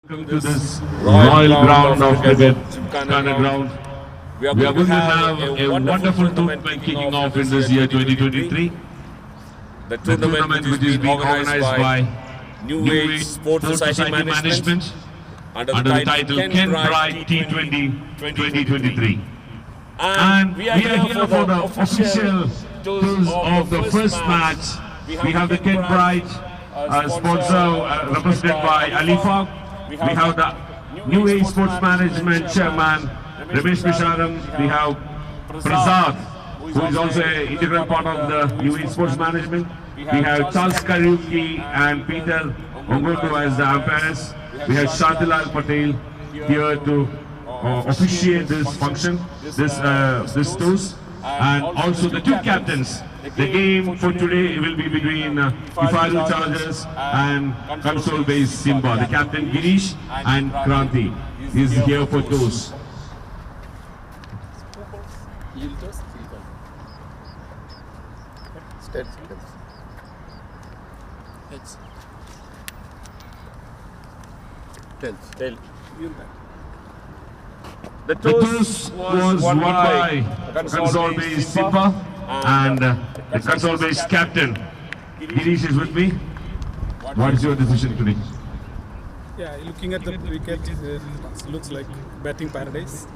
Welcome to this royal ground of cricket, Gymkhana ground. We are going to have a wonderful tournament kicking off in this year 2023. The tournament which is being organized by New Age Sports Society Management under the title Kenbright T20 2023. And we are here for the official tours of the first match. We have the Kenbright sponsor represented by Alifak. We have the New Age Sports Management Chairman Ramesh Misharam. We have Prasad, who is also an integral part of the New Age Sports Management. We have Charles Kariuki and Peter Ongondo as the umpires. We have Shantilal Patel here to officiate this function, this tours, and also the two captains. The game for today will be between KIFARU Chargers and CONSOLBASE SIMBA. The captain Girish and Kranti is here for tours. The toss was won by CONSOLBASE SIMBA and the CONSOLBASE captain Girish is with me. What is your decision today? Yeah, looking at the wicket, it looks like batting paradise.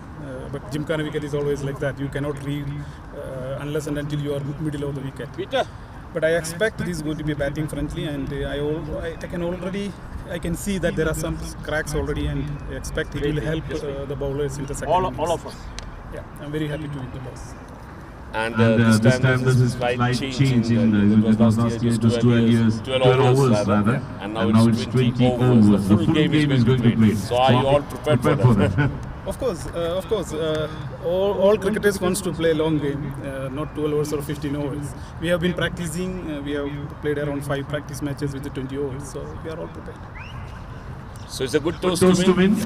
But Gymkhana wicket is always like that. You cannot read unless and until you are middle of the wicket. But I expect this is going to be batting friendly, and I can see that there are some cracks already, and I expect it will help the bowlers in the second innings. All of us. Yeah, I'm very happy to win the toss. And this time there is a slight change in it was last year, it was 12 overs rather, and now it's 20 overs. The full game is going to be played. So are you all prepared for that? Of course. All cricketers wants to play long game, not 12 overs or 15 overs. We have been practicing. We have played around 5 practice matches with the 20 overs, so we are all prepared. So it's a good toss to win.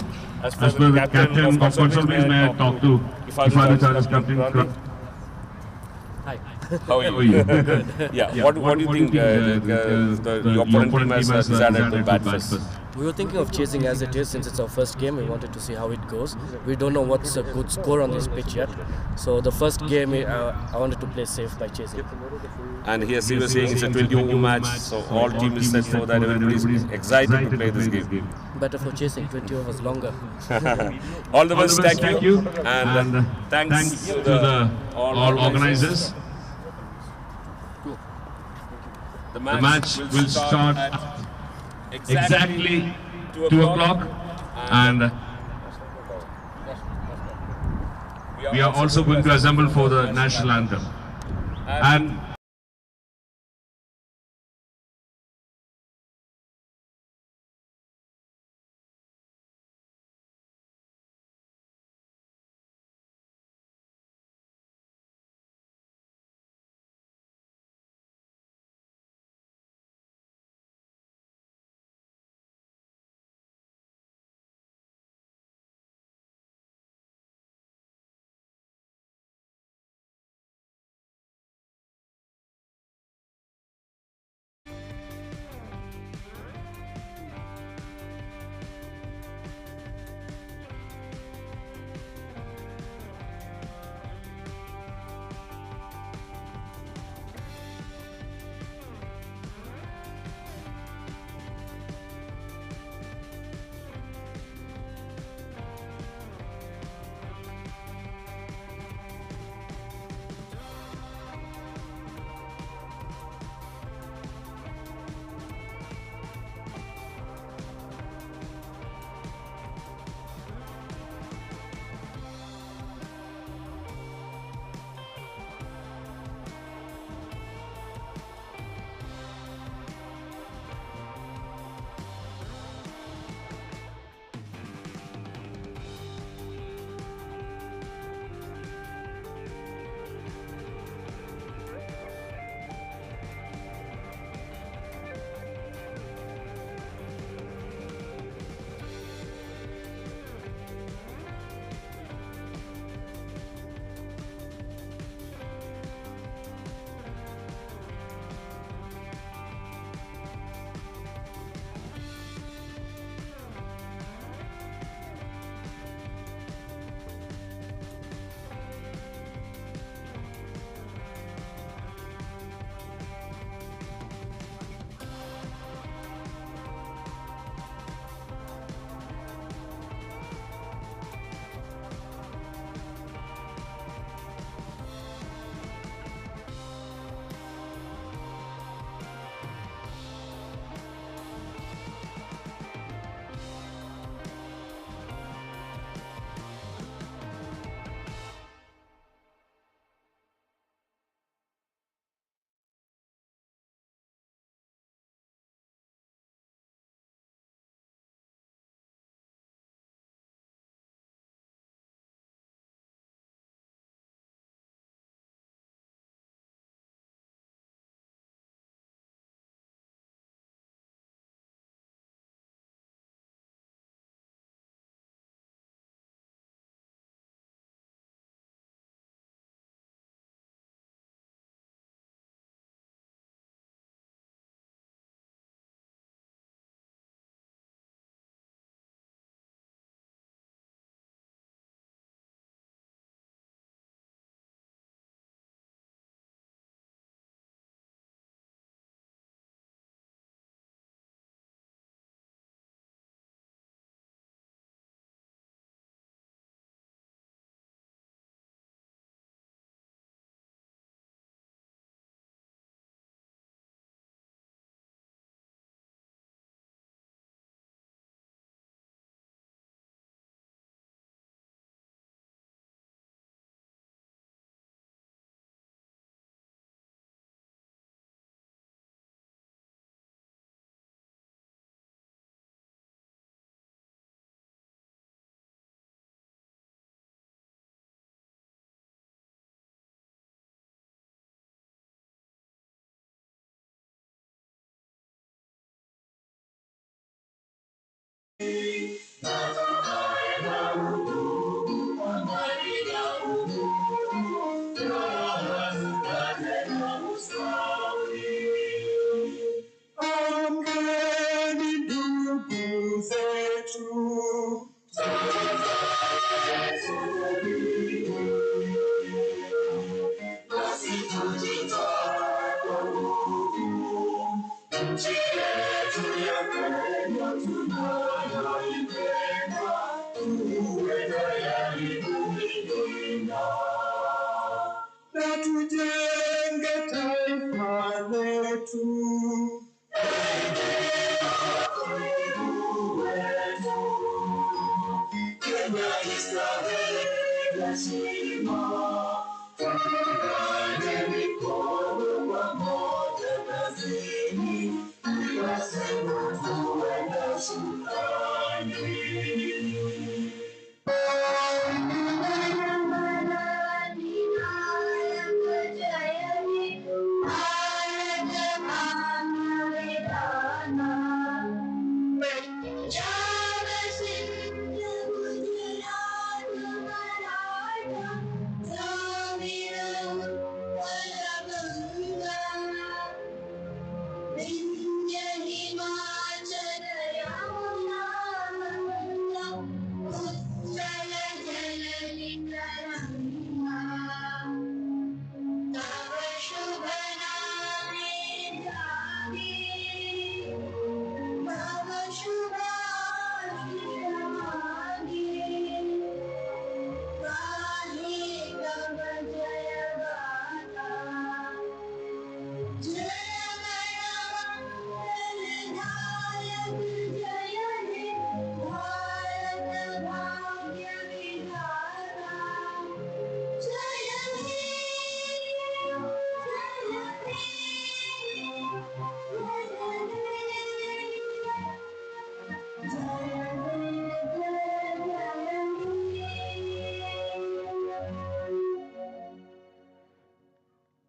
As per the captain of CONSOLBASE, may I talk to KIFARU Chargers captain? Hi. How are you? Yeah. What do you think the opponent team has decided to bat first? We were thinking of chasing as it is, since it's our first game. We wanted to see how it goes. We don't know what's a good score on this pitch yet. So the first game, I wanted to play safe by chasing. And here you were saying it's a 20-over match, so all team is set for that. Everybody is excited to play this game. Better for chasing, 20 overs longer. All the best, thank you. And thanks to the all organizers. The match will start exactly 2 o'clock, and we are also going to assemble for the national anthem. And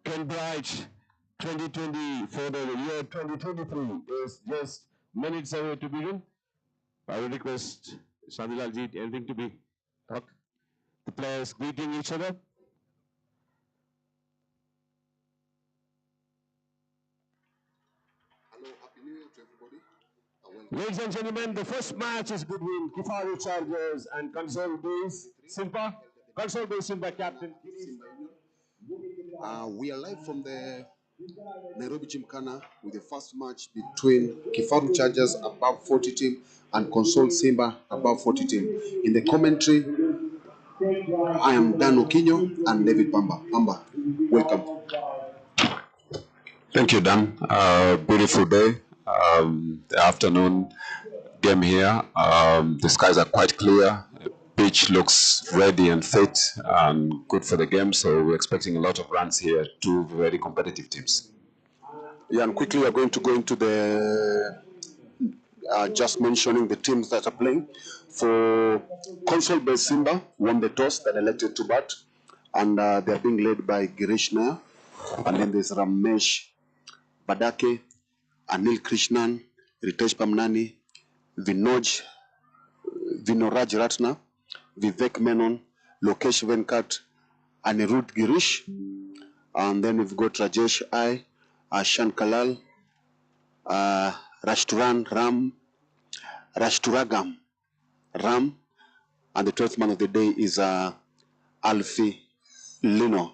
Kenbright 2020 for the year 2023 is just minutes away to begin. I will request Shadilalji anything to be talked. The players greeting each other. Hello, Happy New Year to everybody. Ladies and gentlemen, the first match is between KIFARU Chargers and CONSOLBASE SIMBA. CONSOLBASE SIMBA captain. We are live from the Nairobi Gymkhana with the first match between KIFARU Chargers above 40 team and Consol Simba above 40 team. In the commentary, I am Dan Okinyo and David Pamba. Pamba, welcome. Thank you, Dan. Beautiful day. The afternoon game here. The skies are quite clear. The pitch looks ready and fit and good for the game. So we're expecting a lot of runs here. Two very competitive teams. Yeah, and quickly we're going to go into the just mentioning the teams that are playing. For CONSOLBASE Simba won the toss that elected to bat, and they're being led by Girish Nair, and then there's Ramesh Badake, Anil Krishnan, Ritesh Pamnani, Vinoraj Ratna, Vivek Menon, Lokesh Venkat, Anirudh Girish, and then we've got Rajesh I, Ashan Kalal, Rashturagam Ram, and the 12th man of the day is Alfie Lino.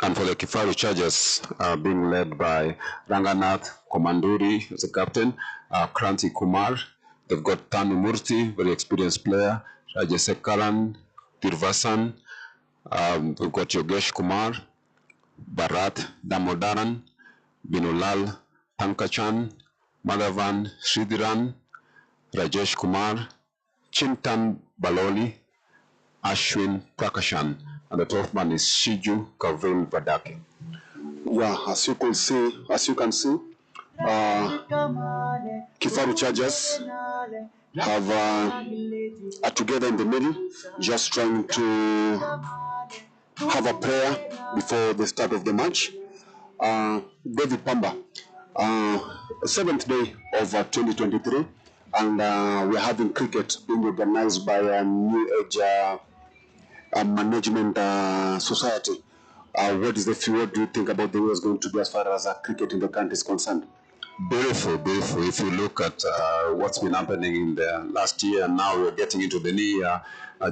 And for the KIFARU Chargers, being led by Ranganath Komanduri as a captain, Kranti Kumar. They've got Tanu Murthy, very experienced player, Rajasekaran, Tirvasan. We've got Yogesh Kumar, Bharat Damodaran, Binulal Pankachan, Madhavan Sridharan, Rajesh Kumar, Chintan Baloli, Ashwin Prakashan, and the 12th man is Shiju Kavil Vadake. Yeah, as you can see, KIFARU Chargers have are together in the middle, just trying to have a prayer before the start of the match. David Pamba, 7th day of 2023, and we're having cricket being organized by a new age management society. What do you think about the way it's going to be as far as cricket in the country is concerned? Beautiful, beautiful. If you look at what's been happening in the last year, and now we're getting into the new year,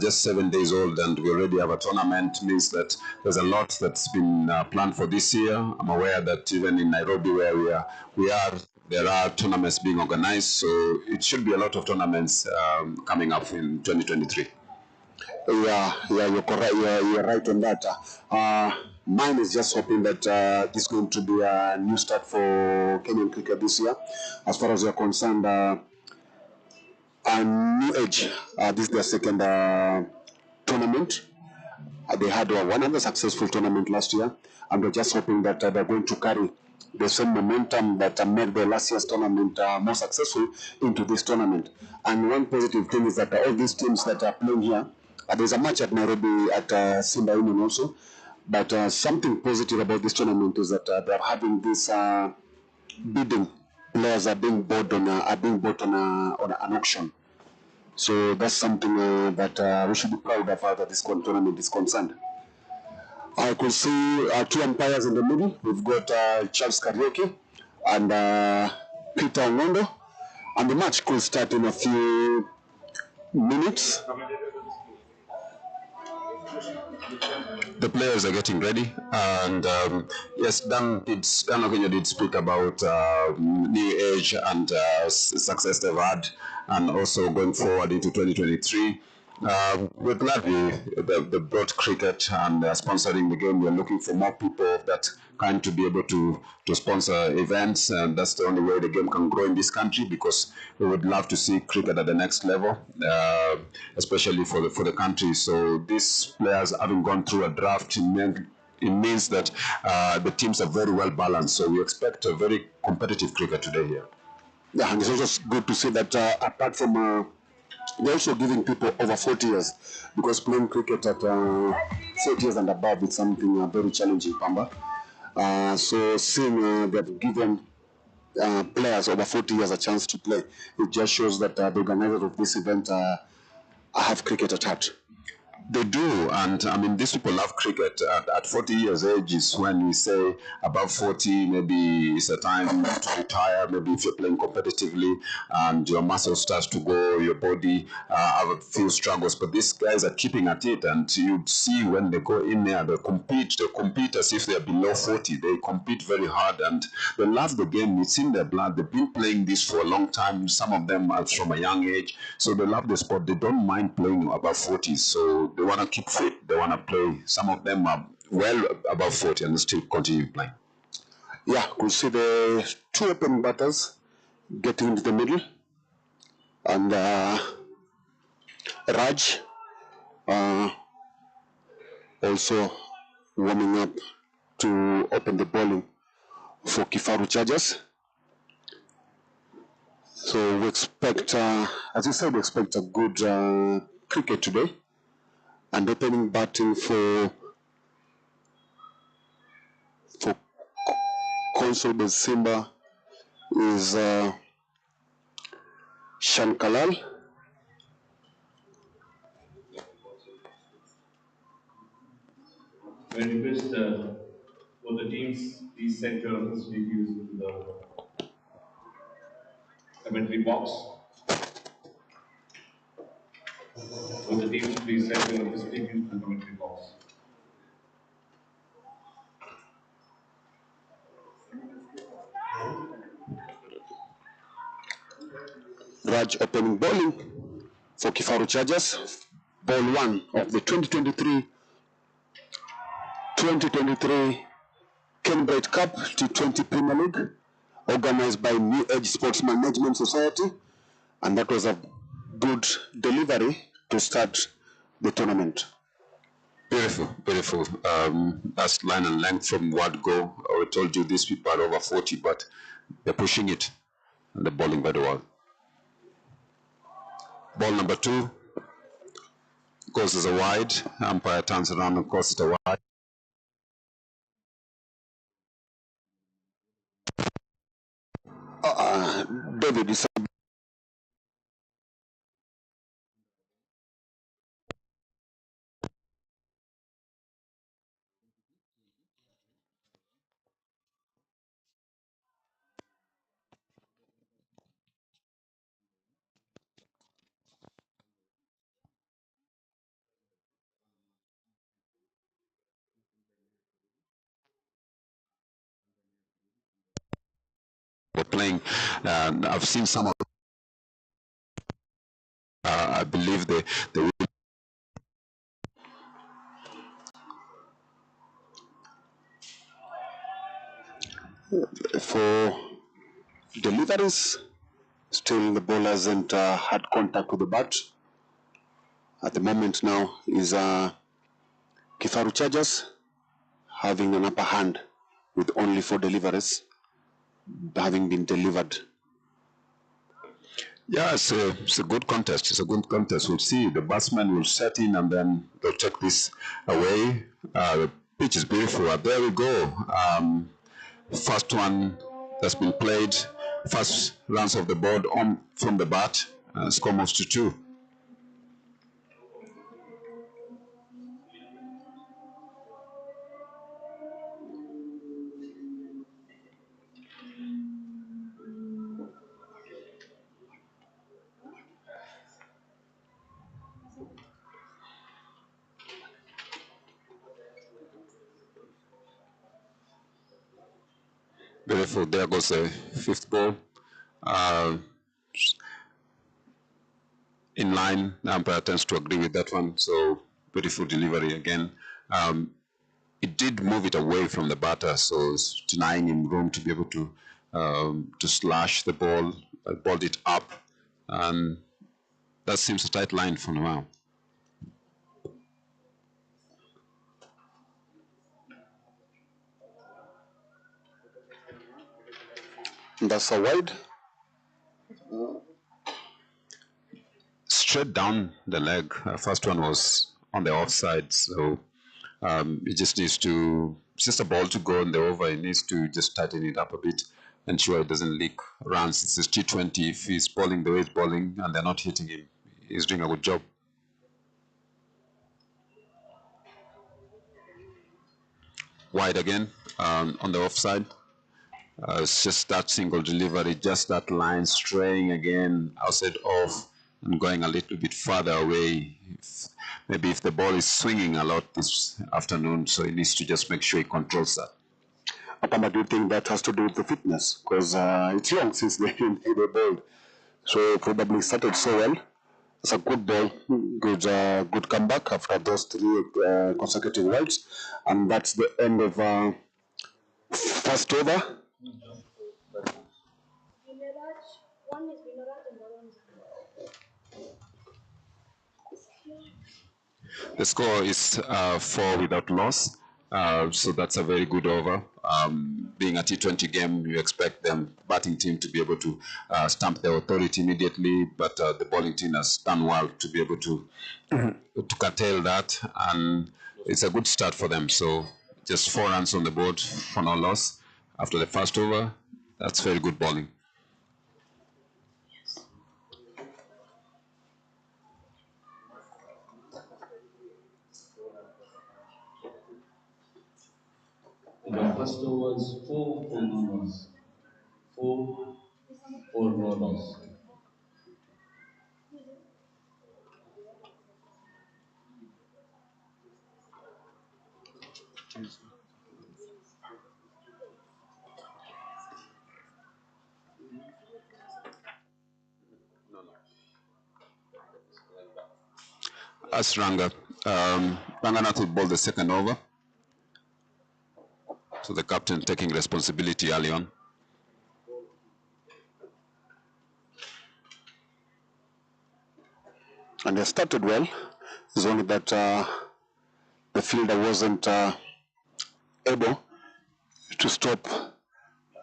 just 7 days old, and we already have a tournament, means that there's a lot that's been planned for this year. I'm aware that even in Nairobi, where we are, there are tournaments being organized, so it should be a lot of tournaments coming up in 2023. Yeah, you're correct. You're right on that. Mine is just hoping that this is going to be a new start for Kenyan cricket this year. As far as you're concerned, a new age. This is their second tournament. They had one other successful tournament last year, and we're just hoping that they're going to carry the same momentum that made the last year's tournament more successful into this tournament. And one positive thing is that all these teams that are playing here, there's a match at Nairobi at SIMBA Union also, but something positive about this tournament is that they're having this bidding. Players are being bought on an auction. So that's something that we should be proud of that this tournament is concerned. I could see two umpires in the middle. We've got Charles Karaoke and Peter Ngondo, and the match could start in a few minutes. The players are getting ready, and yes, Dan Okenyo did speak about new age and success they've had, and also going forward into 2023. We're glad they brought cricket and sponsoring the game. We're looking for more people of that kind to be able to sponsor events, and that's the only way the game can grow in this country, because we would love to see cricket at the next level, especially for the country. So these players having gone through a draft, it means that the teams are very well balanced. So we expect a very competitive cricket today here. Yeah, and it's also good to see that apart from they're also giving people over 40 years, because playing cricket at 40 years and above is something very challenging, Pamba. So seeing they've given players over 40 years a chance to play, it just shows that the organizers of this event have cricket at heart. They do, and I mean, these people love cricket. At 40 years age is when we say above 40, maybe it's a time to retire. Maybe if you're playing competitively and your muscles start to go, your body have a few struggles. But these guys are keeping at it, and you see when they go in there, they compete as if they're below 40. They compete very hard, and they love the game. It's in their blood. They've been playing this for a long time. Some of them are from a young age, so they love the sport. They don't mind playing above 40. So they want to keep fit, they want to play. Some of them are well above 40 and still continue playing. Yeah, we see the two open batters getting into the middle, and Raj also warming up to open the bowling for KIFARU Chargers. So we expect, as you said, we expect a good cricket today. And opening batting for CONSOLBASE SIMBA is Shankalal. I request for the teams, please set your details into the commentary box. For the teams, please set your details into the commentary box. Raj opening bowling for KIFARU Chargers. Ball one of the 2023 Kenbright Cup T20 Premier League, organized by New Age Sports Management Society, and that was a good delivery to start the tournament. Beautiful, beautiful. That's line and length from word go. I told you these people are over 40, but they're pushing it and they're bowling very well. Ball number 2 goes as a wide. Umpire turns around and calls it a wide. David, were playing. I've seen some of. I believe they will. For deliveries, still the ball hasn't had contact with the bat. At the moment now is KIFARU Chargers having an upper hand with only 4 deliveries having been delivered. Yeah, it's a good contest. It's a good contest. We'll see. The batsmen will set in and then they'll take this away. The pitch is beautiful. There we go. First one that's been played. First runs of the board on from the bat. Score moves to 2. Beautiful. There goes the 5th ball. In line, the umpire tends to agree with that one. So beautiful delivery again. It did move it away from the batter, so it's denying him room to be able to slash the ball. Balled it up, and that seems a tight line for now. That's a wide. Straight down the leg. First one was on the offside, so it just needs to, it's just a ball to go on the over. It needs to just tighten it up a bit, ensure it doesn't leak runs. This is T20. If he's bowling the way he's bowling and they're not hitting him, he's doing a good job. Wide again on the offside. It's just that single delivery, just that line straying again outside off and going a little bit further away. Maybe if the ball is swinging a lot this afternoon, so he needs to just make sure he controls that. Apama, do you think that has to do with the fitness? Because it's long since they bowled. So probably started so well. It's a good ball, good comeback after those 3 consecutive wides. And that's the end of first over. The score is 4 without loss, so that's a very good over. Being a T20 game, you expect the batting team to be able to stamp their authority immediately, but the bowling team has done well to be able to curtail that, and it's a good start for them. So just 4 runs on the board for no loss after the first over. That's very good bowling. The first over was 4 for no loss. 4 for no loss. As Ranga. Ranganath will bowl the second over. So the captain taking responsibility early on. And they started well. It's only that the fielder wasn't able to stop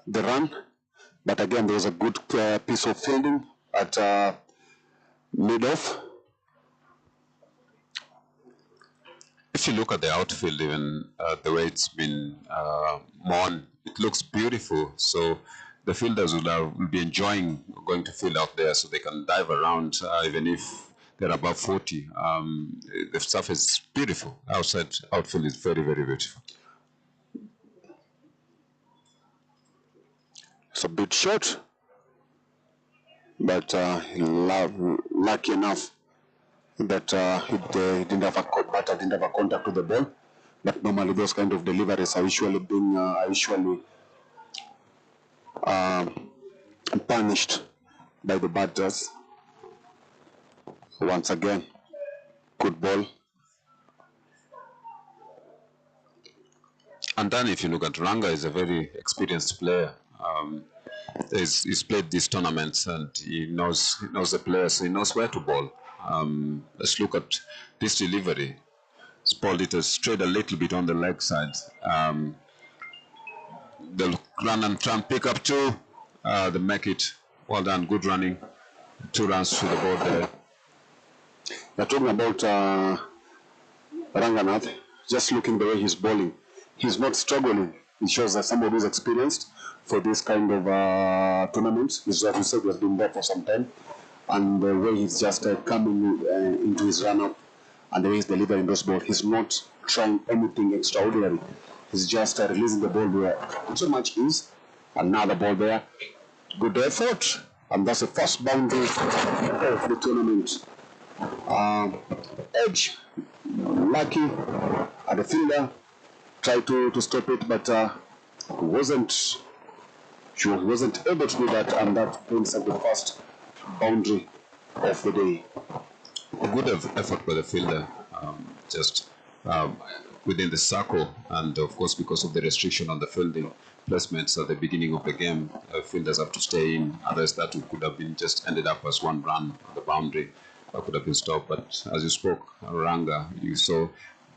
the run. But again, there was a good piece of fielding at mid-off. If you look at the outfield, even the way it's been mown, it looks beautiful. So the fielders will be enjoying going to field out there, so they can dive around even if they're above 40. The stuff is beautiful. Outfield is very, very beautiful. It's a bit short, but lucky enough that he didn't have a batter didn't have a contact with the ball. But normally those kind of deliveries are usually punished by the batters. Once again, good ball. And then if you look at Ranga, is a very experienced player. He's played these tournaments and he knows the players, he knows where to bowl. Let's look at this delivery. It's balled it straight a little bit on the leg side. They'll run and try and pick up two. They make it. Well done, good running. 2 runs to the board there. We're talking about Ranganath, just looking the way he's bowling. He's not struggling. It shows that somebody who's experienced for this kind of tournaments. He's, as you said, he has been there for some time. And the way he's just coming into his run-up and the way he's delivering those balls, he's not trying anything extraordinary. He's just releasing the ball where so much is. Another ball there. Good effort. And that's the first boundary of the tournament. Edge, lucky at the fielder, tried to stop it, but she wasn't able to do that, and that brings up the first boundary of the day. A good effort by the fielder, just within the circle, and of course because of the restriction on the fielding placements at the beginning of the game, fielders have to stay in, otherwise that could have been just ended up as 1 run on the boundary. That could have been stopped, but as you spoke, Ranga, you saw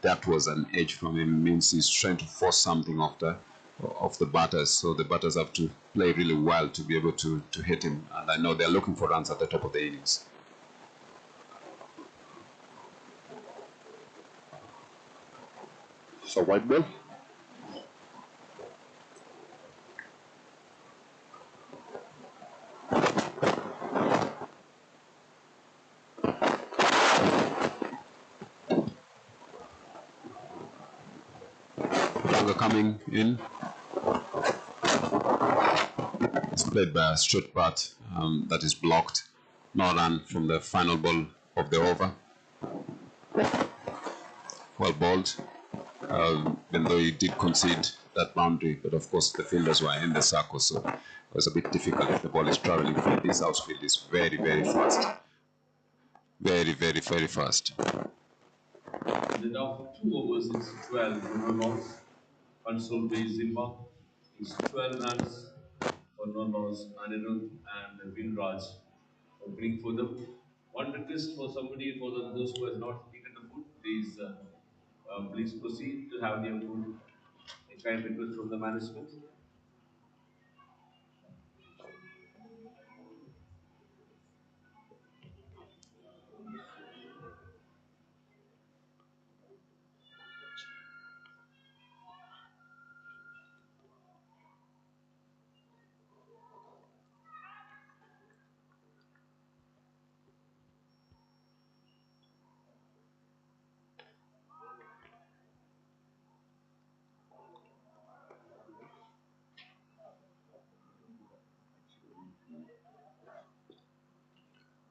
that was an edge from him, means he's trying to force something off the batters, so the batters have to play really well to be able to hit him, and I know they're looking for runs at the top of the innings. So white ball. Coming in. It's played by a straight bat that is blocked. No run from the final ball of the over. Well bowled, even though he did concede that boundary, but of course the fielders were in the circle, so it was a bit difficult if the ball is traveling. This outfield is very, very fast. Very, very, very fast. And after 2 overs, it's 12 no loss. CONSOLBASE SIMBA is 12 runs for no loss. Anirudh and Vinraj opening for them. One request for somebody, for those who has not taken the food, please please proceed to have their food. A kind request from the management.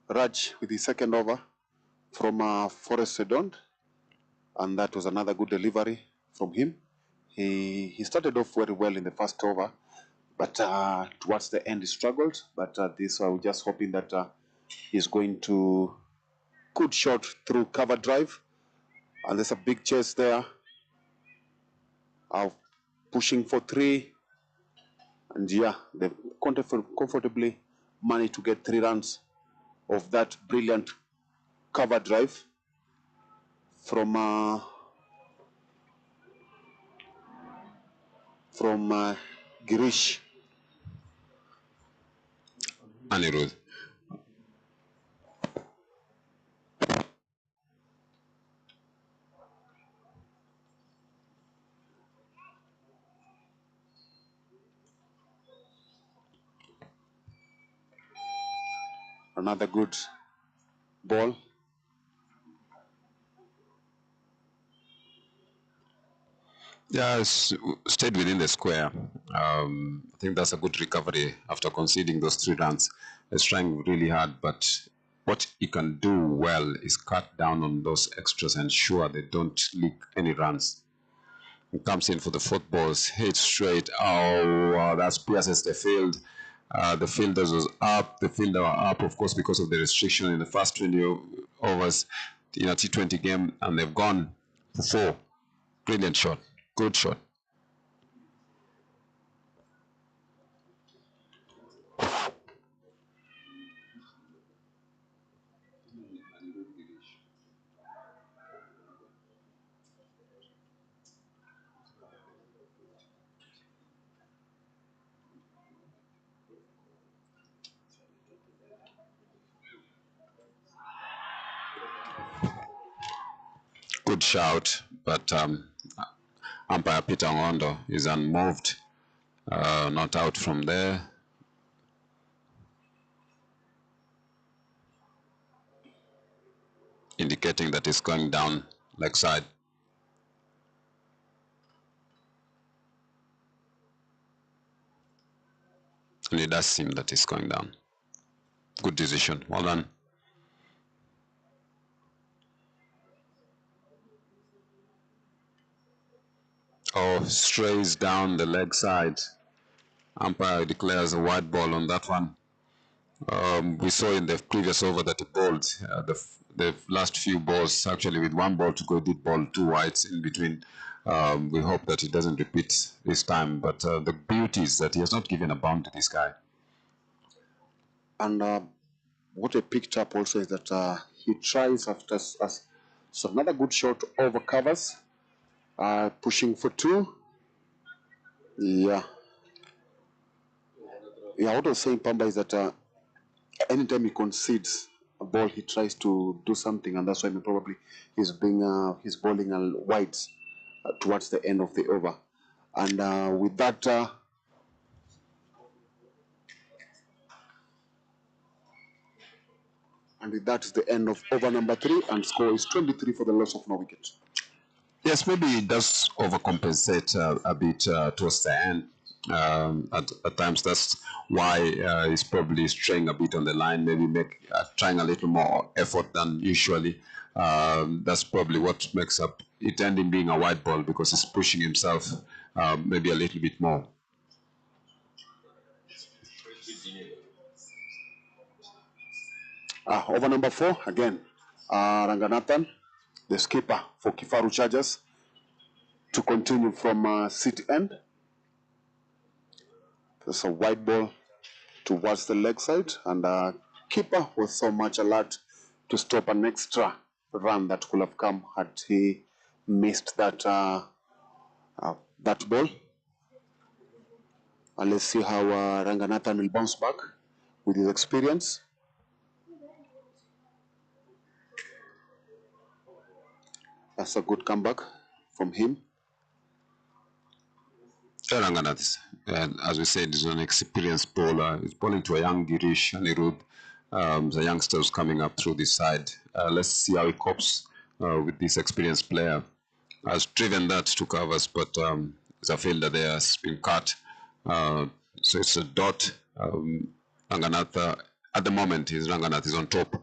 Raj with his second over from Forest Sedon, and that was another good delivery from him. He started off very well in the first over, but towards the end he struggled. But this we're just hoping that he's going to good shot through cover drive, and there's a big chase there. Pushing for 3, and yeah, they comfortably managed to get 3 runs of that brilliant cover drive from Girish. Anirudh. Another good ball. Yeah, stayed within the square. I think that's a good recovery after conceding those 3 runs. He's trying really hard, but what he can do well is cut down on those extras and ensure they don't leak any runs. He comes in for the 4th balls, hits straight. Oh, wow, that pierces the field. The fielders was up. The fielder were up, of course, because of the restriction in the first 20 overs in a T20 game, and they've gone for 4. Brilliant shot. Good shot. Good shout, but umpire Peter Ngondo is unmoved, not out from there. Indicating that it's going down leg side. And it does seem that it's going down. Good decision. Well done. Oh, strays down the leg side. Umpire declares a wide ball on that one. We saw in the previous over that he bowled the last few balls, actually with one ball to go, did bowl 2 wides in between. We hope that it doesn't repeat this time, but the beauty is that he has not given a bound to this guy. And what I picked up also is that he tries after so another good shot over covers, pushing for 2. Yeah. What I was saying, Pamba, is that anytime he concedes a ball, he tries to do something, and that's why probably he's bowling wides towards the end of the over. And with that, is the end of over number 3, and score is 23 for the loss of no wicket. Yes, maybe it does overcompensate a bit towards the end. At times, that's why he's probably straying a bit on the line, maybe trying a little more effort than usually. That's probably what makes up it ending being a wide ball, because he's pushing himself maybe a little bit more. Over number 4, again, Ranganathan, the skipper for KIFARU Chargers, to continue from city end. There's a wide ball towards the leg side, and keeper was so much alert to stop an extra run that could have come had he missed that that ball. And let's see how Ranganathan will bounce back with his experience. That's a good comeback from him. Ranganath, as we said, is an experienced bowler. He's bowling to a young Girish Anirudh, the youngsters coming up through this side. Let's see how he copes with this experienced player. Has driven that to covers, but there's a fielder there has been cut. So it's a dot. Ranganath, at the moment, Ranganath is on top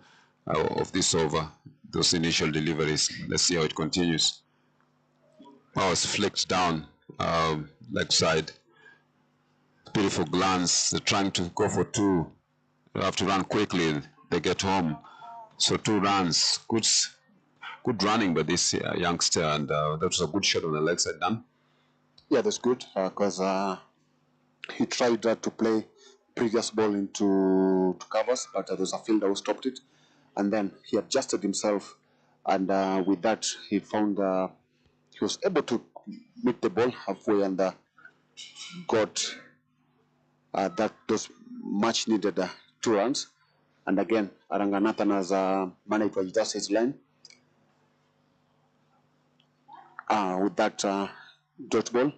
of this over. Those initial deliveries. Let's see how it continues. Oh, it's flicked down. Leg side. Beautiful glance. They're trying to go for 2. They have to run quickly. They get home. So 2 runs. Good running by this youngster, and that was a good shot on the leg side. Done. Yeah, that's good because he tried to play previous ball into covers, but there was a fielder who stopped it, and then he adjusted himself, and with that he found he was able to meet the ball halfway and got those much needed 2 runs. And again, Ranganathan has managed to adjust his line with that dot ball.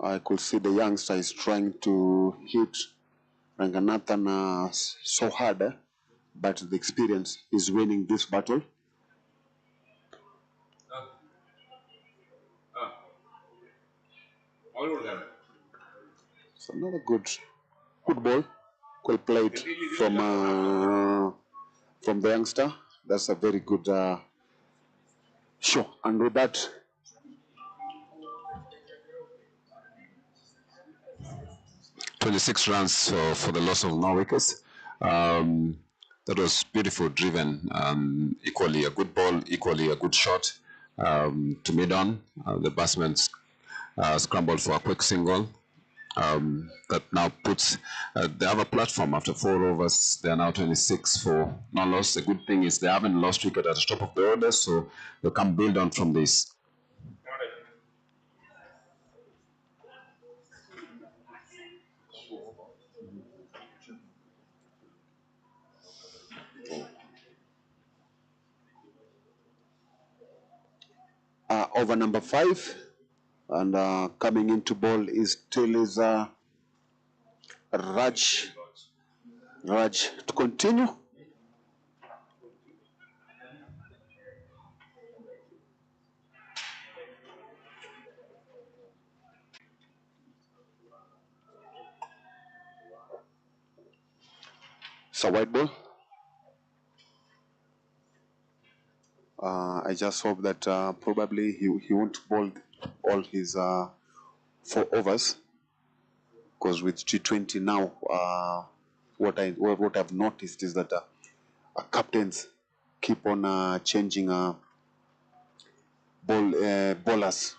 I could see the youngster is trying to hit Ranganathan so hard, but the experience is winning this battle. So another good ball, well played from the youngster. That's a very good show. And with that, 26 runs for the loss of no wickets. That was beautiful driven. Equally a good ball, equally a good shot to mid-on. The batsman scrambled for a quick single. That now puts they have a platform after 4 overs. They are now 26 for no loss. The good thing is they haven't lost wicket at the top of the order, so they can build on from this. Over number 5, and coming into ball is still Raj to continue. So white ball. I just hope that probably he won't bowl all his 4 overs, because with T20 now, what I've noticed is that captains keep on changing bowlers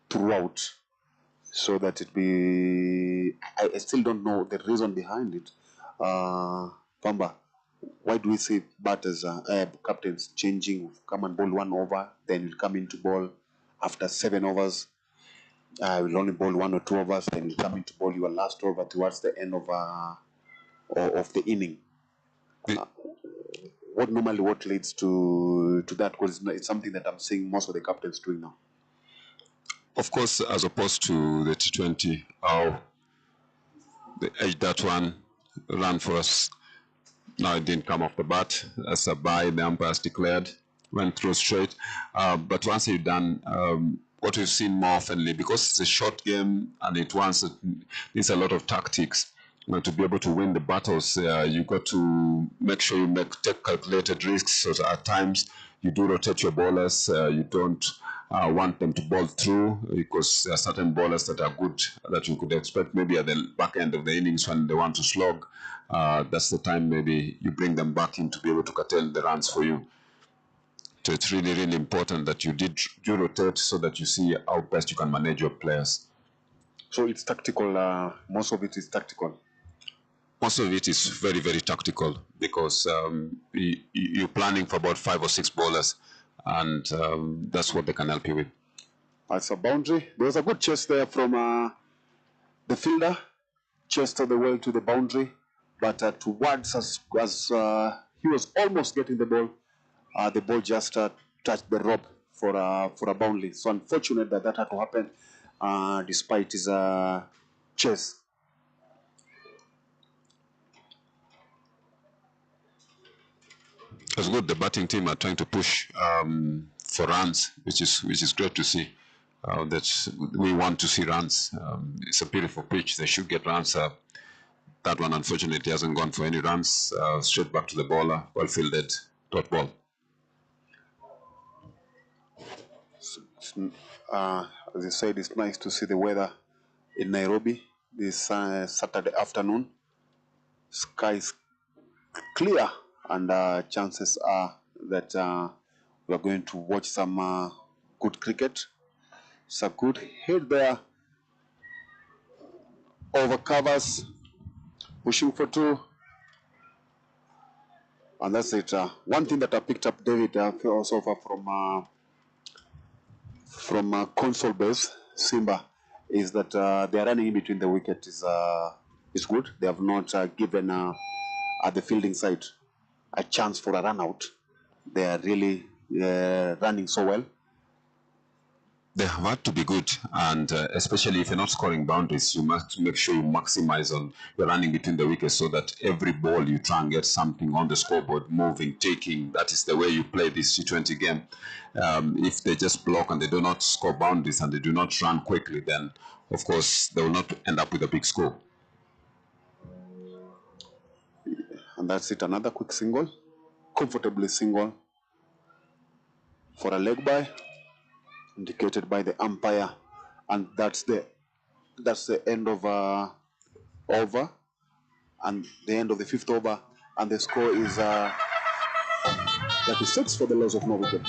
throughout, so that it be. I still don't know the reason behind it. Pamba, why do we see batters, captains changing, come and bowl 1 over, then will come into ball after 7 overs? Will only bowl 1 or 2 overs, then will come into ball your last over towards the end of the inning. What leads to that? Because it's something that I'm seeing most of the captains doing now. Of course, as opposed to the T20, the edge that one ran for us. Now it didn't come off the bat. As a bye, the umpires declared, went through straight. But once you've done what we've seen more oftenly, because it's a short game and it needs a lot of tactics. To be able to win the battles, you got to make sure you take calculated risks. So at times you do rotate your bowlers. You don't want them to bowl through, because there are certain bowlers that are good that you could expect maybe at the back end of the innings when they want to slog. That's the time maybe you bring them back in to be able to curtail the runs for you. So it's really, really important that you rotate so that you see how best you can manage your players. So it's tactical. Most of it is tactical. Most of it is very, very tactical, because you're planning for about 5 or 6 bowlers, and that's what they can help you with. That's a boundary. There was a good chase there from the fielder, chased all the way to the boundary, but towards as he was almost getting the ball just touched the rope for a boundary. So unfortunate that had to happen, despite his chase. It's good. The batting team are trying to push for runs, which is great to see. That we want to see runs. It's a beautiful pitch. They should get runs. That one, unfortunately, hasn't gone for any runs. Straight back to the bowler. Well fielded. Dot ball. As I said, it's nice to see the weather in Nairobi this Saturday afternoon. Skies clear, and chances are that we are going to watch some good cricket. It's a good hit there. Over covers, pushing for 2. And that's it. One thing that I picked up, David, also from CONSOLBASE, SIMBA, is that they are running in between the wicket is good. They have not given at the fielding side a chance for a run out. They are really running so well. They have had to be good, and especially if you're not scoring boundaries, you must make sure you maximize on your running between the wickets, so that every ball you try and get something on the scoreboard, moving, taking. That is the way you play this T20 game. If they just block and they do not score boundaries and they do not run quickly, then of course they will not end up with a big score. And that's it. Another quick single, comfortably single for a leg by, indicated by the umpire, and that's the end of over, and the end of the 5th over, and the score is 36 for the loss of no wicket.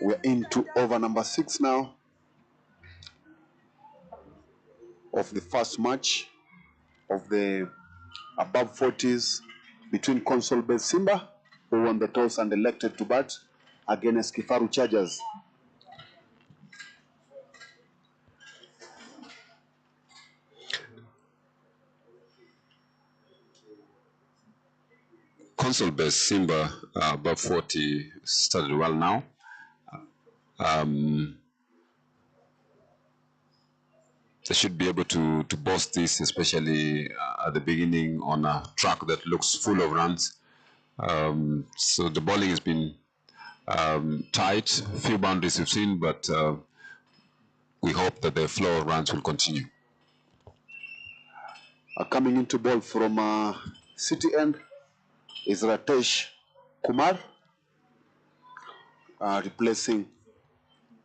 We're into over number 6 now of the first match of the above 40s between CONSOLBASE Simba, who won the toss and elected to bat, against KIFARU Chargers. CONSOLBASE Simba above 40 started well now. They should be able to boast this, especially at the beginning on a track that looks full of runs. So the bowling has been tight, few boundaries we've seen, but we hope that the flow of runs will continue. Coming into ball from City End is Ratesh Kumar, replacing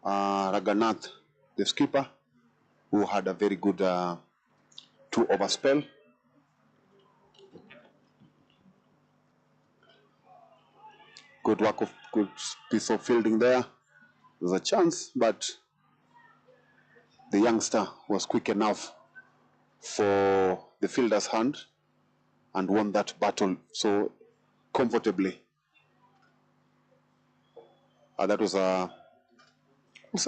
Raganath, the skipper, who had a very good 2-over spell. Good work of good piece of fielding there. There's a chance, but the youngster was quick enough for the fielder's hand and won that battle so comfortably. That was a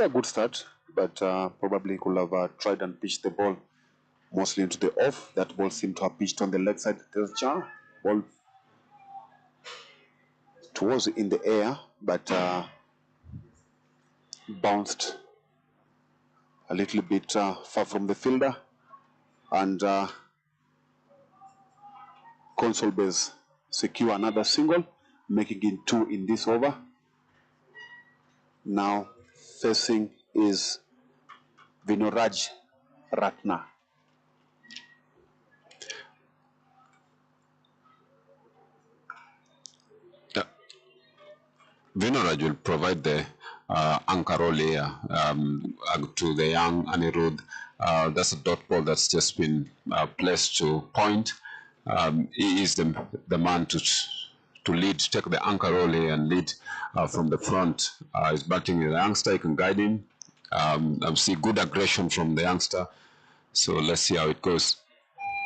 good start, but probably could have tried and pitched the ball mostly into the off. That ball seemed to have pitched on the leg side. There's a ball towards in the air, but bounced a little bit far from the fielder, and CONSOLBASE secure another single, making it 2 in this over. Now facing is Vinoraj Ratna. Vinoraj will provide the anchor role here to the young Anirudh. That's a dot ball that's just been placed to point. He is the man to lead, take the anchor role here and lead from the front. He's batting with the youngster, he can guide him. I see good aggression from the youngster. So let's see how it goes.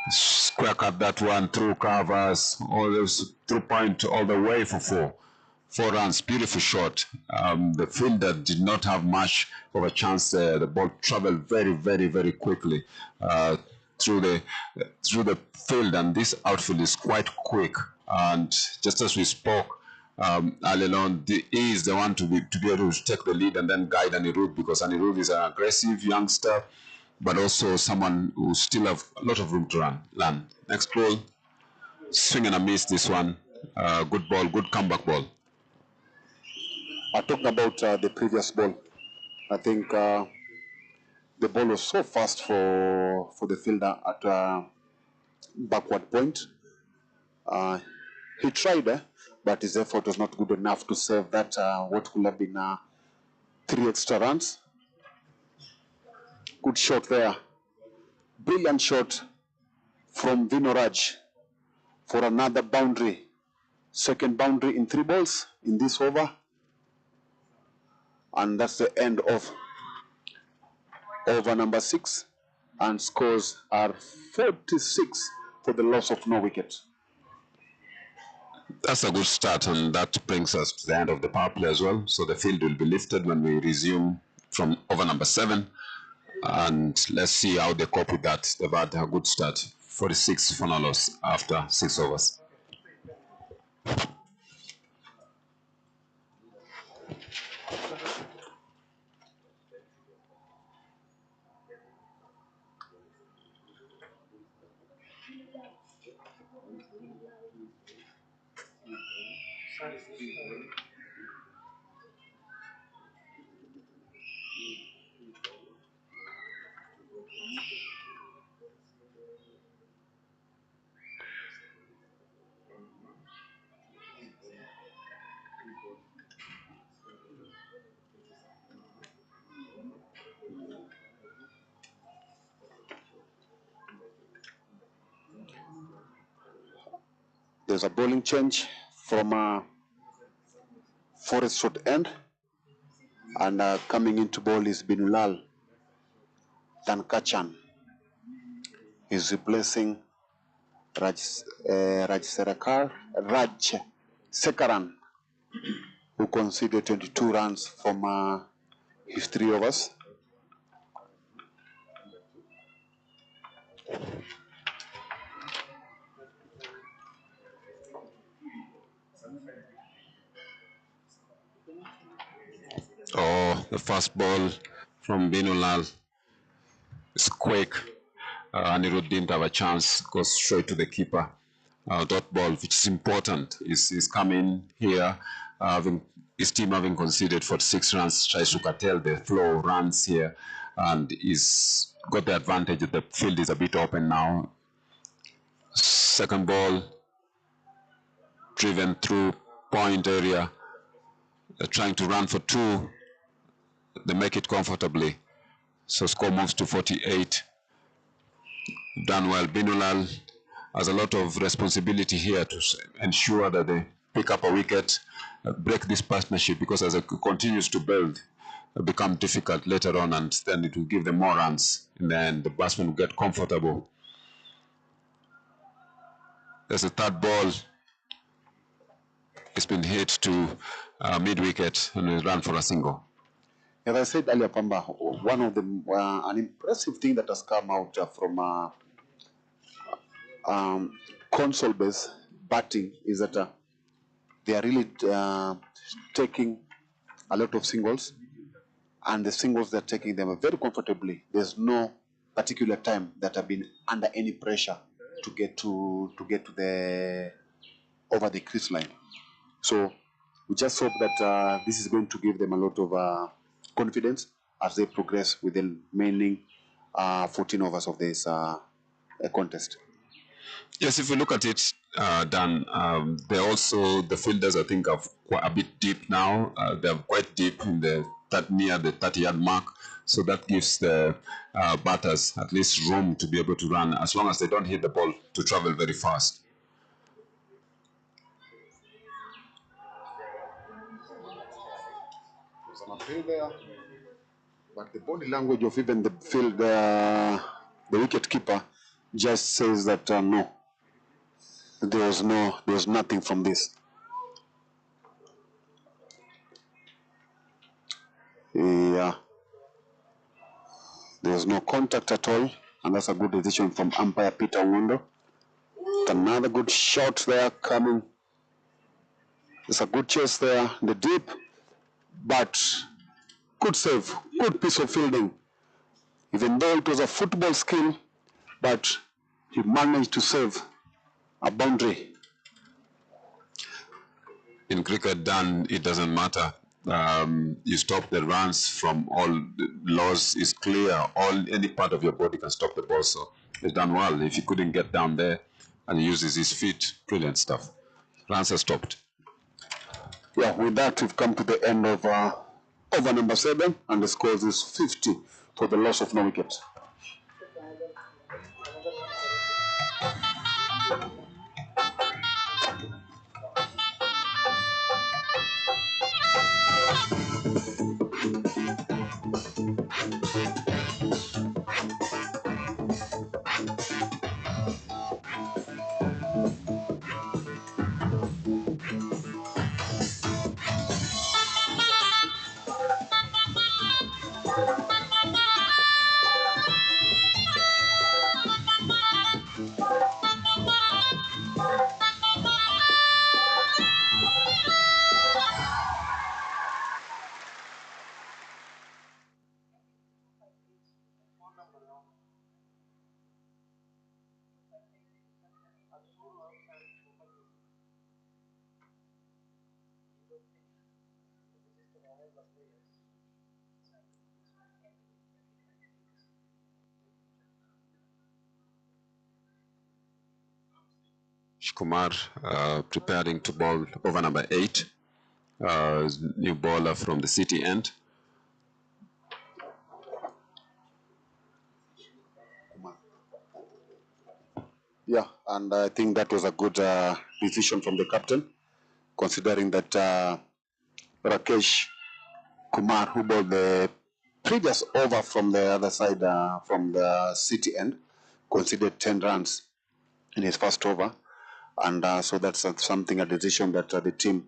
Square cut that one through covers, all those through point all the way for 4 runs. Beautiful shot. The fielder did not have much of a chance there. The ball traveled very, very, very quickly through the field, and this outfield is quite quick. And just as we spoke earlier on, he is the one to be able to take the lead and then guide Anirudh, because Anirudh is an aggressive youngster, but also someone who still have a lot of room to run. Next ball, swing and a miss. This one, good ball, good comeback ball. Talking about the previous ball, I think the ball was so fast for the fielder at backward point. He tried, but his effort was not good enough to save that what could have been 3 extra runs. Good shot there. Brilliant shot from Vinoraj for another boundary. Second boundary in 3 balls in this over. And that's the end of over number 6. And scores are 46 for the loss of no wicket. That's a good start, and that brings us to the end of the power play as well. So the field will be lifted when we resume from over number 7. And let's see how they cope with that. They've had a good start. 46 for no loss after 6 overs. There's a bowling change from Forest short end, and coming into ball is Binulal Tankachan. He's replacing Raj Sekaran, who conceded 22 runs from his 3 overs. Oh, the first ball from Binulal is quick. Anirudh didn't have a chance, goes straight to the keeper. Dot ball, which is important, is coming here. His team having conceded 46 runs, tries to curtail the flow runs here, and he's got the advantage that the field is a bit open now. Second ball, driven through point area. They're trying to run for 2. They make it comfortably. So score moves to 48. Done well. Binulal has a lot of responsibility here to ensure that they pick up a wicket, break this partnership, because as it continues to build, it become difficult later on, and then it will give them more runs. In the end, the batsman will get comfortable. There's a third ball. It's been hit to mid-wicket and is run for a single. As I said earlier, Pamba, one of the an impressive thing that has come out from CONSOLBASE batting is that they are really taking a lot of singles, and the singles they're taking them very comfortably. There's no particular time that have been under any pressure to get to the over the crease line. So we just hope that this is going to give them a lot of confidence as they progress with the remaining 14 overs of this contest. Yes, if you look at it, Dan, they also, the fielders, I think, are quite a bit deep now. They're quite deep in near the 30-yard mark. So that gives the batters at least room to be able to run, as long as they don't hit the ball to travel very fast. There's an appeal there, but the body language of even the field, the wicket keeper, just says that no, there's nothing from this. Yeah, there's no contact at all, and that's a good decision from umpire Peter Wondo. Another good shot there coming. There's a good chase there in the deep, but good save, good piece of fielding. Even though it was a football skill, but he managed to save a boundary. In cricket, Dan, it doesn't matter. You stop the runs from all the laws is clear. Any part of your body can stop the ball. So it's done well. If he couldn't get down there and he uses his feet, brilliant stuff. Runs are stopped. Yeah, with that we've come to the end of over number 7, and the score is 50 for the loss of no wickets. Kumar preparing to bowl over number 8. New bowler from the City end. Yeah, and I think that was a good decision from the captain, considering that Rakesh Kumar, who bowled the previous over from the other side, from the City end, conceded 10 runs in his first over. And so that's something, a decision that the team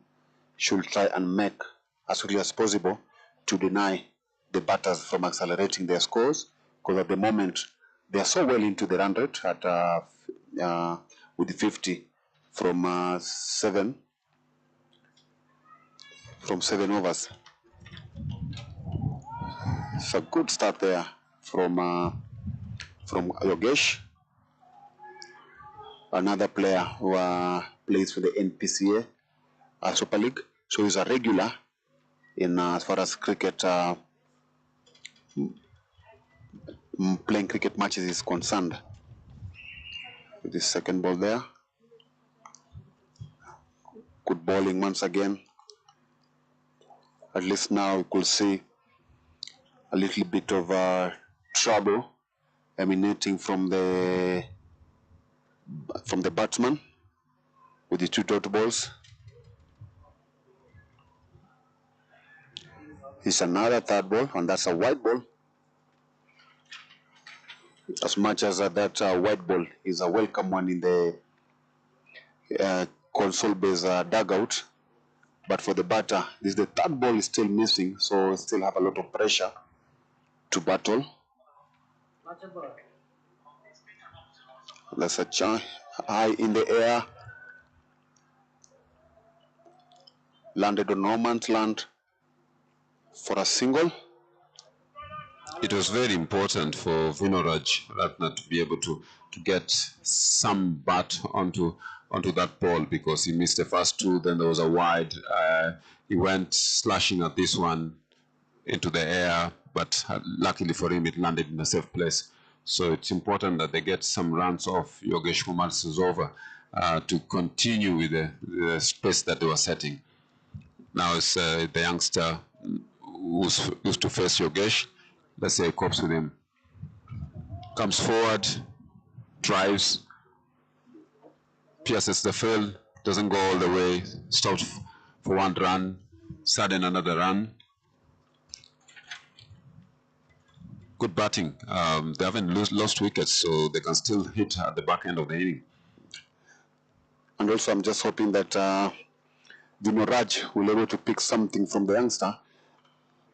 should try and make as quickly as possible to deny the batters from accelerating their scores, because at the moment they are so well into the run rate at with 50 from 7 overs. It's a good start there from Yogesh, another player who plays for the NPCA Super League, so he's a regular in as far as cricket playing cricket matches is concerned. With this second ball there, good bowling once again. At least now you could see a little bit of trouble emanating from the batsman with the 2 dot balls. It's another third ball, and that's a white ball. As much as that white ball is a welcome one in the CONSOLBASE dugout, but for the batter, this the third ball is still missing, so still have a lot of pressure to battle. That's a chance high in the air, landed on no man's land for a single. It was very important for Vinoraj Ratna to be able to get some bat onto that ball, because he missed the first 2, then there was a wide. He went slashing at this one into the air, but luckily for him it landed in a safe place. So it's important that they get some runs off Yogesh Kumar's over to continue with the space that they were setting. Now it's the youngster who's to face Yogesh. Let's say he copes with him. Comes forward, drives, pierces the field, doesn't go all the way, stops for 1 run, sudden another run. Good batting. They haven't lost wickets, so they can still hit at the back end of the inning. And also I'm just hoping that Vinoraj will be able to pick something from the youngster,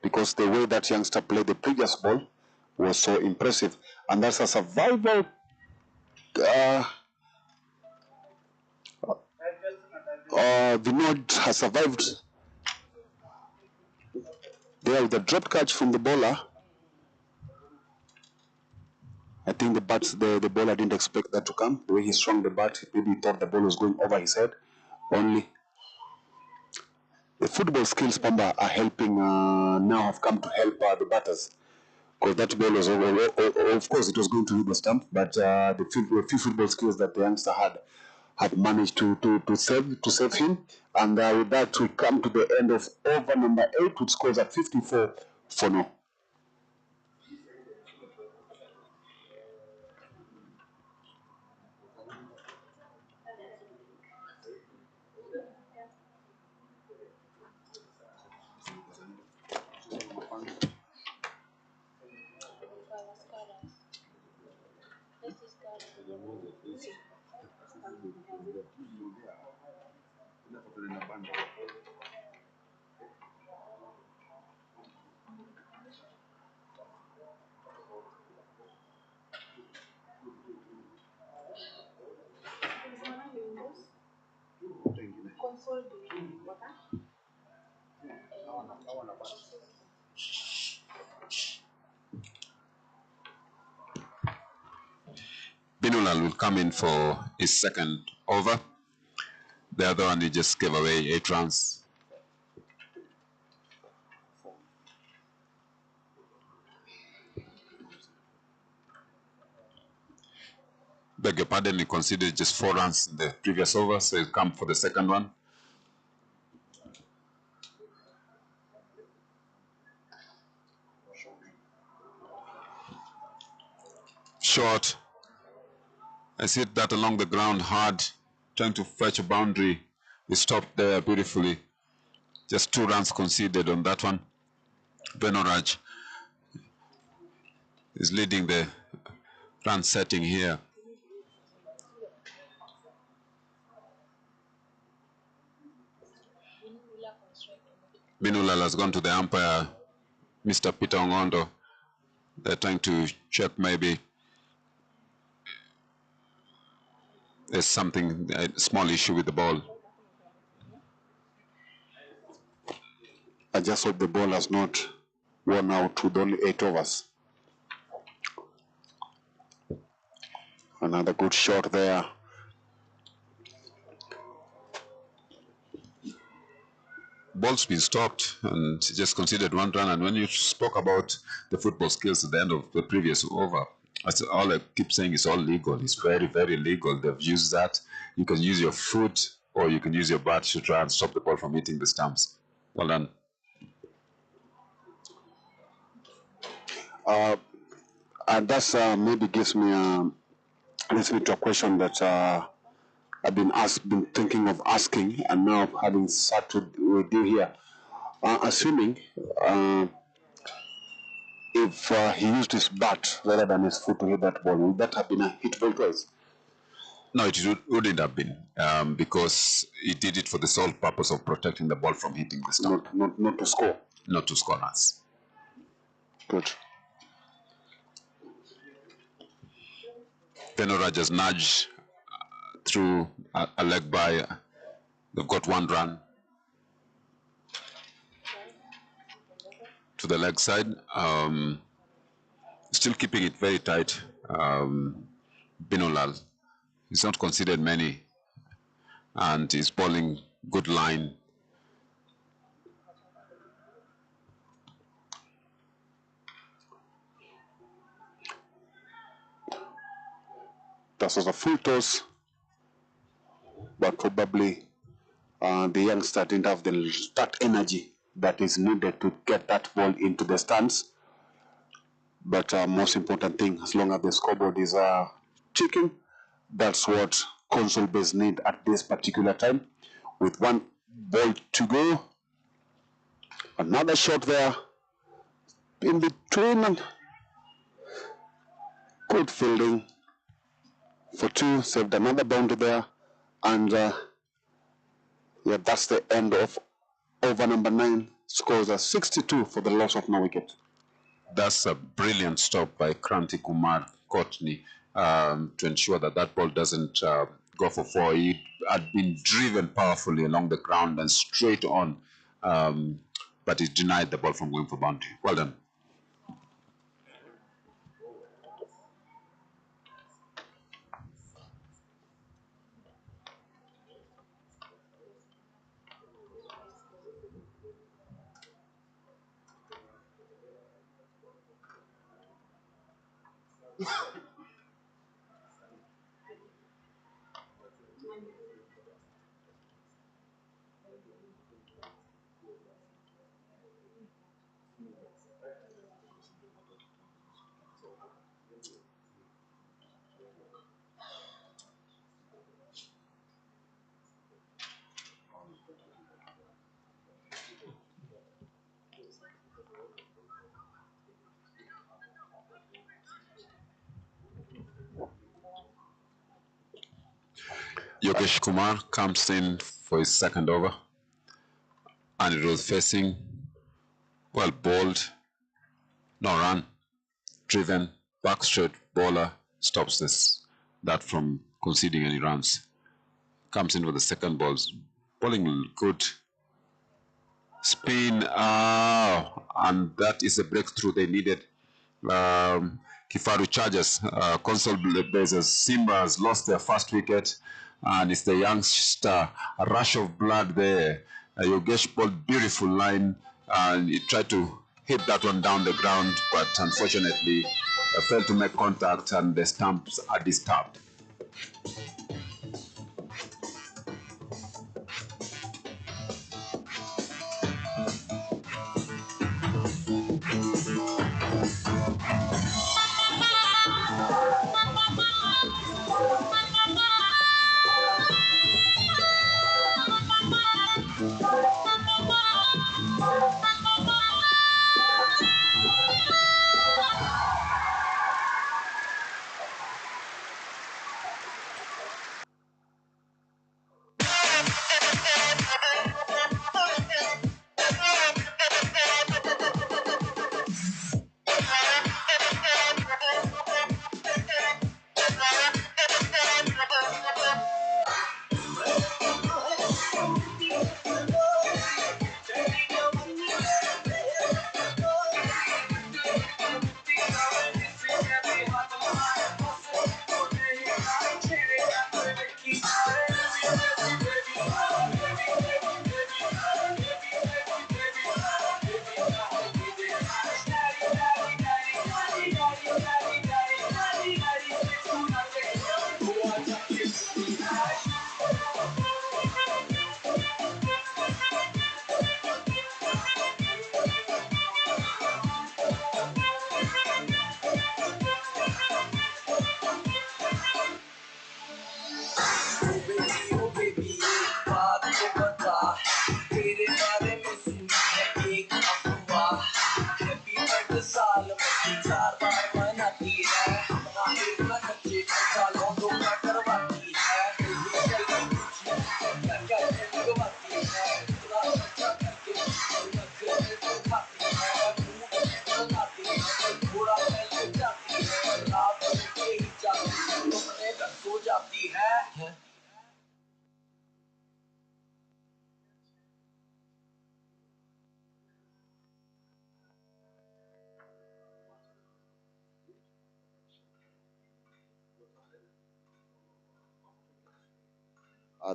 because the way that youngster played the previous ball was so impressive. And that's a survival Vinod has survived there with a drop catch from the bowler. I think the bowler didn't expect that to come. The way he swung the bat, maybe he thought the ball was going over his head. Only the football skills, Pamba, are helping now, have come to help the batters. Because that ball was, of course, it was going to hit the stump, but the few football skills that the youngster had managed to save him. And with that, we come to the end of over number 8, which scores at 54 for now. Binulal will come in for his second over. The other one, he just gave away 8 runs. Beg your pardon, he conceded just 4 runs in the previous over, so he'll come for the second one. Short. Has hit that along the ground hard, trying to fetch a boundary. He stopped there beautifully. Just 2 runs conceded on that one. Benoraj is leading the run setting here. Binulal has gone to the umpire, Mr. Peter Ongondo. They're trying to check maybe there's something, a small issue with the ball. I just hope the ball has not worn out with only 8 overs. Another good shot there. Ball's been stopped and just considered 1 run. And when you spoke about the football skills at the end of the previous over, that's all I keep saying is all legal. It's very, very legal. They've used that. You can use your foot or you can use your bat to try and stop the ball from hitting the stumps. Well done. And that's maybe gets me to a question that I've been thinking of asking, and now having sat with you here, assuming if he used his bat rather than his foot to hit that ball, would that have been a hit ball twice? No, it wouldn't have been because he did it for the sole purpose of protecting the ball from hitting the stump. Not to score. Not to score runs. Good. Benoraj has nudged through a leg by. They've got 1 run to the leg side. Still keeping it very tight. Binulal. He's not considered many, and he's bowling good line. That was a full toss, but probably the youngster didn't have that energy that is needed to get that ball into the stands. But most important thing, as long as the scoreboard is ticking, that's what CONSOLBASE need at this particular time. With 1 ball to go, another shot there in between. Good fielding for 2, saved another boundary there, and yeah, that's the end of over number 9. Scores are 62 for the loss of no wicket. That's a brilliant stop by Kranti Kumar Kotni to ensure that that ball doesn't go for 4. He had been driven powerfully along the ground and straight on, but he denied the ball from going for boundary. Well done. Yogesh Kumar comes in for his second over. And it was facing, well, bowled, no run, driven, back straight bowler, stops that from conceding any runs. Comes in with the second balls, bowling good. Spin, and that is a breakthrough they needed. KIFARU charges, CONSOLBASE. SIMBA has lost their first wicket, and it's the youngster, a rush of blood there. Yogesh bowled beautiful line, and he tried to hit that one down the ground, but unfortunately failed to make contact, and the stumps are disturbed.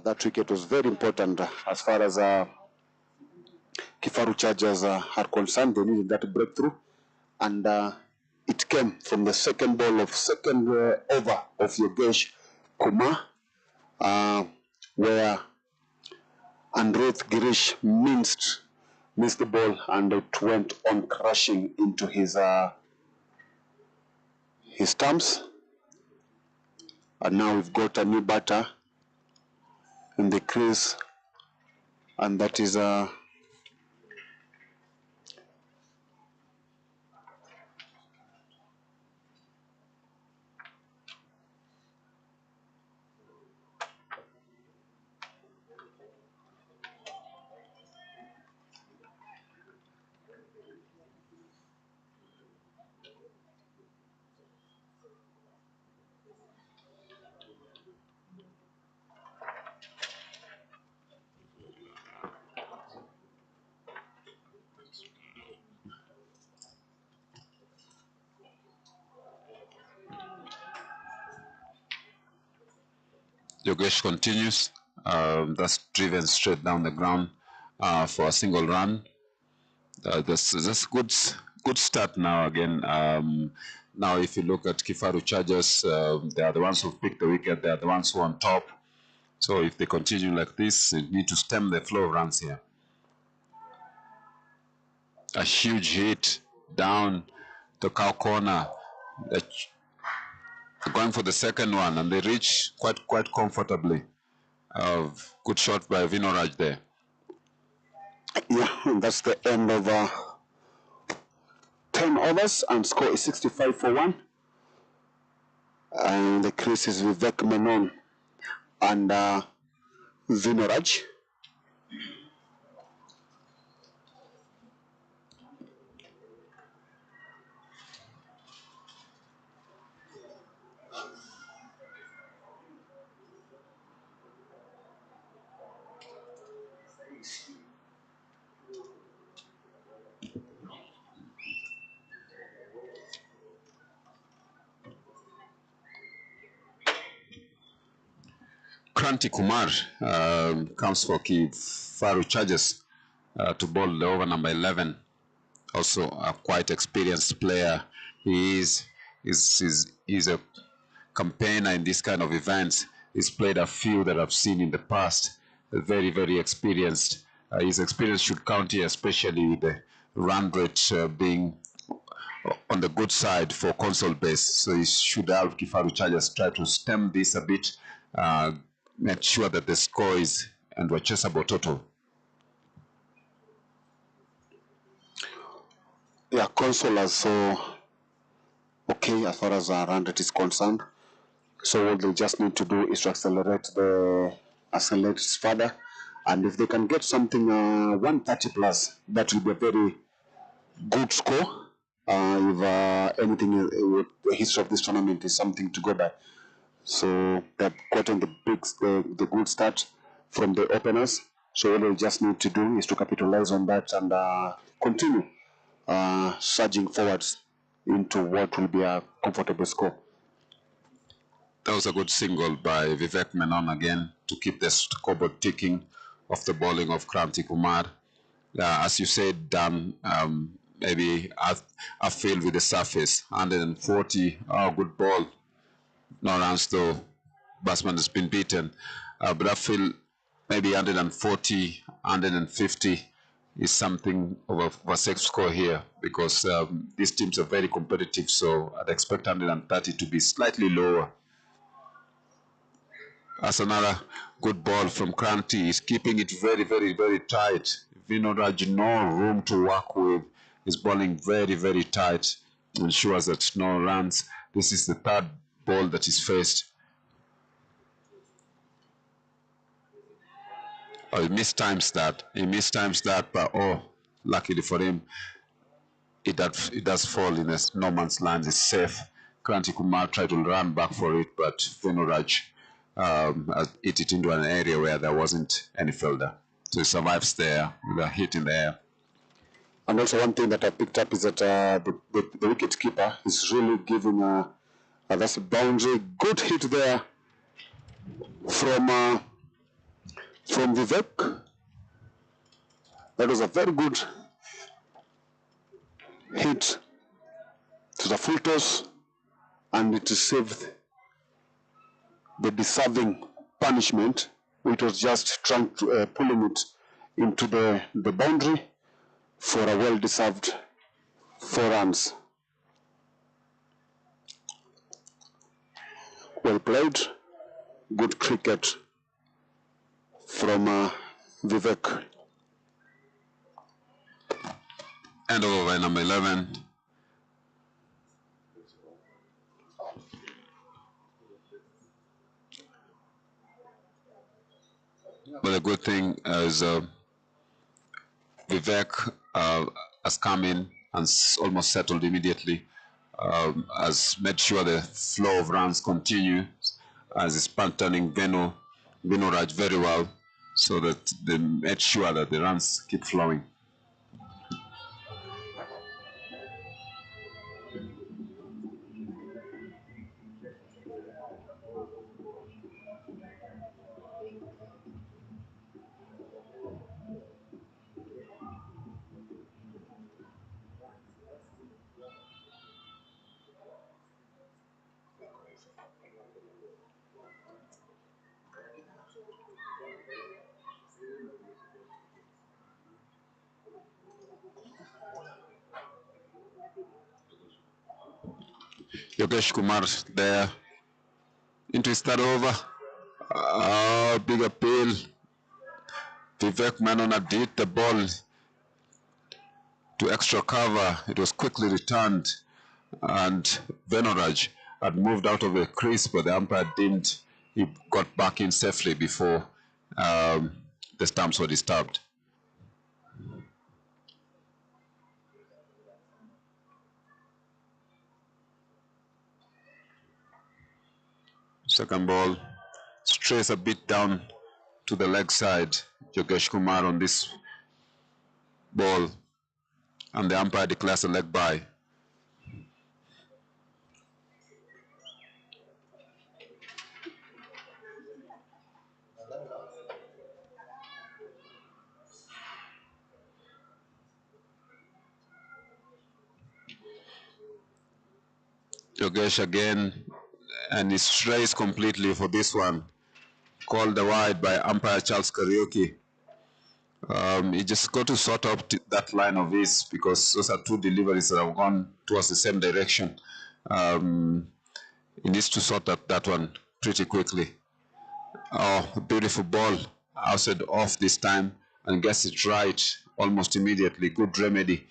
That wicket was very important as far as KIFARU Chargers are concerned. They needed that breakthrough, and it came from the second ball of second over of Yogesh Kumar, where Androth Girish missed the ball, and it went on crashing into his stumps. And now we've got a new batter in the crease, and that is Yogesh continues. That's driven straight down the ground for a single run. That's good start now again. Now, if you look at KIFARU Chargers, they are the ones who picked the wicket. They are the ones who are on top. So if they continue like this, they need to stem the flow of runs here. A huge hit down the cow corner. They're going for the second one, and they reach quite comfortably. Good shot by Vinoraj there. yeah, that's the end of 10 overs, and score is 65 for 1. And the crease is Vivek Menon and Vinoraj. Kranti Kumar comes for KIFARU Chargers to bowl the over number 11. Also a quite experienced player. He is a campaigner in this kind of events. He's played a few that I've seen in the past. Very, very experienced. His experience should count here, especially with the run rate being on the good side for CONSOLBASE. So he should help KIFARU Chargers try to stem this a bit, make sure that the score is and unchaseable total. Yeah, Console are so okay as far as our run rate is concerned. So what they just need to do is to accelerate further, and if they can get something 130 plus, that will be a very good score. If anything with the history of this tournament is something to go by. So they've gotten the good start from the openers. So what they just need to do is to capitalize on that and continue surging forwards into what will be a comfortable score. That was a good single by Vivek Menon again to keep the scoreboard ticking off the bowling of Kranti Kumar. As you said, Dan, maybe I feel with the surface, 140, good ball. No runs though, batsman has been beaten. But I feel maybe 140, 150 is something of a safe score here because these teams are very competitive, so I'd expect 130 to be slightly lower. As another good ball from Kranti, he's keeping it very, very, very tight. Vinoraj, no room to work with. He's bowling very, very tight, ensures that no runs. This is the third ball that he's faced. Oh, he mistimes that. He mistimes that, but oh, luckily for him, it does fall in a no man's land. It's safe. Kranti Kumar tried to run back for it, but Vinoraj hit it into an area where there wasn't any fielder. So he survives there with a hit in the air. And also one thing that I picked up is that the wicket keeper is really giving that's a boundary. Good hit there from Vivek. That was a very good hit to the full toss, and it saved the deserving punishment, which was just trying to pulling it into the boundary for a well-deserved 4 runs. Well played, good cricket from Vivek. And over by number 11. But the good thing is Vivek has come in and almost settled immediately, has made sure the flow of runs continue, as he's turning Vinoraj very well, so that they made sure that the runs keep flowing. Yogesh Kumar there into his third over. Big appeal. Vivek Menon had hit the ball to extra cover. It was quickly returned, and Vinoraj had moved out of the crease, but the umpire didn't. He got back in safely before the stumps were disturbed. Second ball, strays a bit down to the leg side. Yogesh Kumar on this ball, and the umpire declares a leg bye. Yogesh again, and he strays completely for this one. called a wide by umpire Charles Karaoke. He just got to sort out that line of his, because those are two deliveries that have gone towards the same direction. He needs to sort out that one pretty quickly. Oh, a beautiful ball. Outside off this time and gets it right almost immediately. Good remedy.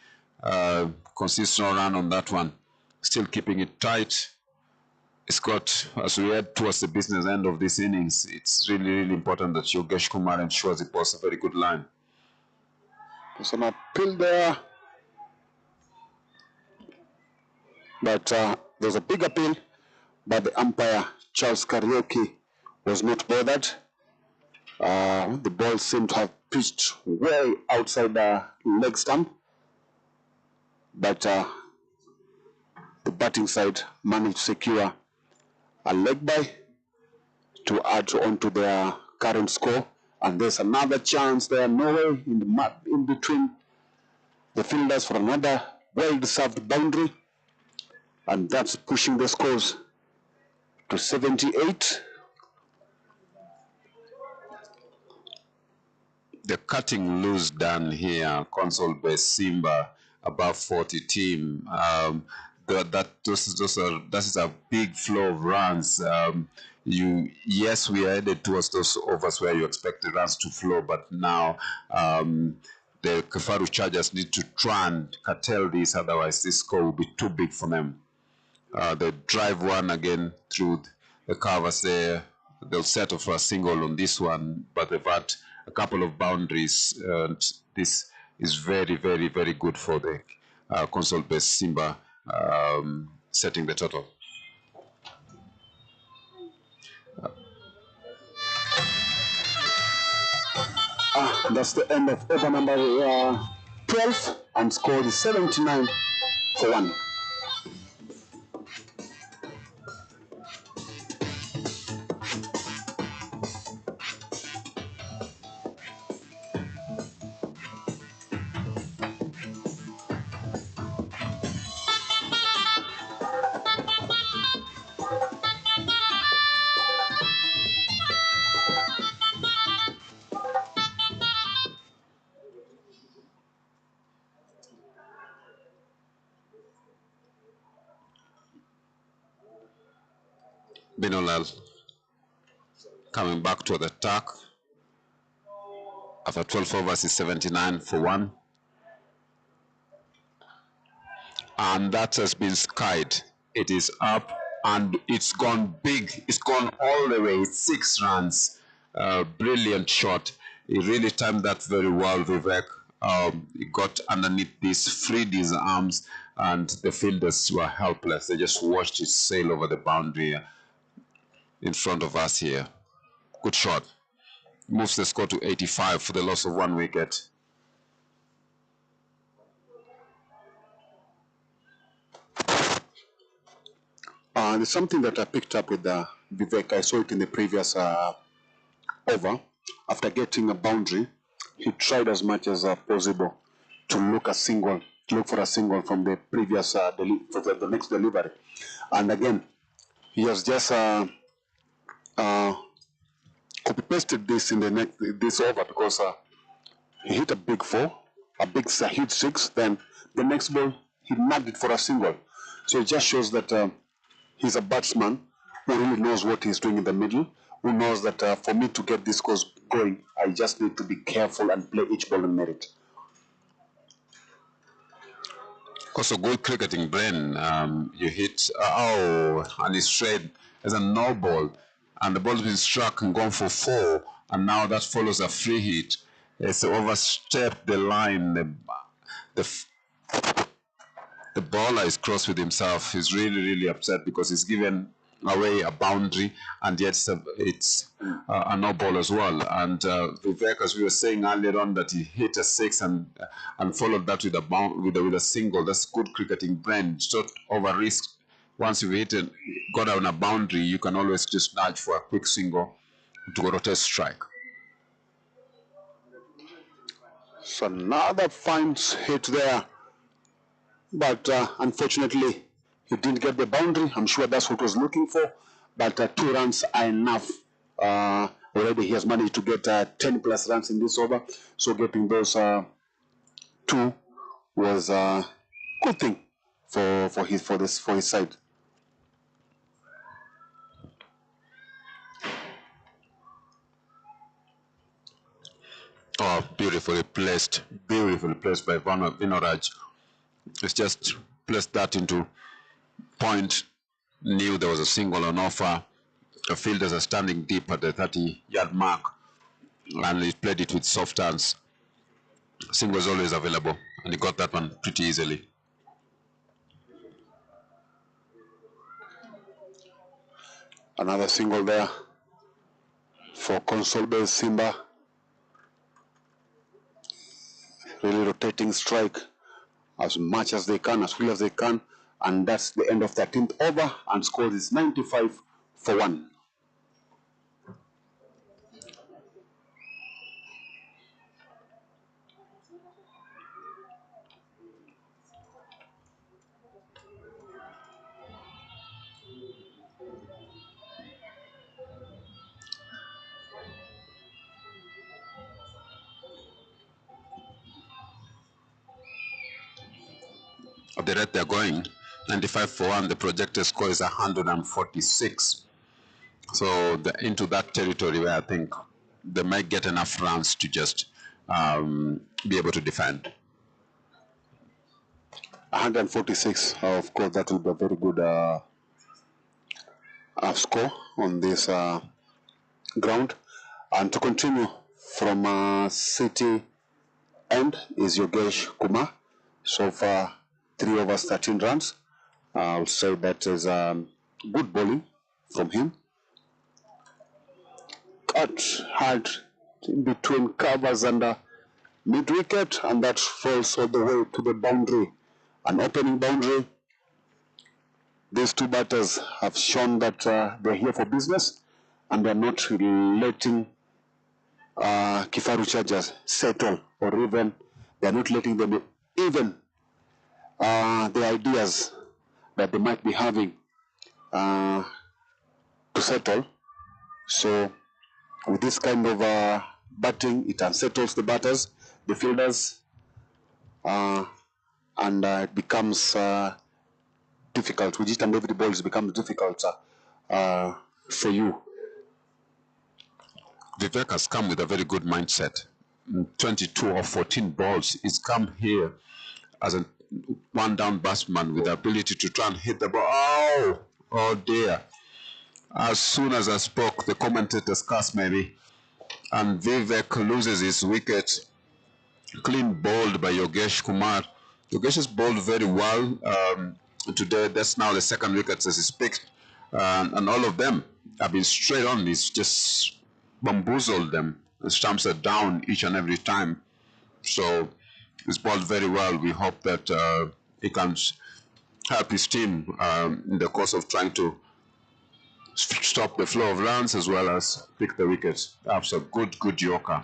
Consistent run on that one. Still keeping it tight. It's got, as we head towards the business end of this innings, it's really, really important that Yogesh Kumar ensures he posts a very good line. There's an appeal there. But there's a big appeal, but the umpire, Charles Karaoke, was not bothered. The ball seemed to have pitched way outside the leg stump, but the batting side managed to secure a leg by to add on to their current score. And there's another chance there, nowhere in the map in between the fielders for another well-deserved boundary, and that's pushing the scores to 78. The cutting loose done here, CONSOLBASE SIMBA above 40 team. That is a big flow of runs. Yes, we are headed towards those overs where you expect the runs to flow, but now the KIFARU Chargers need to try and curtail this, otherwise this score will be too big for them. They drive one again through the covers there. They'll settle for a single on this one, but they've had a couple of boundaries, and this is very, very, very good for the CONSOLBASE SIMBA setting the total. That's the end of over number 12, and score is 79 for 1. Binolal coming back to the attack. After 12 overs is 79 for 1. And that has been skied. It is up and it's gone big. It's gone all the way. It's 6 runs. Brilliant shot. He really timed that very well, Vivek. He got underneath this, freed his arms, and the fielders were helpless. They just watched it sail over the boundary in front of us here. Good shot. Moves the score to 85 for the loss of 1 wicket. There's something that I picked up with Vivek. I saw it in the previous over. After getting a boundary, he tried as much as possible to look for a single from the previous the next delivery. And again, he has just copy-pasted this in this over, because he hit a big 4, a big huge 6, then the next ball he nabbed it for a single. So it just shows that he's a batsman who really knows what he's doing in the middle, who knows that for me to get this course going, I just need to be careful and play each ball on merit. Also, good cricketing brain. You hit, and it's straight as a no ball, and the ball's been struck and gone for 4, and now that follows a free hit. It's overstepped the line. The bowler is cross with himself. He's really, really upset because he's given away a boundary, and yet it's a no ball as well. And Vivek, as we were saying earlier on, that he hit a 6 and followed that with a single. That's good cricketing brain. It's not over risk. Once you've got on a boundary, you can always just nudge for a quick single to go to a strike. So another fine hit there, but unfortunately he didn't get the boundary. I'm sure that's what he was looking for, but 2 runs are enough. already he has managed to get 10 plus runs in this over. So getting those 2 was a good thing for his side. Oh, beautifully placed by Vinoraj. It's just placed that into point, knew there was a single on offer. The fielders are standing deep at the 30-yard mark, and he played it with soft hands. Single was always available, and he got that one pretty easily. Another single there for CONSOLBASE Simba. Really rotating strike as much as they can, as well as they can, and that's the end of 13th over, and score is 95 for 1. At the rate they're going, 95 for 1, the projected score is 146. So into that territory where I think they might get enough runs to just be able to defend. 146, of course, that will be a very good score on this ground. And to continue from City end is Yogesh Kumar. So far, 3 overs, 13 runs. I would say that is good bowling from him. Cut hard in between covers and mid-wicket, and that falls all the way to the boundary. An opening boundary. These 2 batters have shown that they're here for business, and they're not letting KIFARU Chargers settle, or even they're not letting them even the ideas that they might be having to settle. So with this kind of batting, it unsettles the batters, the fielders, and it becomes difficult. With each and every ball, it becomes difficult for you. Vivek has come with a very good mindset. 22 or 14 balls. He's come here as a one-down batsman with the ability to try and hit the ball. Oh dear. As soon as I spoke, the commentators cast maybe, and Vivek loses his wicket. Clean bowled by Yogesh Kumar. Yogesh has bowled very well today. That's now the 2nd wicket as he's picked. And all of them have been straight on. He's just bamboozled them. The stumps are down each and every time. So he's bowled very well. We hope that he can help his team in the course of trying to stop the flow of runs as well as pick the wickets. That's a good Yorker.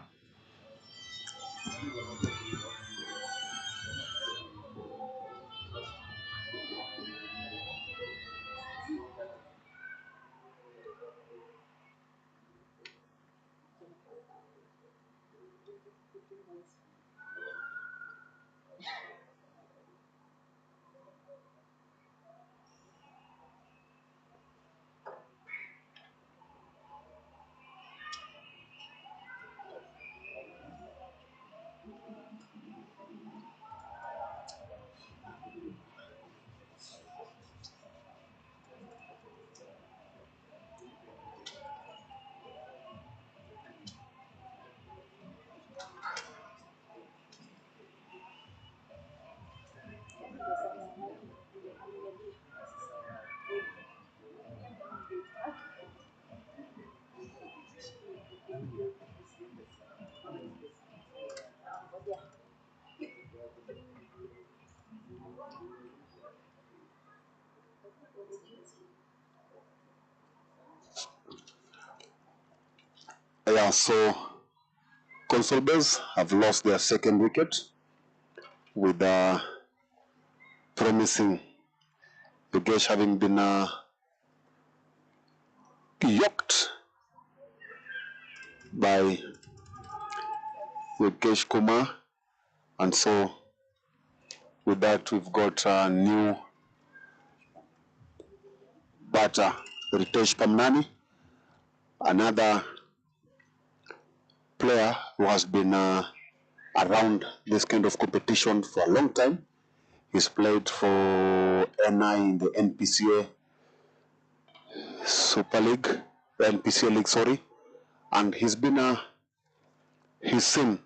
Yeah, so CONSOLBASE have lost their 2nd wicket with promising Yogesh having been yoked by Yogesh Kumar, and so with that we've got a new batter, Ritesh Pamnani, another player who has been around this kind of competition for a long time. He's played for NI in the NPCA Super League, NPCA League, sorry, and he's seen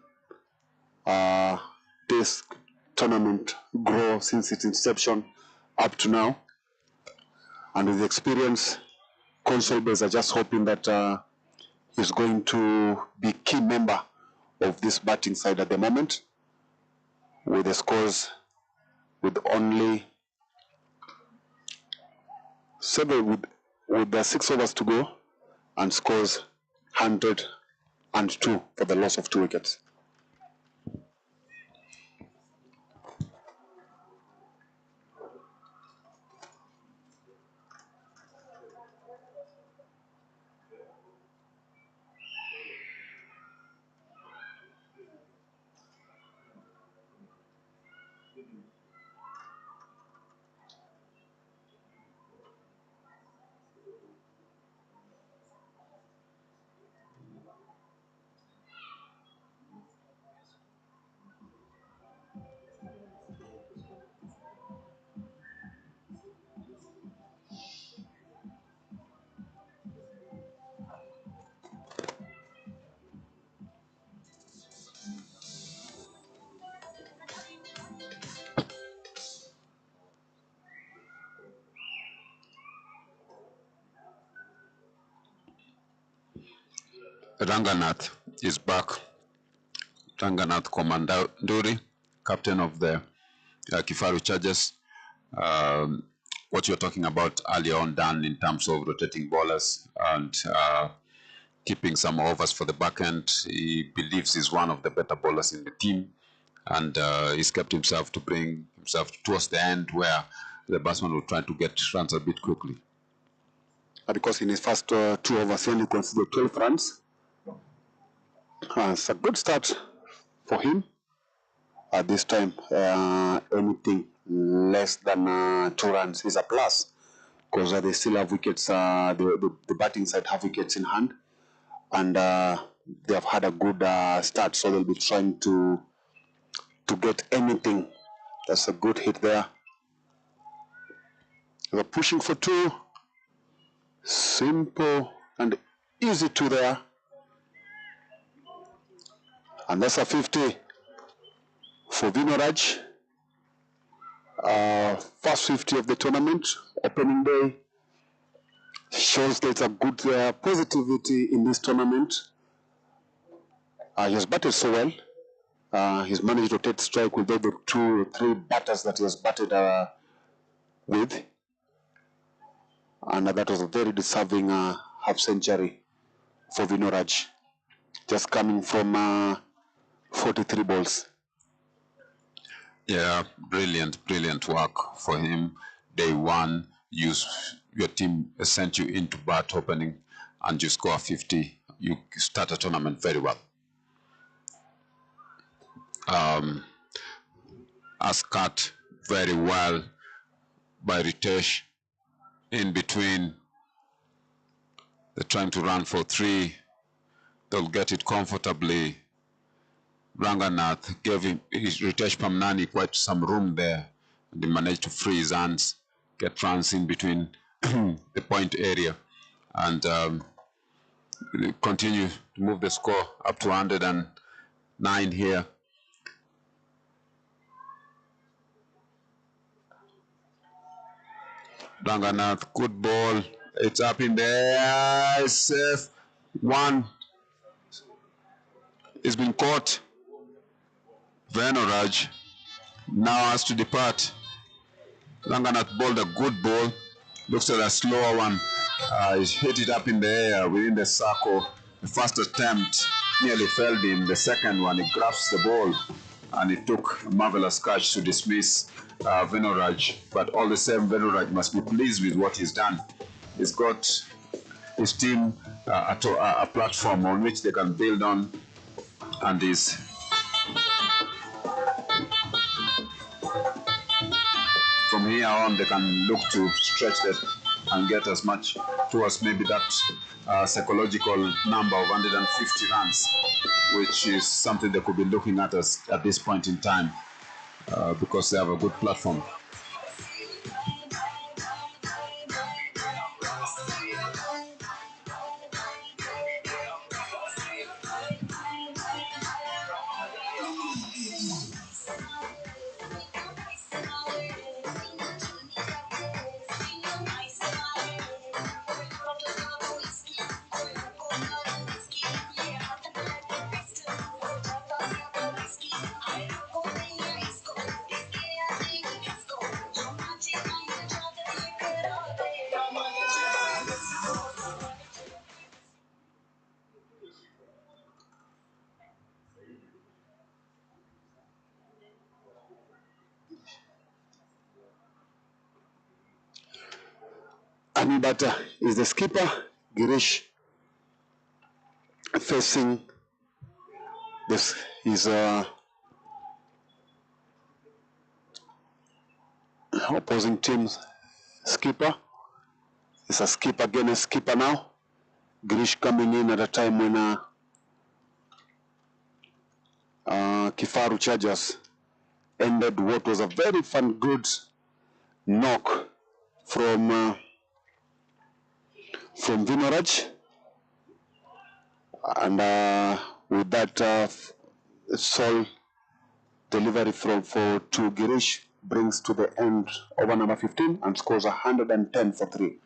this tournament grow since its inception up to now, and with experience, CONSOLBASE are just hoping that he's going to be key member of this batting side at the moment, with the scores with only 7 with the 6 overs to go, and scores 102 for the loss of 2 wickets. Ranganath is back. Ranganath Komanduri, captain of the KIFARU Chargers. What you're talking about earlier on, Dan, in terms of rotating bowlers and keeping some overs for the back end. He believes he's one of the better bowlers in the team, and he's kept himself to bring himself towards the end where the batsman will try to get runs a bit quickly. Because in his first 2 overs, he only considered 12 runs. It's a good start for him. At this time, anything less than 2 runs is a plus, because they still have wickets. The batting side have wickets in hand, and they have had a good start, so they'll be trying to get anything. That's a good hit there. They're pushing for 2. Simple and easy 2 there. And that's a 50 for Vinoraj. First 50 of the tournament, opening day. Shows there's a good positivity in this tournament. He has batted so well. He's managed to take strike with the 2 or 3 batters that he has batted with. And that was a very deserving half century for Vinoraj, just coming from 43 balls. Yeah, brilliant work for him. Day 1, your team sent you into bat opening and you score 50. You start a tournament very well. As cut very well by Ritesh. In between, they're trying to run for 3. They'll get it comfortably. Ranganath gave Ritesh Pamnani quite some room there. And he managed to free his hands, get runs in between the point area, and continue to move the score up to 109 here. Ranganath, good ball. It's up in the air. Safe. 1. It's been caught. Vinoraj now has to depart. Ranganath bowled a good ball. Looks like a slower one. He hit it up in the air within the circle. The first attempt nearly failed him. The second one, he grabs the ball, and it took a marvelous catch to dismiss Vinoraj. But all the same, Vinoraj must be pleased with what he's done. He's got his team a platform on which they can build on, and is from here on they can look to stretch that and get as much towards maybe that psychological number of 150 runs, which is something they could be looking at us at this point in time, because they have a good platform. Anibata is the skipper. Girish facing this is opposing team's skipper. It's a skipper against skipper now. Girish coming in at a time when KIFARU Chargers ended what was a very fun, good knock from Vinoraj, and with that sole delivery to Girish brings to the end over number 15 and scores 110 for 3.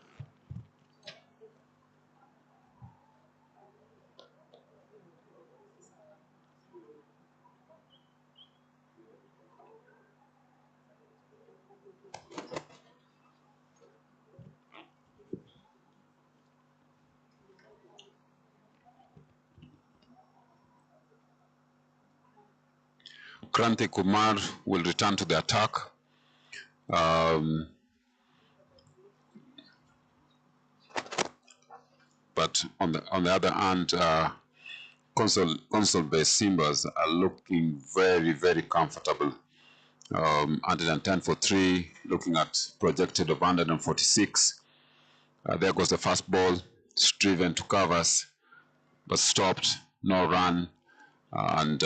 Kranti Kumar will return to the attack. But on the other hand, CONSOLBASE Simbas are looking very, very comfortable. 110 for 3, looking at projected of 146. There goes the first ball, striven to covers, but stopped, no run, and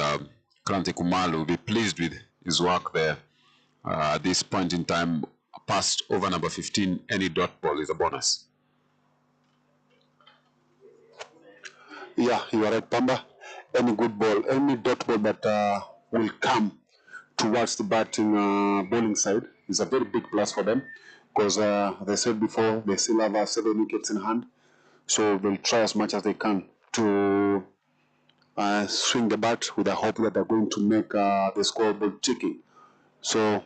Kranti Kumar will be pleased with his work there. At this point in time, past over number 15, any dot ball is a bonus. Yeah, you are right, Pamba. Any good ball, any dot ball that will come towards the bowling side is a very big plus for them, because they said before they still have 7 wickets in hand, so they'll try as much as they can to swing the bat with the hope that they're going to make the scoreboard ticking. So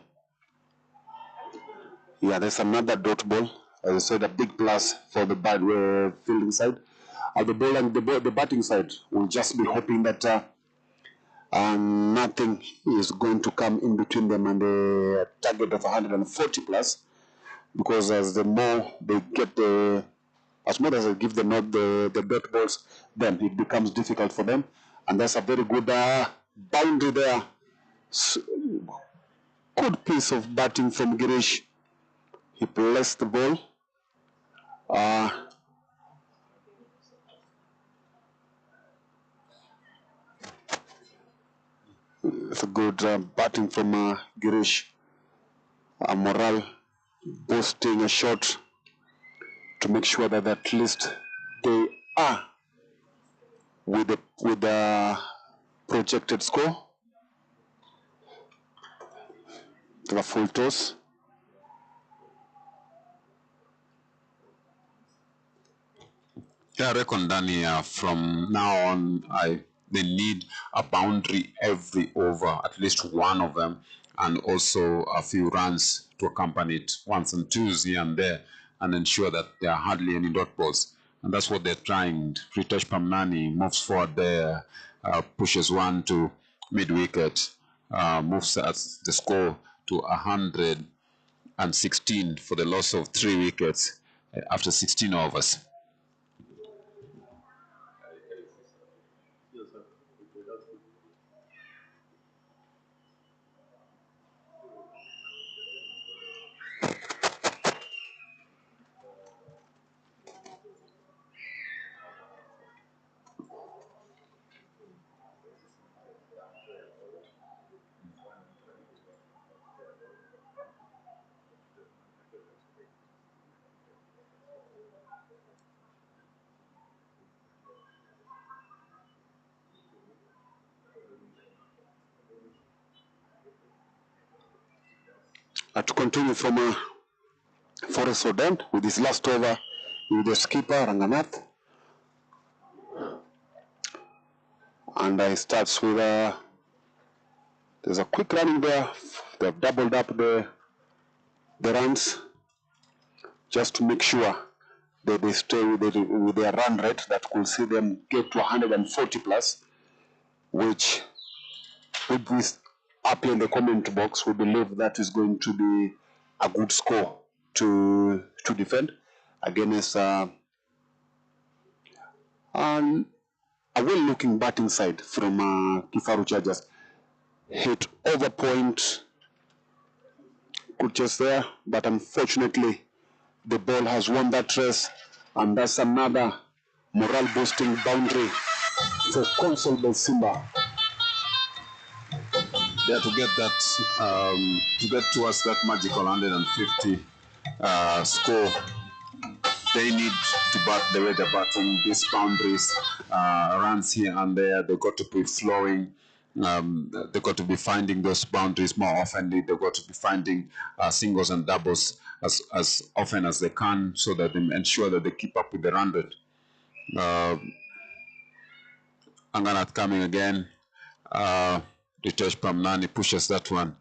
yeah, there's another dot ball. As I said, a big plus for the fielding side. The batting side will just be hoping that nothing is going to come in between them and the target of 140 plus, because as the more they get as more as they give them not the dot balls, then it becomes difficult for them. And that's a very good boundary there. Good piece of batting from Girish. He placed the ball. It's a good batting from Girish. Morale boosting a shot to make sure that at least they are with the projected score. The full toss. Yeah, I reckon, Danny, from now on, they need a boundary every over, at least one of them, and also a few runs to accompany it, ones and twos here and there, and ensure that there are hardly any dot balls. And that's what they're trying. Pritesh Pamnani moves forward there, pushes one to mid-wicket, moves the score to 116 for the loss of 3 wickets after 16 overs. continue from Forest Rodan with his last over with the skipper Ranganath. And he starts with there's a quick running there. They've doubled up the runs just to make sure that they stay with their run rate that could see them get to 140 plus, which would be up in the comment box. We believe that is going to be a good score to defend against a well-looking batting side from KIFARU Chargers. Hit over point, good chase there, but unfortunately the ball has won that race, and that's another morale-boosting boundary for CONSOLBASE Simba. Yeah, to get that, to get towards that magical 150 score, they need to bat the way they're batting. These boundaries, runs here and there, they've got to be flowing. They've got to be finding those boundaries more often. They've got to be finding singles and doubles as often as they can, so that they ensure that they keep up with the run rate. Anganath coming again. Ritesh Pamnani pushes that one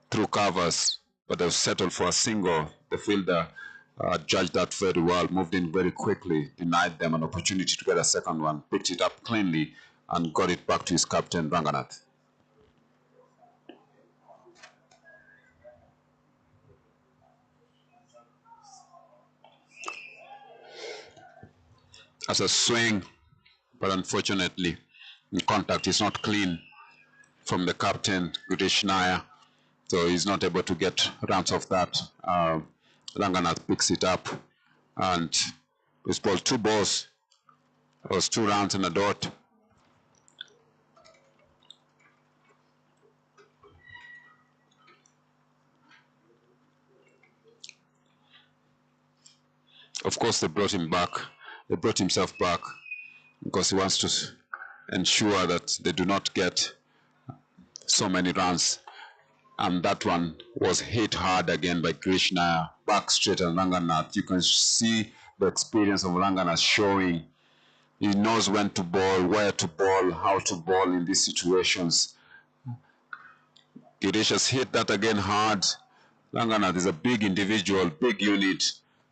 through covers, but they've settled for a single. The fielder judged that very well, moved in very quickly, denied them an opportunity to get a second one, picked it up cleanly, and got it back to his captain, Ranganath. As a swing, but unfortunately, the contact is not clean from the captain, Gudesh Nair, so he's not able to get runs off that. Ranganath picks it up, and it's ball 2 balls. It was 2 rounds and a dot. Of course, they brought him back. They brought himself back because he wants to ensure that they do not get so many runs. And that one was hit hard again by Krishna, back straight at Ranganath. You can see the experience of Ranganath showing. He knows when to bowl, where to bowl, how to bowl in these situations. Girish has hit that again hard. Ranganath is a big individual, big unit.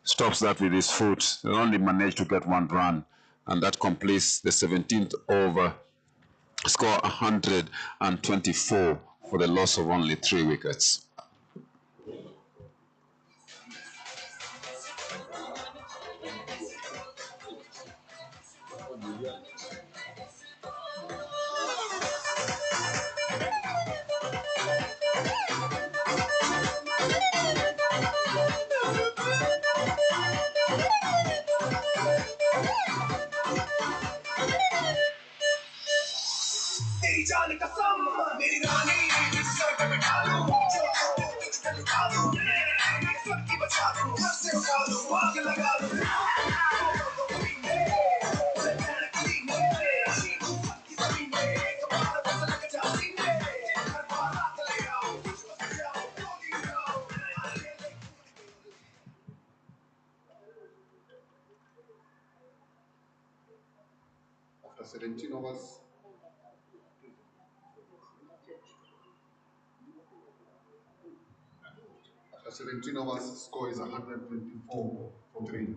Stops that with his foot. They only managed to get 1 run, and that completes the 17th over. Score 124 for the loss of only 3 wickets. After 17 overs, score is 124 for 3.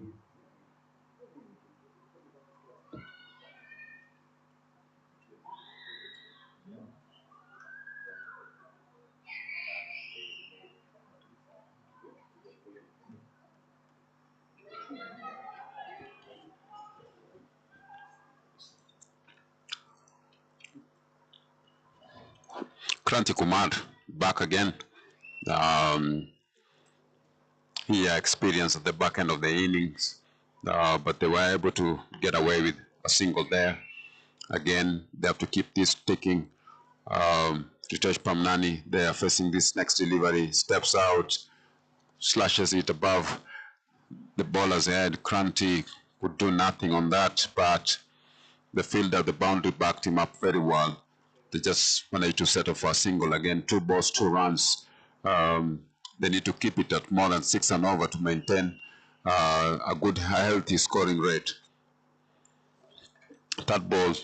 Kranti Kumar back again. He experienced at the back end of the innings, but they were able to get away with a single there. Again, they have to keep this ticking. Ritesh Pamnani, they are facing this next delivery, steps out, slashes it above the bowler's head. Kranti could do nothing on that, but the fielder, the boundary backed him up very well. They just managed to settle for a single again. 2 balls, 2 runs. they need to keep it at more than 6 and over to maintain a good, healthy scoring rate. That ball,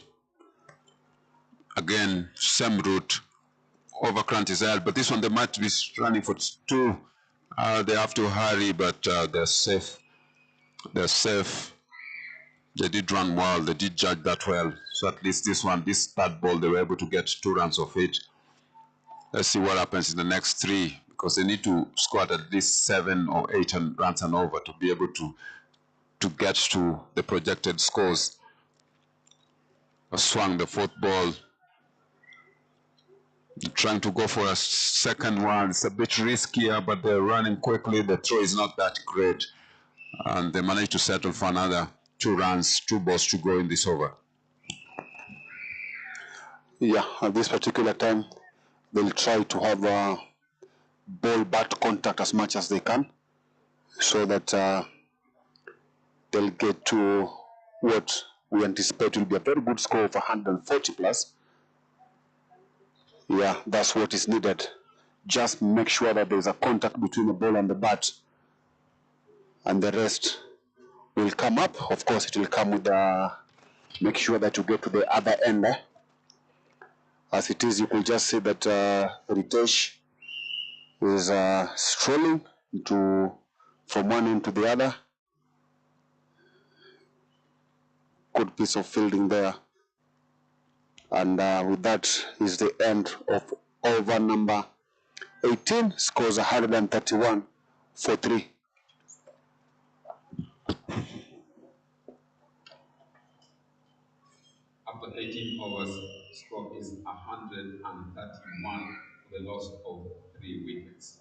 again, same route, over Kranti's head, but this one they might be running for 2. They have to hurry, but they're safe. They're safe. They did run well. They did judge that well. So at least this one, this third ball, they were able to get 2 runs of it. Let's see what happens in the next 3, because they need to score at least 7 or 8 runs and over to be able to get to the projected scores. Swung the 4th ball. They're trying to go for a second one. It's a bit riskier, but they're running quickly. The throw is not that great. And they managed to settle for another 2 runs, 2 balls to go in this over. Yeah, at this particular time, they'll try to have ball bat contact as much as they can, so that they'll get to what we anticipate will be a very good score of 140 plus. Yeah, that's what is needed. Just make sure that there's a contact between the ball and the bat, and the rest will come up. Of course, it will come with make sure that you get to the other end. As it is, you could just see that Ritesh is strolling from one end to the other. Good piece of fielding there. And with that is the end of over number 18. Scores 131 for 3. After 18 overs, score is 131 for the loss of 3 wickets.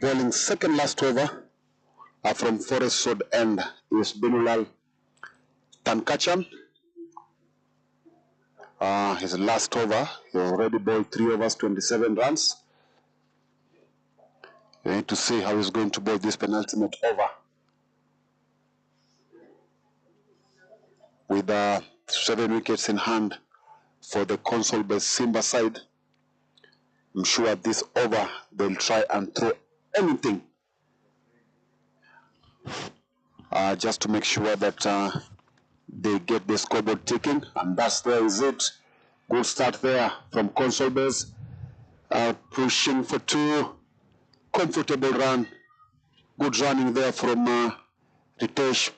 Bowling second last over from Forest Road end is Binulal Tankachan. His last over, he already bowled 3 overs, 27 runs. We need to see how he's going to bowl this penultimate over. With 7 wickets in hand for the CONSOLBASE SIMBA side, I'm sure this over they'll try and throw anything just to make sure that they get the scoreboard ticking, and that's there is it. Good start there from CONSOLBASE, pushing for 2, comfortable run. Good running there from Ritesh.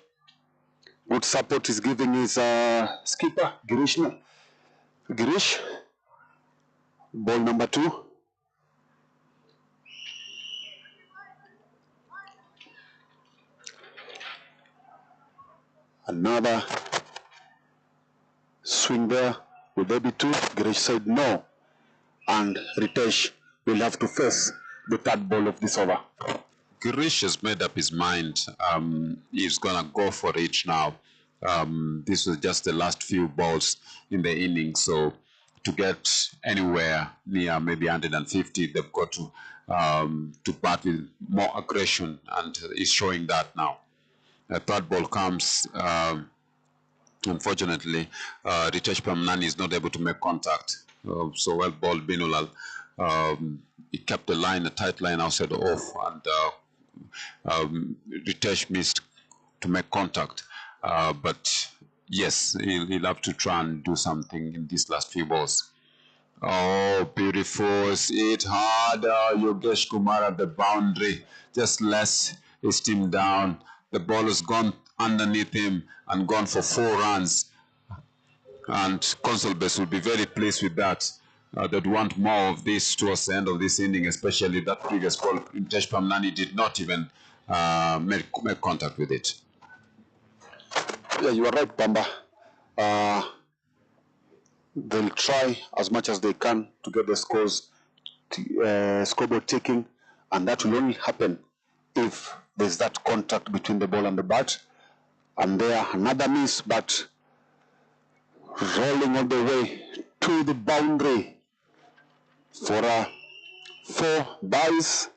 Good support is giving his skipper Girish. Ball number 2. Another swing there. Will there be 2? Girish said no. And Ritesh will have to face the 3rd ball of this over. Girish has made up his mind. He's going to go for it now. This was just the last few balls in the inning. So to get anywhere near maybe 150, they've got to bat with more aggression. And he's showing that now. The 3rd ball comes. Unfortunately, Ritesh Pamnani is not able to make contact. So well ball Binulal. He kept the line, a tight line outside off, and Ritesh missed to make contact. But yes, he'll have to try and do something in these last few balls. Oh, beautiful. Hit hard. Yogesh Kumar at the boundary. Just less his team down. The ball has gone underneath him and gone for 4 runs. And CONSOLBASE will be very pleased with that. They'd want more of this towards the end of this inning, especially that previous ball. Intesh Pamnani did not even make contact with it. Yeah, you are right, Bamba. They'll try as much as they can to get the scoreboard ticking, and that will only happen if there's that contact between the ball and the bat. And there, another miss, but rolling all the way to the boundary for 4 byes,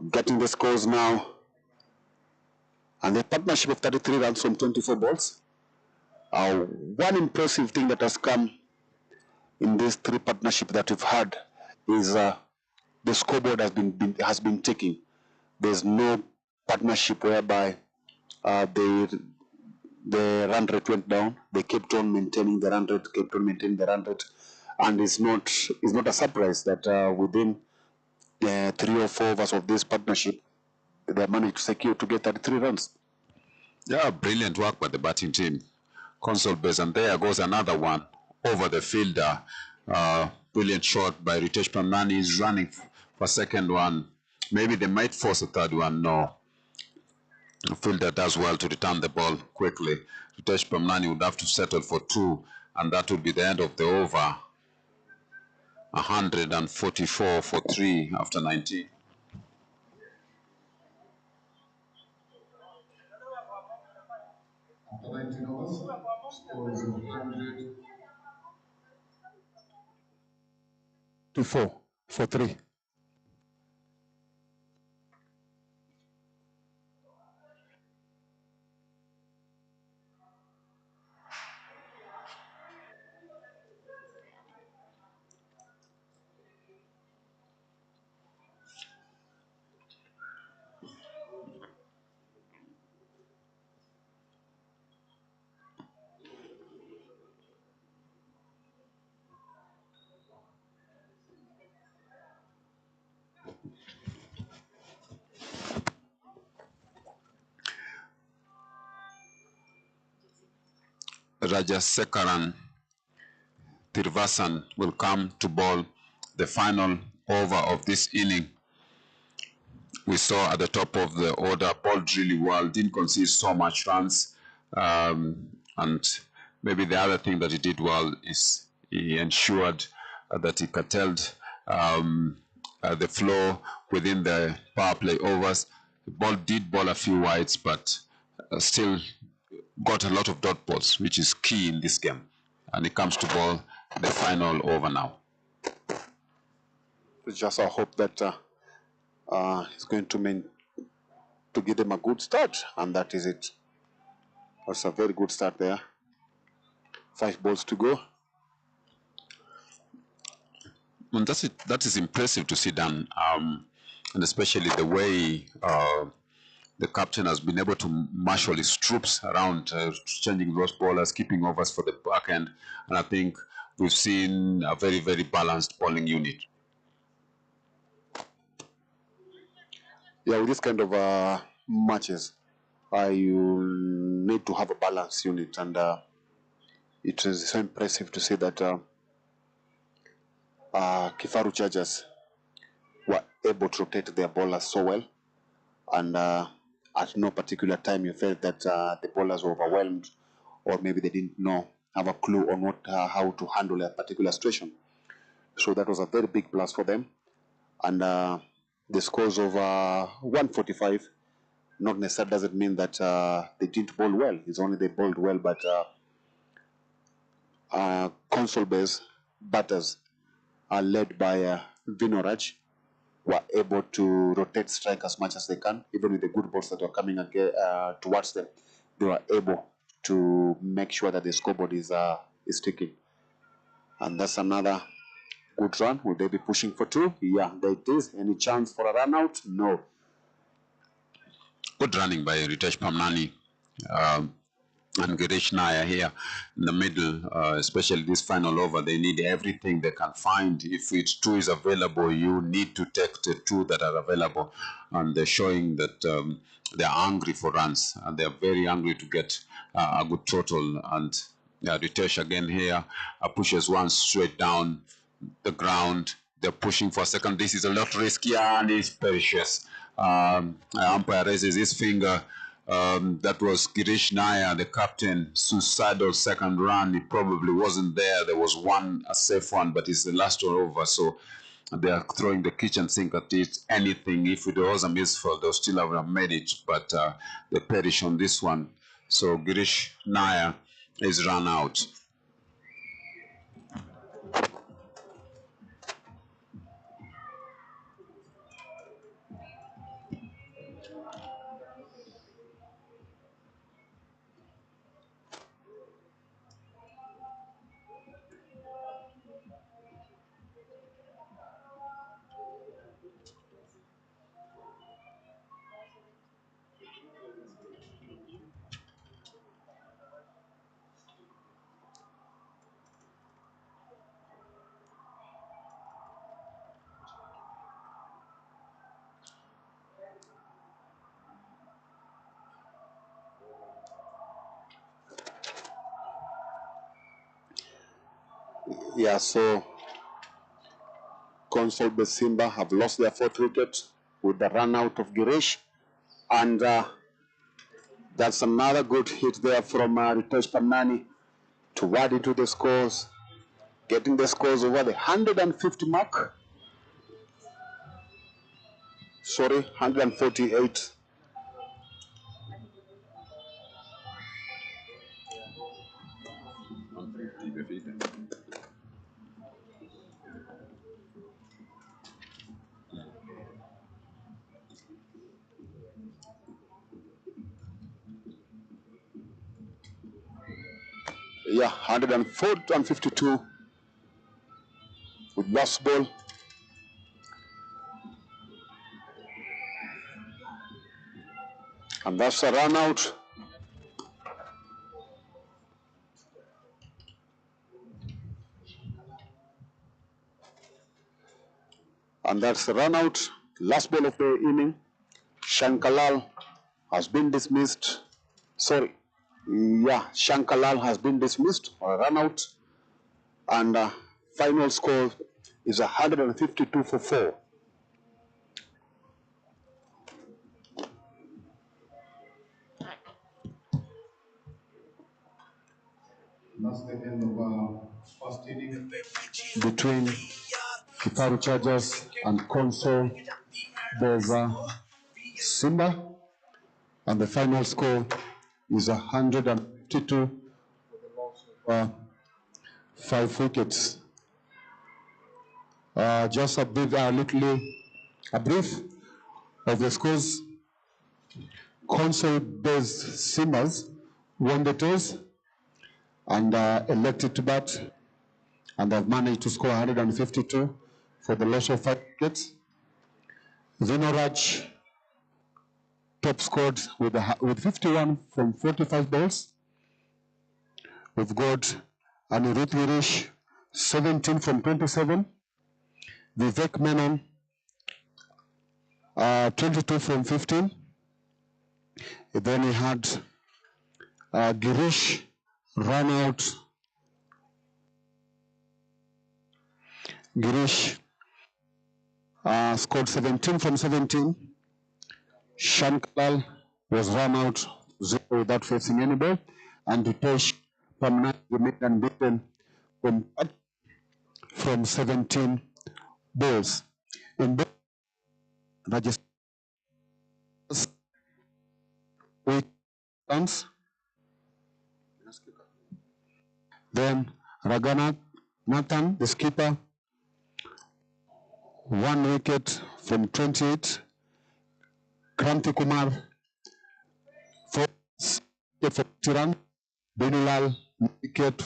getting the scores now. And the partnership of 33 runs from 24 balls. One impressive thing that has come in these 3 partnerships that we've had is the scoreboard has been ticking. There's no partnership whereby the run rate went down. They kept on maintaining the run rate, and it's not a surprise that within 3 or 4 overs of this partnership, they managed to get 33 runs. Yeah, brilliant work by the batting team. CONSOLBASE, and there goes another one over the fielder. Brilliant shot by Ritesh Pamnani. He's running for second one. Maybe they might force a third one. No. The fielder does well to return the ball quickly. Ritesh Pamnani would have to settle for 2, and that would be the end of the over. 144 for 3 after 19. After 19 overs, score is 100 to 4 for 3. Rajasekaran Tirvasan will come to bowl the final over of this inning. We saw at the top of the order, bowled really well, didn't concede so much runs. And maybe the other thing that he did well is he ensured that he curtailed the flow within the power play overs. The ball did bowl a few wides, but still got a lot of dot balls, which is key in this game. And it comes to bowl the final over now. It's just our hope that he's going to give them a good start, and that is it. That's a very good start there. 5 balls to go. And that is impressive to see, Dan, and especially the way the captain has been able to marshal his troops around, changing those bowlers, keeping overs for the back end, and I think we've seen a very, very balanced bowling unit. Yeah, with this kind of matches, you need to have a balanced unit, and it is so impressive to see that KIFARU Chargers were able to rotate their bowlers so well, and at no particular time you felt that the bowlers were overwhelmed, or maybe they didn't have a clue on how to handle a particular situation. So that was a very big plus for them, and the scores of 145 not necessarily doesn't mean that they didn't bowl well. It's only they bowled well, but CONSOLBASE batters are led by Vinoraj, were able to rotate strike as much as they can. Even with the good balls that were coming towards them, they were able to make sure that the scoreboard is ticking. And that's another good run. Will they be pushing for 2? Yeah, there it is. Any chance for a run out? No. Good running by Ritesh Pamnani. and Girish Nair here in the middle, especially this final over. They need everything they can find. If it's two is available, you need to take the two that are available. And they're showing that they're hungry for runs, and they're very hungry to get a good total. And Ritesh again here pushes one straight down the ground. They're pushing for a second. This is a lot risky and it's precious. Umpire raises his finger. That was Girish Nair, the captain, suicidal second run. He probably wasn't there. There was one, a safe one, but it's the last one over. So they are throwing the kitchen sink at it. Anything, if it was a misfield, they'll still have made it, but they perish on this one. So Girish Nair is run out. Yeah, so CONSOLBASE Simba have lost their 4th wicket with the run out of Girish, and that's another good hit there from Ritesh Pamnani to add into the scores, getting the scores over the 150 mark. Sorry, 148. Yeah, 104 and 52 with last ball. And that's a run out. And that's a run out. Last ball of the inning. Shankalal has been dismissed. Sorry. Yeah, Shankalal has been dismissed for a run out. And final score is 152 for 4. That's the end of first inning between KIFARU Chargers and CONSOLBASE Simba, and the final score is 152 for 5 wickets. Just a brief of the scores. CONSOLBASE Simbas won the toss and elected to bat, and have managed to score 152 for the loss of 5 wickets. Vinoraj top scored with 51 from 45 balls. We've got Anirudh Girish 17 from 27. Vivek Menon 22 from 15. Then he had Girish run out. Girish scored 17 from 17. Shankalal was run out 0 without facing any ball, and Ritesh Pamnani remained unbeaten from 17 balls. In both Rajasthan runs, then Raghunath Nathan, the skipper, 1 wicket from 28. Kranti Kumar, 4 wicket for 40 runs. Benulal, wicket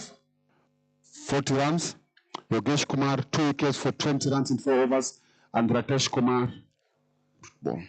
40 runs. Yogesh Kumar, 2 wickets for 20 runs in 4 overs. And Ratesh Kumar, ball.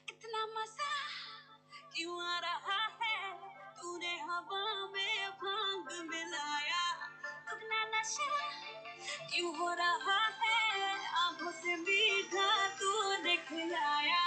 इतना मजा क्यों आ रहा है तूने हवा में भांग मिलाया इतना नशा क्यों हो रहा है आंखों से मीठा तूने खिलाया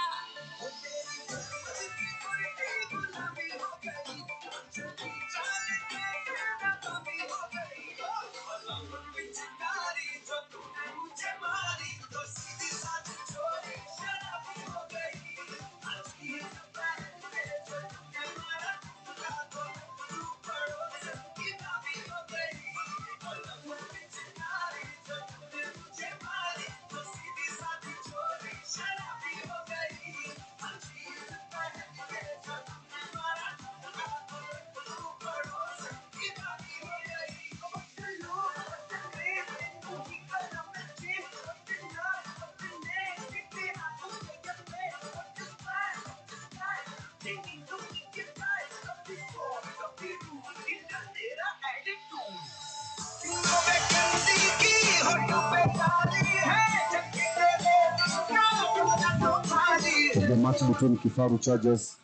The match between KIFARU Chargers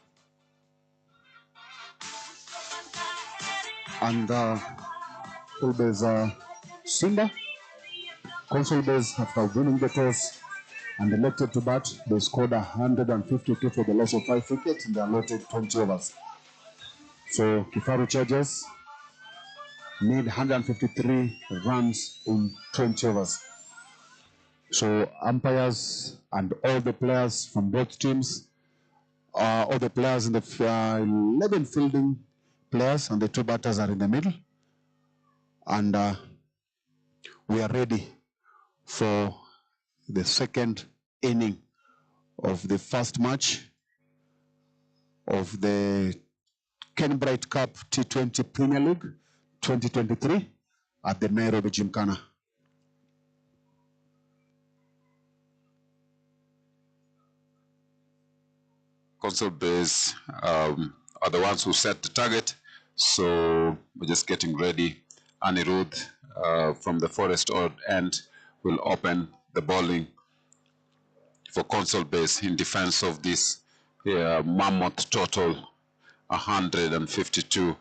and CONSOLBASE SIMBA. CONSOLBASE, after winning the toss and elected to bat, they scored 152 for the loss of 5 wickets in the allotted 20 overs. So KIFARU Chargers need 153 runs in 20 overs. So umpires and all the players from both teams, all the players in the 11 fielding players and the 2 batters are in the middle. And we are ready for the second inning of the first match of the Kenbright Cup T20 Premier League 2023 at the Nairobi Gymkhana. CONSOLBASE are the ones who set the target, so we're just getting ready. Anirudh from the Forest end will open the bowling for CONSOLBASE in defense of this mammoth total 152.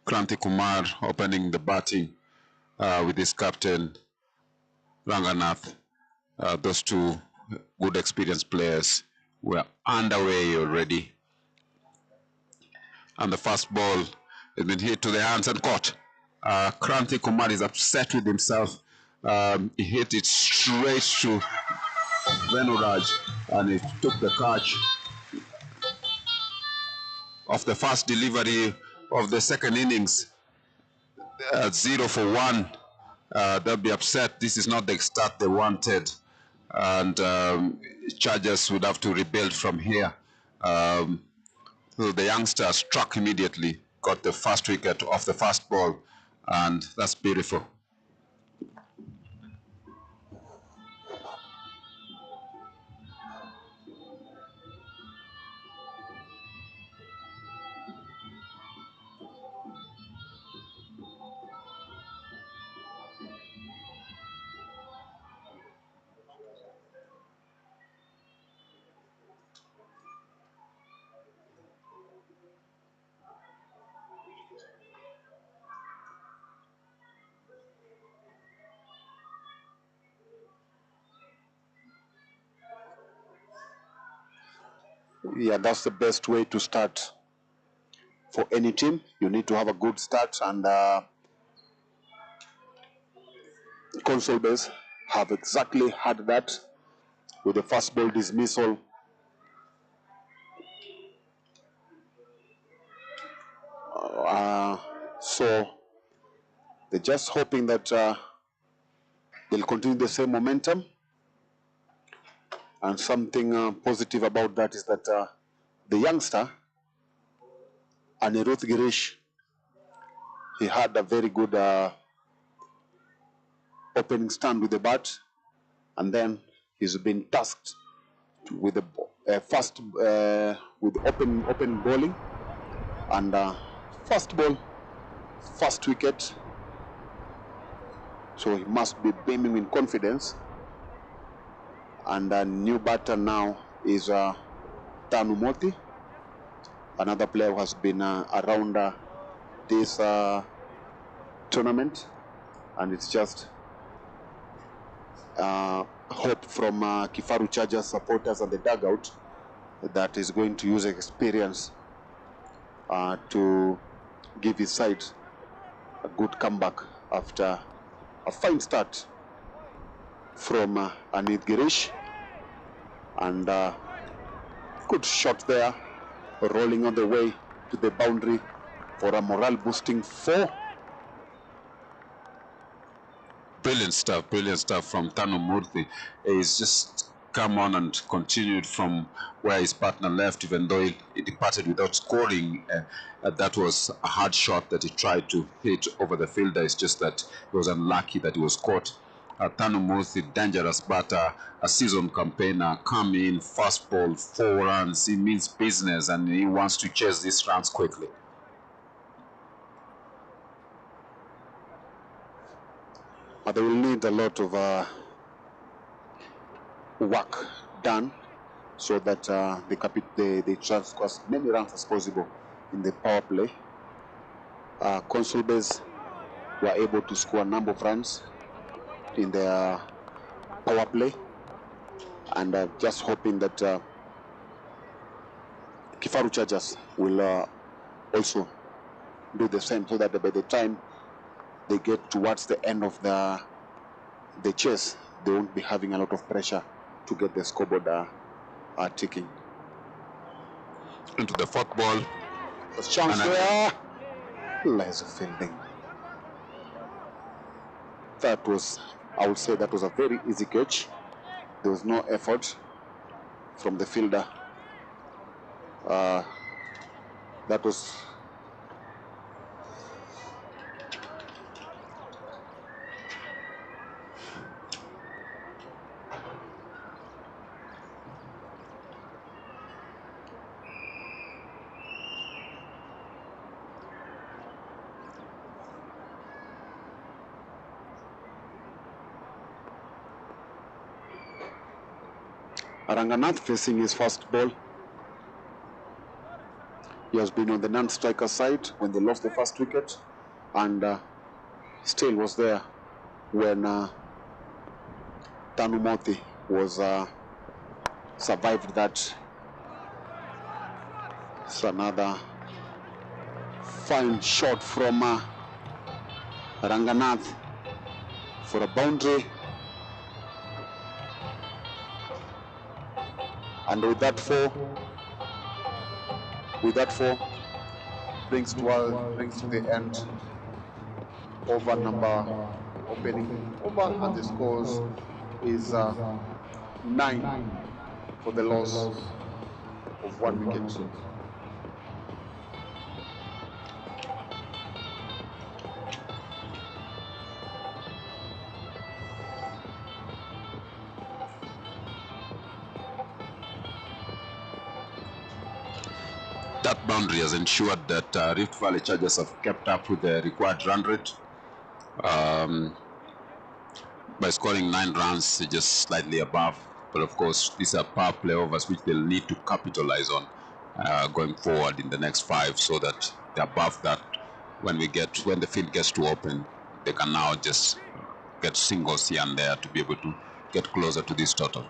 Kranti Kumar opening the batting with his captain Ranganath. Those 2 good experienced players were underway already. And the first ball has been hit to the hands and caught. Kranti Kumar is upset with himself. He hit it straight to Venuraj and he took the catch of the first delivery of the second innings. 0 for 1. They'll be upset. This is not the start they wanted. And Chargers would have to rebuild from here. So the youngster struck immediately, got the first wicket off the first ball, and that's beautiful. Yeah, that's the best way to start for any team. You need to have a good start, and CONSOLBASE have exactly had that with the first ball dismissal just hoping that they'll continue the same momentum. And something positive about that is that the youngster, Anirudh Girish, he had a very good opening stand with the bat, and then he's been tasked with the with open bowling, and first ball, first wicket. So he must be beaming in confidence. And a new batter now is Tanu Moti, another player who has been around this tournament, and it's just hope from KIFARU Chargers supporters and the dugout that is going to use experience to give his side a good comeback after a fine start from Anit Girish, and good shot there, rolling on the way to the boundary for a morale boosting 4. Brilliant stuff from Tanu Murthy. He's just come on and continued from where his partner left, even though he departed without scoring. That was a hard shot that he tried to hit over the fielder. It's just that he was unlucky that he was caught. Tanu Murthy, dangerous batter, a seasoned campaigner, come in, fast ball, 4 runs. He means business, and he wants to chase these runs quickly. They will need a lot of work done so that they transfer as many runs as possible in the power play. CONSOLBASE were able to score a number of runs in their power play, and just hoping that KIFARU Chargers will also do the same, so that by the time they get towards the end of the chase, they won't be having a lot of pressure to get the scoreboard ticking. Into the 4th ball. There's chance there. Lazy fielding. That was, I would say, that was a very easy catch. There was no effort from the fielder. That was Ranganath facing his first ball. He has been on the non-striker side when they lost the first wicket, and still was there when Tanu Moti was survived that. It's another fine shot from Ranganath for a boundary. And with that 4 brings to the end over number opening over, and the scores is 9 for the loss of 1 wicket. That boundary has ensured that Rift Valley Chargers have kept up with the required run rate by scoring 9 runs, just slightly above. But of course, these are power play overs which they'll need to capitalize on going forward in the next 5, so that they're above that. When the field gets to open, they can now just get singles here and there to be able to get closer to this total.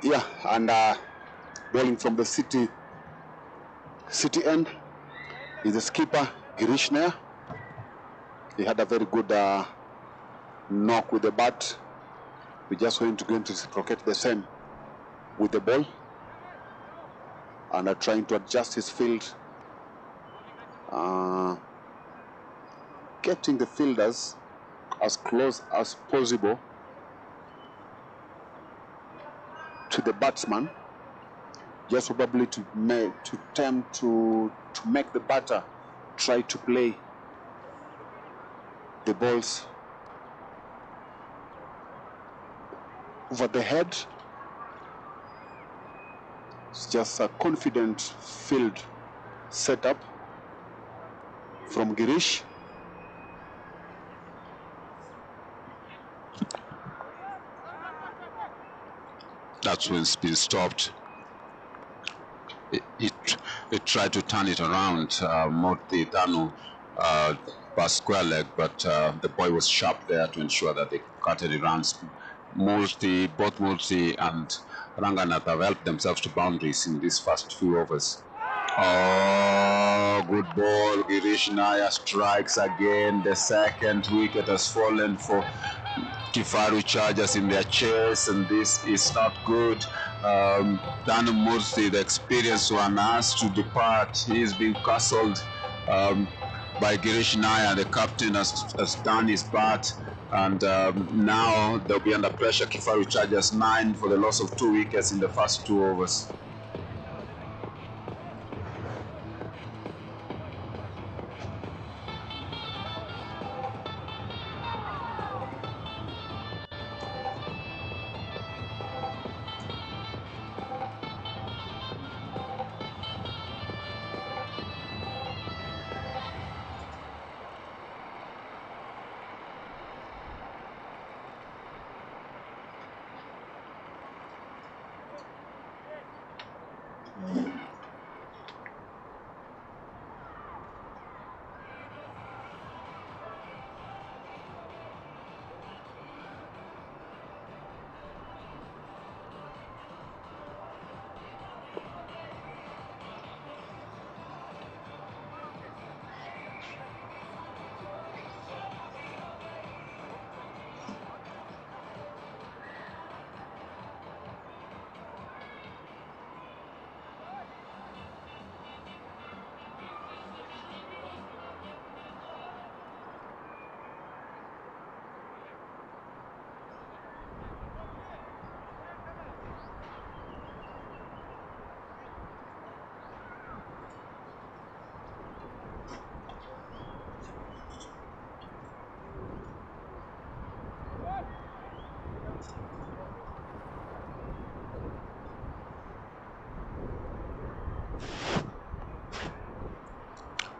Yeah, and bowling from the city end is the skipper Girish. He had a very good knock with the bat. We're just going to reciprocate the same with the ball, and trying to adjust his field getting the fielders as close as possible to the batsman, just probably to attempt to make the batter try to play the balls over the head. It's just a confident field setup from Girish. That's when it's been stopped. It tried to turn it around, Murthy Danu past square leg, but the boy was sharp there to ensure that they cut any runs. Both Murthy and Ranganath have helped themselves to boundaries in these first few overs. Oh, good ball. Girish Naya strikes again. The second wicket has fallen for KIFARU Chargers in their chase, and this is not good. Danu Murthy, the experienced one, has to depart. He is being castled by Girish Naya. The captain has done his part, and now they'll be under pressure. KIFARU Chargers 9 for the loss of 2 wickets in the first 2 overs.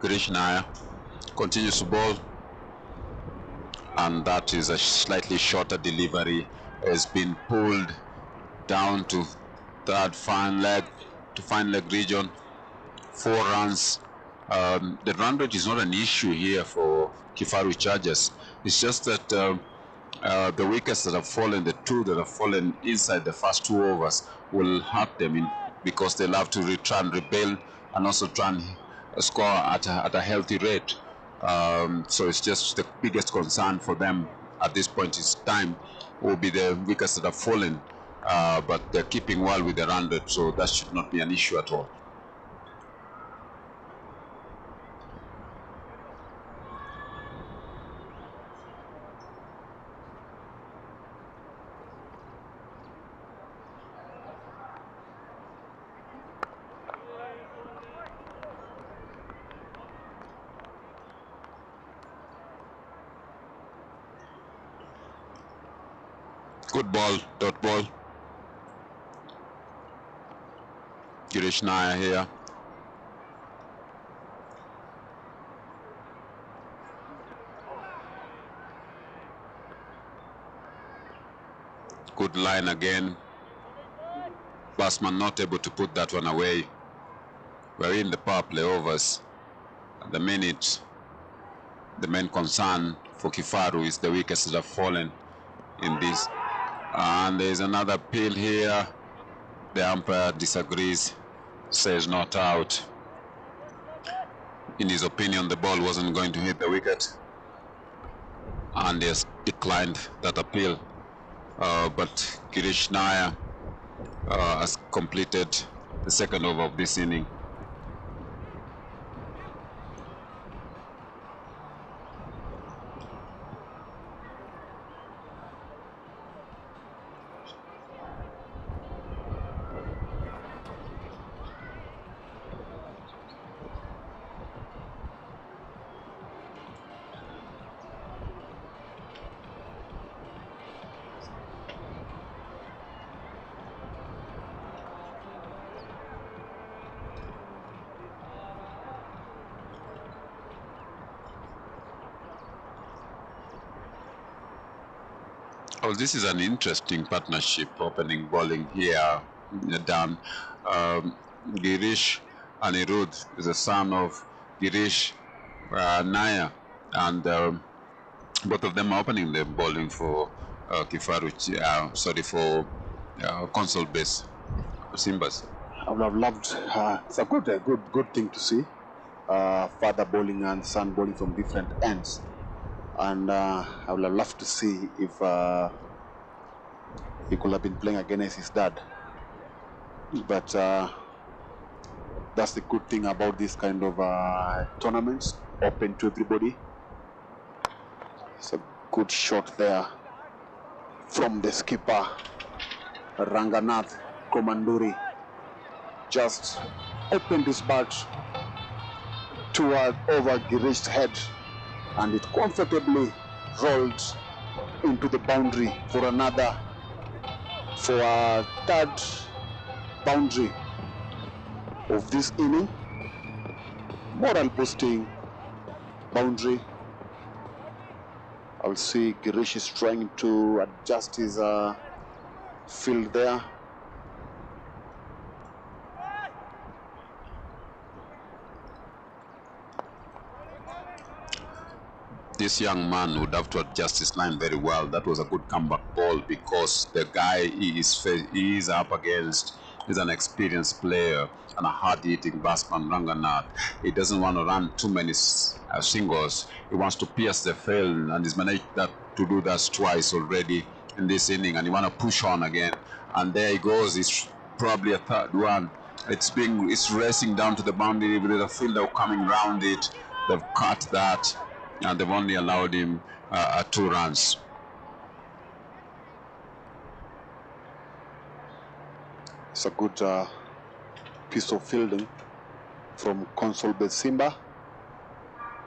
Girish Naya continues to bowl, and that is a slightly shorter delivery. Has been pulled down to third fine leg region. 4 runs. The run rate is not an issue here for KIFARU Chargers. It's just that the wickets that have fallen, the 2 that have fallen inside the first 2 overs, will hurt them because they'll have to try and rebuild and also try and score at a healthy rate. So it's just the biggest concern for them at this point in time will be the wickets that have fallen, but they're keeping well with the run rate, so that should not be an issue at all. Good ball, dot ball. Girish Naya here. Good line again. Batsman not able to put that one away. We're in the power play overs. At the minute, the main concern for KIFARU is the wickets that have fallen in this. And there's another appeal here. The umpire disagrees, says not out. In his opinion, the ball wasn't going to hit the wicket, and he has declined that appeal. But Girish Naya has completed the second over of this inning. Oh, this is an interesting partnership, opening bowling here, Dan. Girish Anirudh is the son of Girish Naya, and both of them are opening the bowling for KIFARU, sorry, for CONSOLBASE, SIMBAs. I would have loved. It's a good thing to see. Father bowling and son bowling from different ends, and I would have loved to see if he could have been playing against his dad. But that's the good thing about this kind of tournaments, open to everybody. It's a good shot there from the skipper, Ranganath Komanduri. Just opened his bat toward over Girish's head, and it comfortably rolled into the boundary for a third boundary of this inning. Moral boosting boundary. I'll see Girish is trying to adjust his field there. This young man would have to adjust his line very well. That was a good comeback ball because the guy he is up against is an experienced player and a hard-hitting batsman, Ranganath. He doesn't want to run too many singles. He wants to pierce the field, and he's managed to do that twice already in this inning, and he want to push on again. And there he goes. It's probably a third one. It's racing down to the boundary with the fielder coming round it. They've cut that, and they've only allowed him 2 runs. It's a good piece of fielding from CONSOLBASE Simba.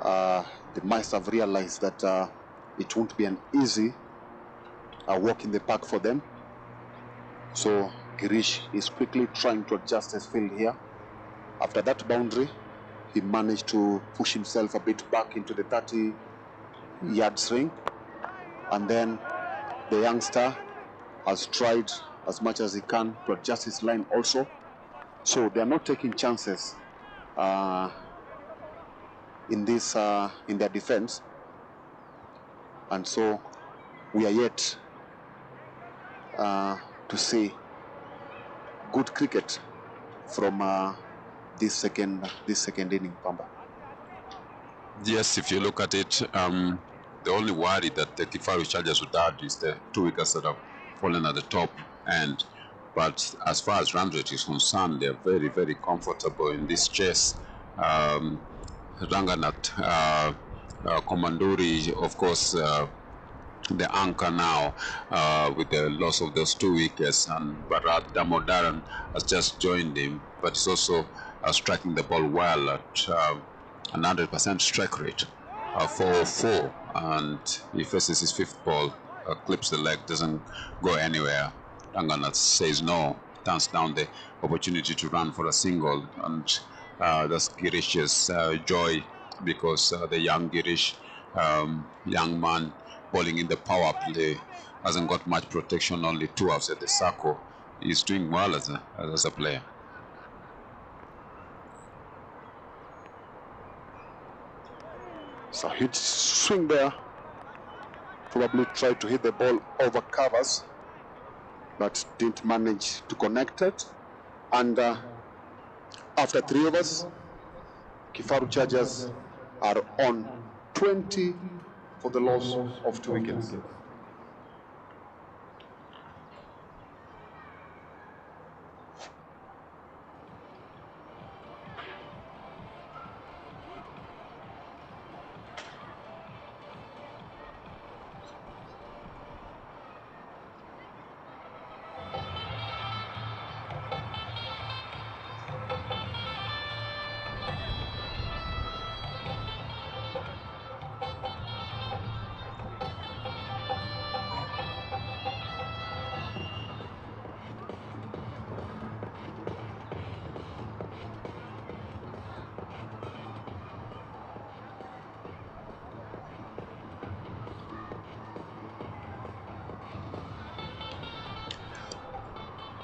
They must have realized that it won't be an easy walk in the park for them. So Girish is quickly trying to adjust his field here. After that boundary, he managed to push himself a bit back into the 30-yard ring, and then the youngster has tried as much as he can to adjust his line also. So they are not taking chances in their defense, and so we are yet to see good cricket from this second inning, Pamba. Yes, if you look at it, the only worry that the KIFARU Chargers would have is the 2 wickets that have fallen at the top end. But as far as run rate is concerned, they're very, very comfortable in this chase. Ranganath Komanduri, of course, the anchor now with the loss of those 2 wickets, and Bharat Damodaran has just joined him, but he's also striking the ball well at 100% strike rate, 4-4, and he faces his 5th ball, clips the leg, doesn't go anywhere. Ranganath says no, turns down the opportunity to run for a single, and that's Girish's joy, because the young Girish, young man bowling in the power play, hasn't got much protection, only 2 outside the circle. He's doing well as a player. So he'd swing there, probably tried to hit the ball over covers, but didn't manage to connect it. And after 3 overs, KIFARU Chargers are on 20 for the loss of 2 wickets.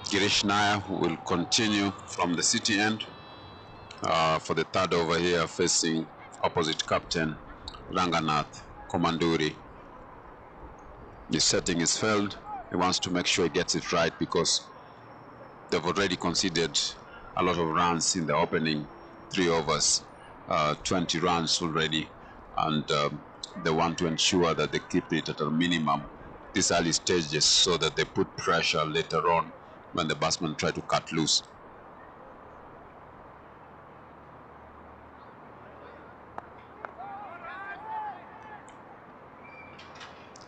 Girish Nair will continue from the city end for the third over here, facing opposite captain Ranganath Komanduri. The setting is failed. He wants to make sure he gets it right because they've already conceded a lot of runs in the opening 3 overs, 20 runs already, and they want to ensure that they keep it at a minimum these early stages so that they put pressure later on when the batsmen try to cut loose.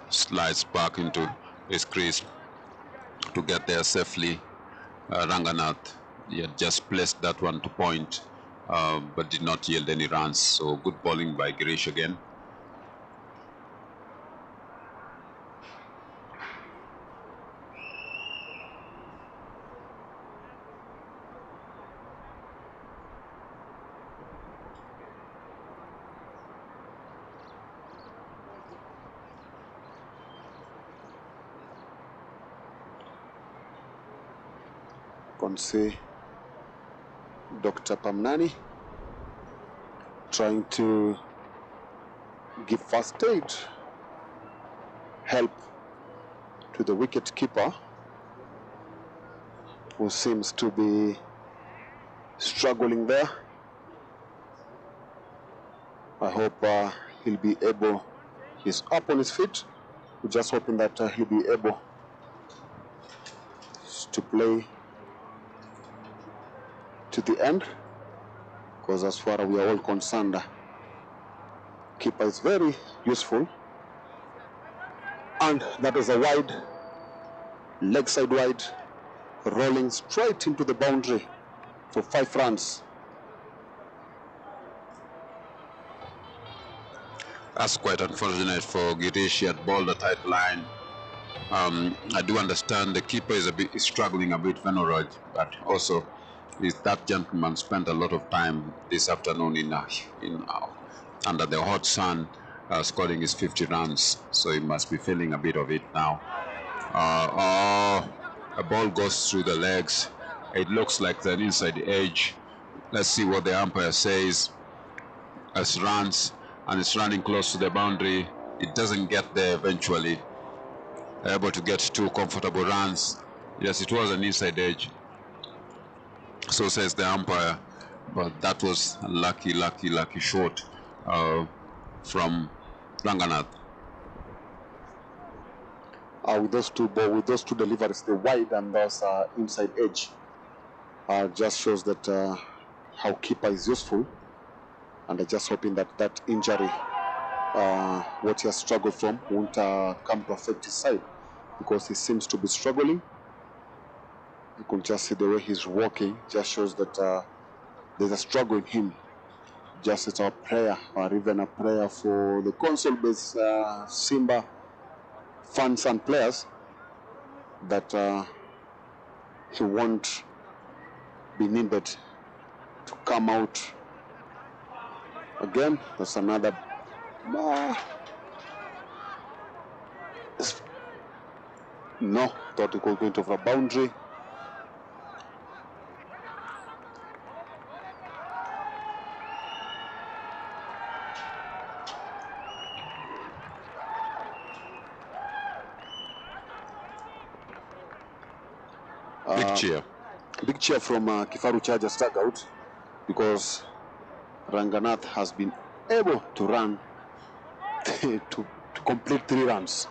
Slides back into his crease to get there safely. Ranganath, he had just placed that one to point, but did not yield any runs. So good bowling by Girish again. See Dr. Pamnani trying to give first aid help to the wicket keeper, who seems to be struggling there. I hope he'll be able, he's up on his feet. We're just hoping that he'll be able to play to the end, because as far as we are all concerned, keeper is very useful. And that is a wide, leg side wide, rolling straight into the boundary for 5 runs. That's quite unfortunate for Girish. He had bowled a tight line. I do understand the keeper is struggling a bit, Venoraj, but also that gentleman spent a lot of time this afternoon under the hot sun, scoring his 50 runs, so he must be feeling a bit of it now. A ball goes through the legs. It looks like an inside edge. Let's see what the umpire says. As runs, and it's running close to the boundary. It doesn't get there eventually. Able to get 2 comfortable runs. Yes, it was an inside edge, so says the umpire, but that was a lucky shot from Ranganath. With those two deliveries, the wide and those inside edge, just shows that how keeper is useful. And I'm just hoping that that injury, what he has struggled from, won't come to affect his side, because he seems to be struggling. You can just see the way he's walking, just shows that there's a struggle in him. Just as a prayer, or even a prayer for the CONSOLBASE SIMBA fans and players, that he won't be needed to come out again. That's another no, thought it was going to have a boundary. Big cheer from KIFARU Chargers dugout, because Ranganath has been able to run to complete 3 runs.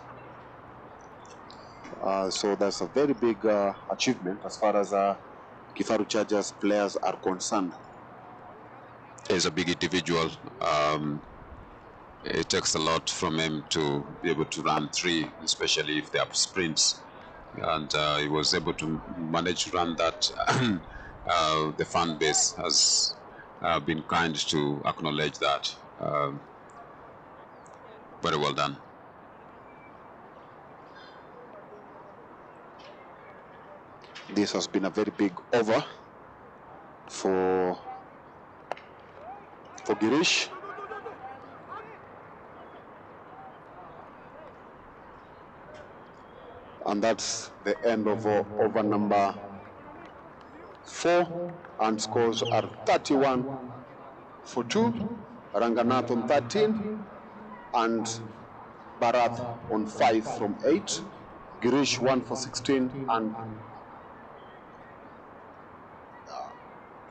So that's a very big achievement as far as KIFARU Chargers players are concerned. He's a big individual. It takes a lot from him to be able to run 3, especially if they have sprints. And he was able to manage to run that. The fan base has been kind to acknowledge that. Very well done. This has been a very big over for Girish. And that's the end of over number 4, and scores are 31 for 2, Ranganath on 13, and Bharat on 5 from 8, Girish 1 for 16,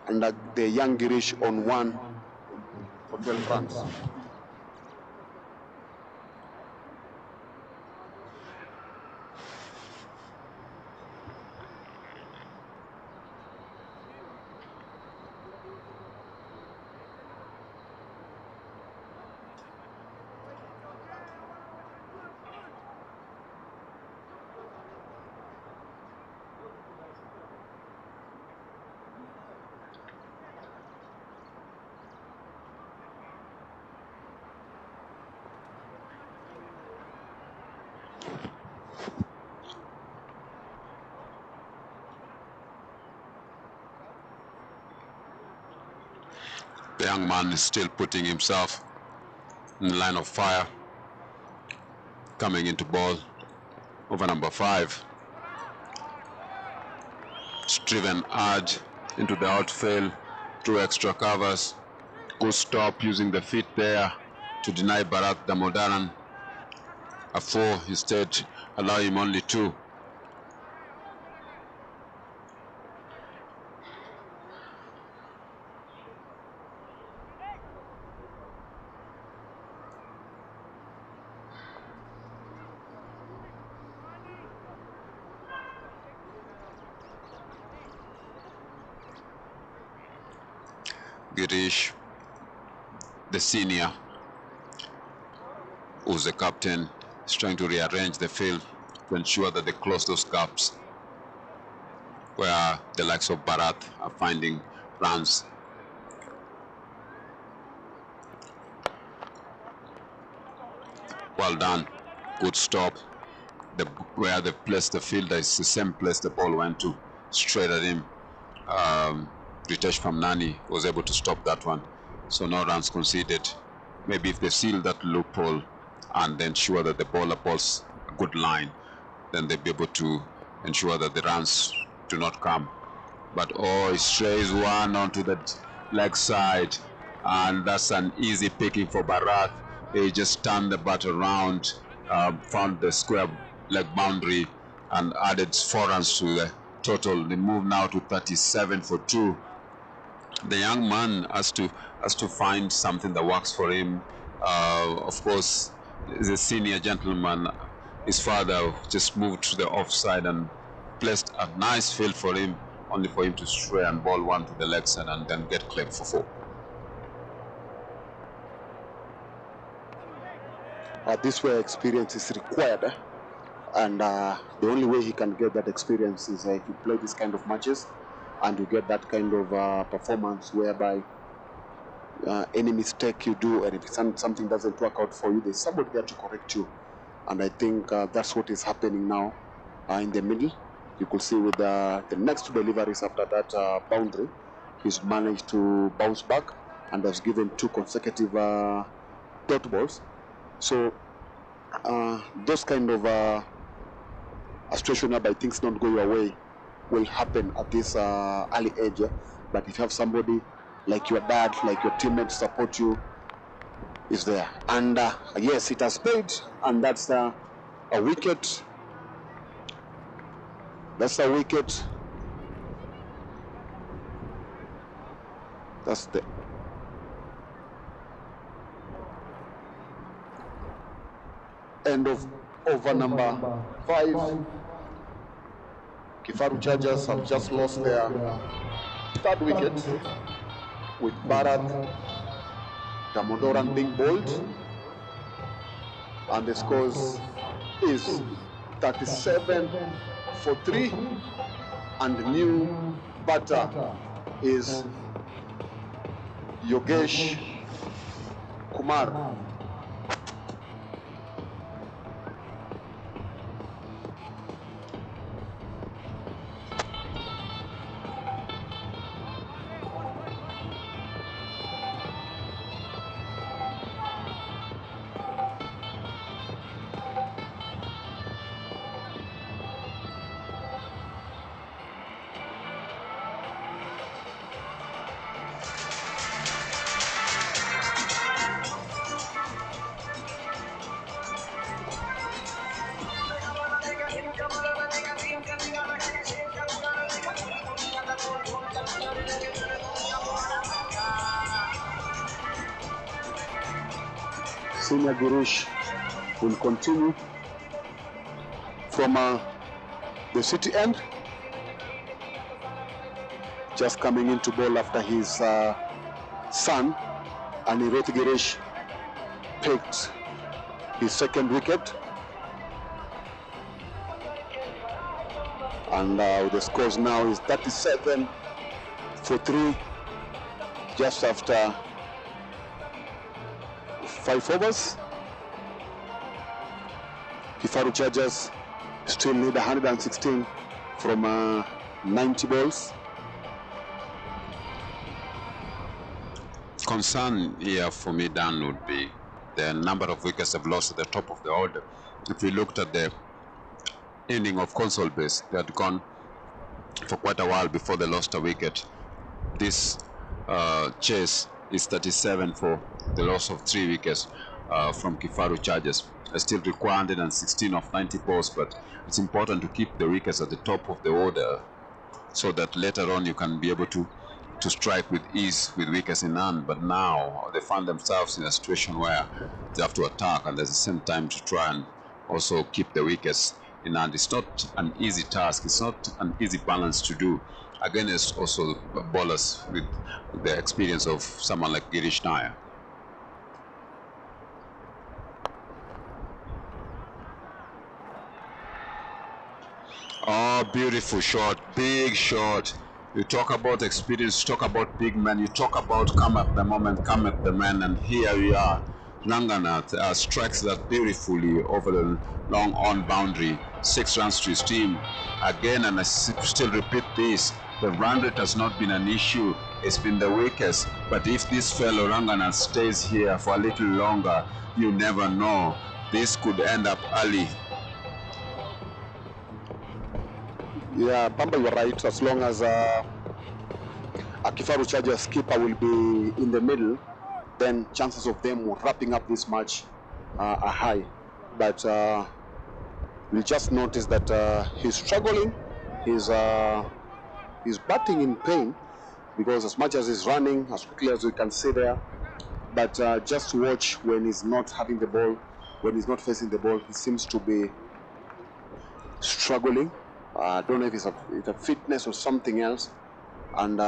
and the young Girish on 1 for 12 runs. The young man is still putting himself in the line of fire. Coming into ball over number 5. Striven hard into the outfield, 2 extra covers. Good stop using the feet there to deny Bharat Damodaran a 4, instead allow him only 2. Girish, the senior, who's the captain, is trying to rearrange the field to ensure that they close those gaps where the likes of Bharat are finding runs. Well done, good stop. Where they placed the fielder is the same place the ball went to, straight at him. Ritesh Famnani was able to stop that one, so no runs conceded. Maybe if they seal that loophole and ensure that the bowler balls a good line, then they'll be able to ensure that the runs do not come. But oh, he strays one onto the leg side, and that's an easy picking for Bharat. He just turned the bat around, found the square leg boundary, and added 4 runs to the total. They move now to 37 for 2. The young man has to find something that works for him. Of course, he's a senior gentleman. His father just moved to the offside and placed a nice field for him, only for him to stray and ball one to the leg side and then get claimed for 4. This way experience is required, and the only way he can get that experience is if you play this kind of matches and you get that kind of performance whereby any mistake you do, and if something doesn't work out for you, there's somebody there to correct you. And I think that's what is happening now in the middle. You could see with the next 2 deliveries after that boundary, he's managed to bounce back and has given 2 consecutive dot balls. So those kind of a situation whereby things don't go your way will happen at this early age. But if you have somebody like your dad, like your teammates support you, is there. And yes, it has paid, and that's a wicket. That's a wicket. That's the end of over number 5. KIFARU Chargers have just lost their 3rd wicket, with Bharat Damodaran being bowled, and the scores is 37 for 3, and the new batter is Yogesh Kumar. Senior Girish will continue from the city end. Just coming into ball after his son, Anirudh Girish, picked his second wicket. And the scores now is 37 for 3, just after 5 overs. KIFARU Chargers still need 116 from 90 balls. Concern here for me, Dan, would be the number of wickets they've lost at the top of the order. If we looked at the inning of CONSOLBASE, they had gone for quite a while before they lost a wicket. This chase is 37 for the loss of 3 wickets from KIFARU Chargers. They still require 116 of 90 balls, but it's important to keep the wickets at the top of the order so that later on you can be able to strike with ease with wickets in hand. But now they find themselves in a situation where they have to attack and at the same time to try and also keep the wickets in hand. It's not an easy task. It's not an easy balance to do against also bowlers with the experience of someone like Girish Nair. Oh, beautiful shot, big shot. You talk about experience, talk about big men, you talk about come at the moment, come at the man, and here we are. Ranganath strikes that beautifully over the long on boundary, 6 runs to his team. Again, and I still repeat this, the run rate has not been an issue, it's been the wickets. But if this fellow Ranganath stays here for a little longer, you never know. This could end up early. Yeah, Bamba, you're right. As long as KIFARU Chargers keeper will be in the middle, then chances of them wrapping up this match are high. But we just noticed that he's struggling. He's batting in pain because as much as he's running as quickly as we can see there, but just watch when he's not having the ball, when he's not facing the ball, he seems to be struggling. I don't know if it's a fitness or something else. And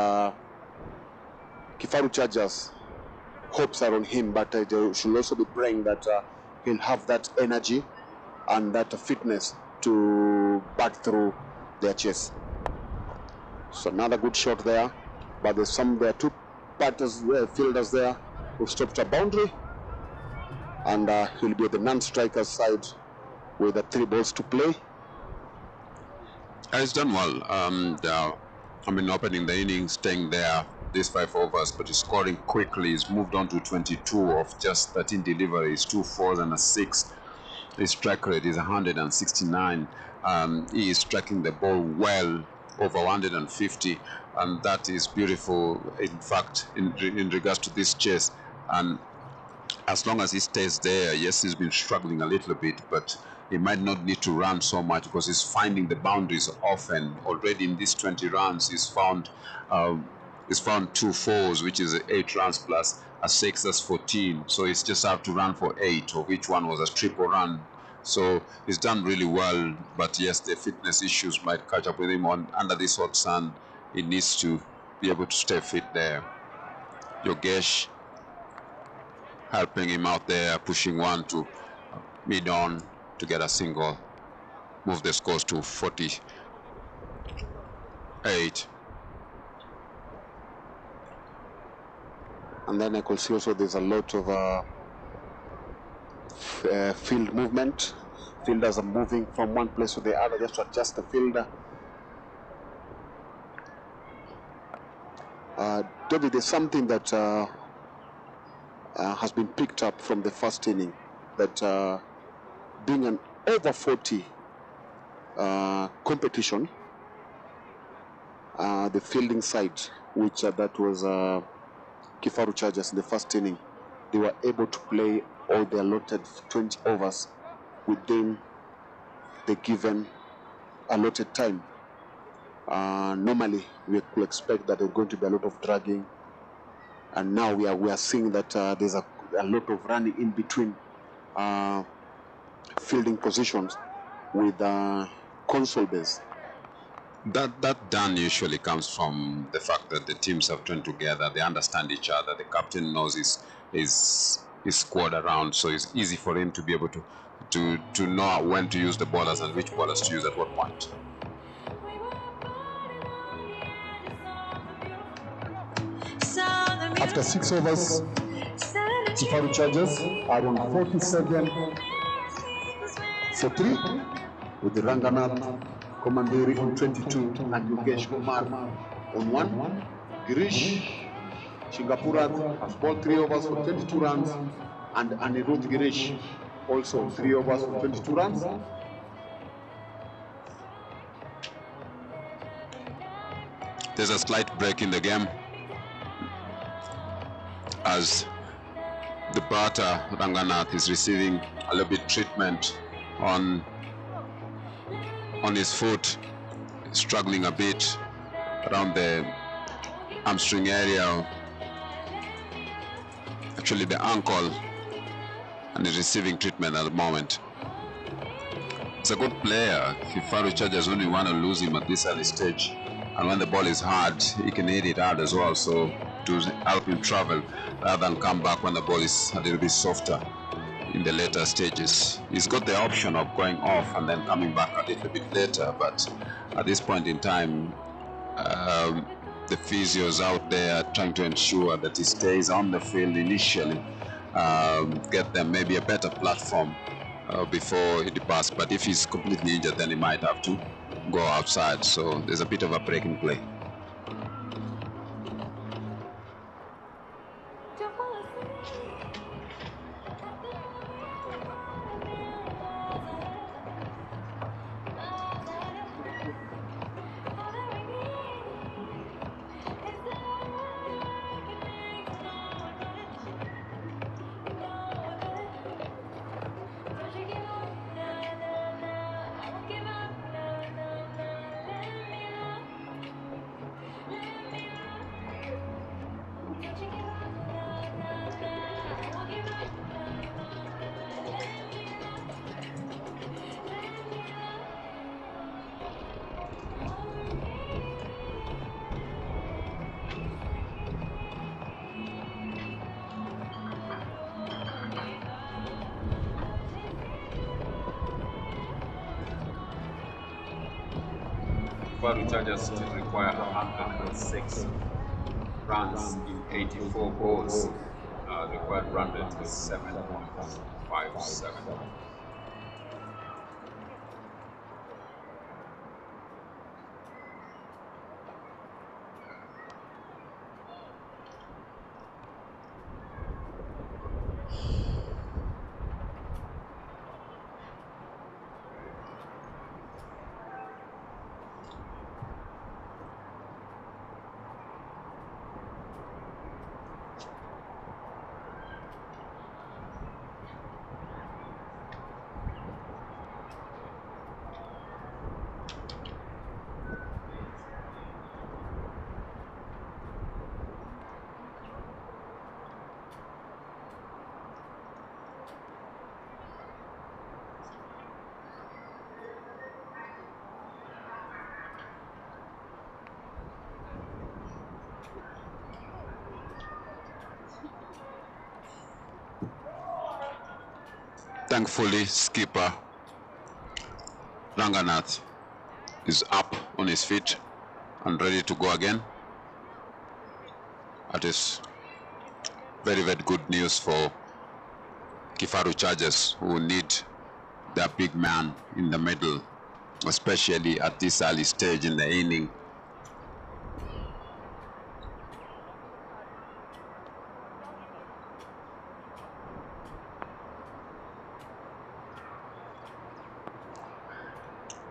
KIFARU Chargers hopes are on him, but they should also be praying that he'll have that energy and that fitness to back through their chase. So another good shot there, but there are 2 batters, fielders there who stopped a boundary, and he'll be at the non-striker side with the 3 balls to play. He's done well. Opening the innings, staying there these 5 overs, but he's scoring quickly. He's moved on to 22 of just 13 deliveries, 2 4s and a 6. His strike rate is 169. He is striking the ball well, over 150, and that is beautiful. In fact, in regards to this chase, and as long as he stays there, yes, he's been struggling a little bit, but he might not need to run so much because he's finding the boundaries often. Already in these 20 runs, he's found 2 4s, which is 8 runs plus a 6, that's 14. So he's just have to run for 8, of which one was a triple run. So he's done really well, but yes, the fitness issues might catch up with him under this hot sun. He needs to be able to stay fit there. Yogesh helping him out there, pushing one to mid-on to get a single, move the scores to 48. And then I could see also there's a lot of field movement. Fielders are moving from one place to the other just to adjust the fielder. David, there's something that has been picked up from the first inning, that being an over 40 competition, the fielding side, which that was KIFARU Chargers in the first inning, they were able to play all the allotted 20 overs within the given allotted time. Normally we could expect that there's going to be a lot of dragging, and now we are seeing that there's a lot of running in between fielding positions with CONSOLBASE. That done usually comes from the fact that the teams have trained together, they understand each other, the captain knows his squad around, so it's easy for him to be able to know when to use the bowlers and which bowlers to use at what point. After 6 overs, KIFARU Chargers are on 47 for 3 with the Ranganath Komanduri on 22 and Yogesh Kumar on 1. Girish Shingapurat has bowled 3 overs for 22 runs, and Anirudh Girish also 3 overs for 22 runs. There's a slight break in the game as the batter Ranganath is receiving a little bit treatment on his foot, struggling a bit around the hamstring area, actually the ankle, and is receiving treatment at the moment. It's a good player. KIFARU Chargers only want to lose him at this early stage, and when the ball is hard, he can hit it hard as well, so to help him travel rather than come back when the ball is a little bit softer in the later stages. He's got the option of going off and then coming back a little bit later, but at this point in time, the physios out there trying to ensure that he stays on the field initially, get them maybe a better platform before he departs. But if he's completely injured, then he might have to go outside, so there's a bit of a break in play. KIFARU Chargers still require 106 runs in 84 balls. The required run rate is 7.57. Thankfully, skipper Ranganath is up on his feet and ready to go again. That is very, very good news for KIFARU Chargers, who need their big man in the middle, especially at this early stage in the inning.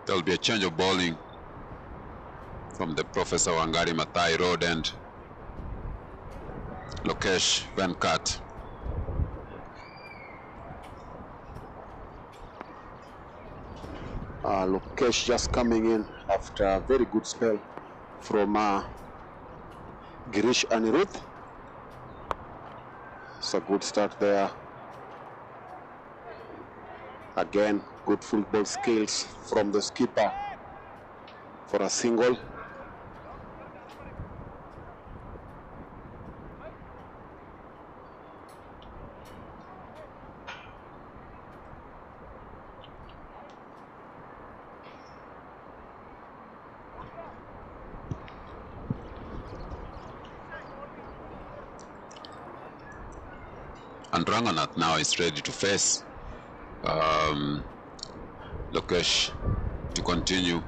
There will be a change of bowling from the Professor Wangari Maathai Road and Lokesh Venkat. Lokesh just coming in after a very good spell from Girish Anirudh. It's a good start there. Again, good football skills from the skipper for a single. And Ranganath now is ready to face Lokesh to continue.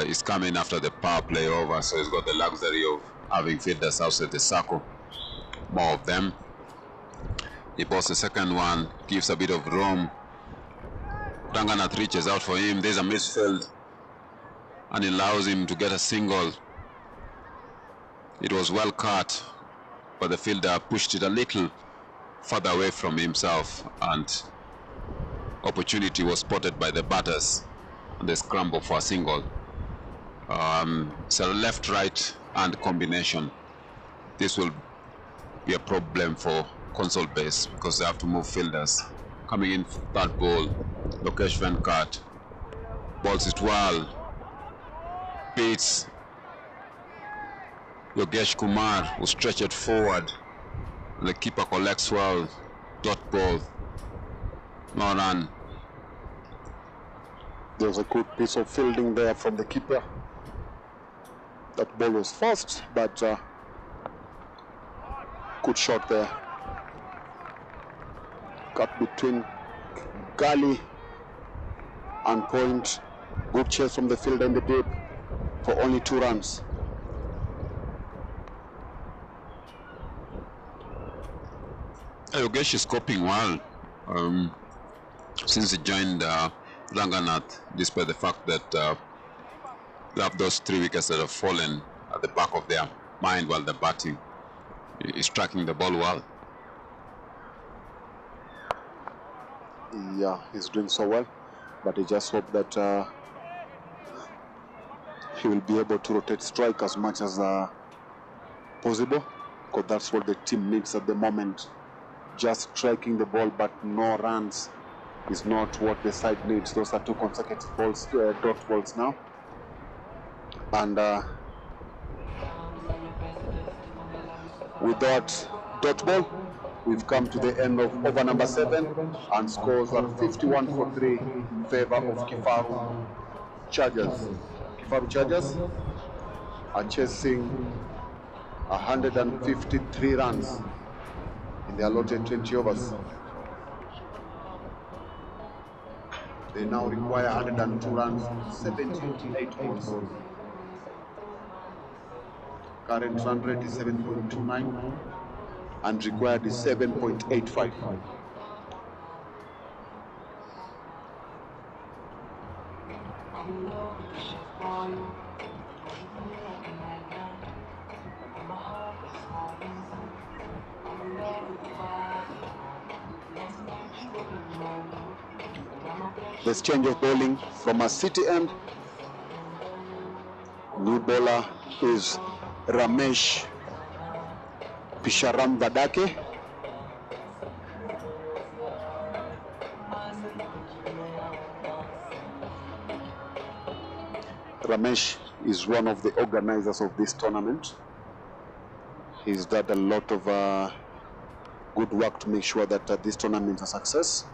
He's coming after the power play over, so he's got the luxury of having fielders outside the circle. More of them. He posts the second one, gives a bit of room. Ranganath reaches out for him. There's a misfield, and he allows him to get a single. It was well cut, but the fielder pushed it a little further away from himself, and opportunity was spotted by the batters and they scramble for a single. It's a left-right hand combination. This will be a problem for CONSOLBASE because they have to move fielders. Coming in for that ball, Lokesh Venkat balls it well, beats Yogesh Kumar, who stretch it forward. The keeper collects well, dot ball, no run. There's a good piece of fielding there from the keeper. That ball was fast, but good shot there. Cut between gully and point. Good chase from the fielder in the deep for only 2 runs. Yogesh is coping well since he joined Ranganath, despite the fact that they have those 3 wickets that have fallen at the back of their mind while they're batting. He's tracking the ball well. Yeah, he's doing so well, but I just hope that he will be able to rotate strike as much as possible, because that's what the team needs at the moment. Just striking the ball but no runs is not what the side needs. Those are 2 consecutive balls, dot balls now. And with that dot ball, we've come to the end of over number 7, and scores are 51 for 3 in favor of KIFARU Chargers. KIFARU Chargers are chasing 153 runs in the allotted 20 overs. They now require 102 runs, 78 balls. Current run rate is 7.29 and required is 7.85. This change of bowling from a City end. New bowler is Ramesh Pisharam Vadake. Ramesh is one of the organizers of this tournament. He's done a lot of good work to make sure that this tournament is a success.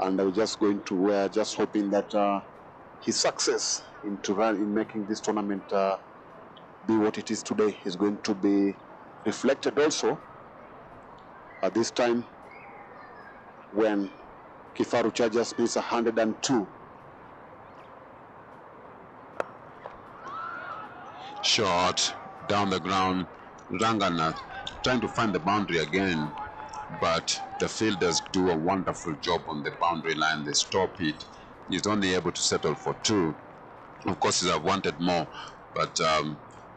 And we're just hoping that his success in making this tournament be what it is today is going to be reflected also at this time when KIFARU Chargers needs 102. Shot down the ground. Ranganath trying to find the boundary again, but the fielders do a wonderful job on the boundary line. They stop it. He's only able to settle for 2. Of course, he'd have wanted more, but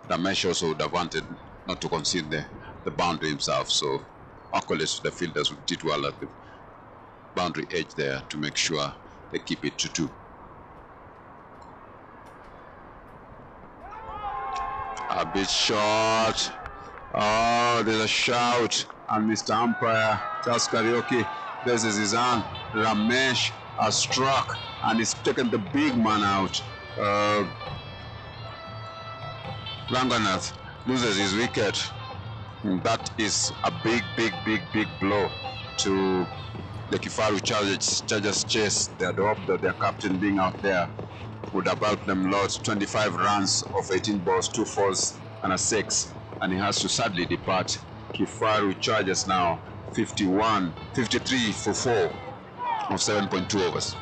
Ramesh also would have wanted not to concede the boundary himself. So accolades to the fielders who did well at the boundary edge there to make sure they keep it to 2. A bit short. Oh, there's a shout, and Mr. Umpire tells Karaoke This is his hand. Ramesh has struck and he's taken the big man out. Ranganath loses his wicket. That is a big blow to the KIFARU Chargers chase. They had hoped that their captain being out there would have helped them lot. 25 runs of 18 balls, 2 fours and a 6, and he has to sadly depart. KIFARU Chargers now 53 for 4 of 7.2 overs.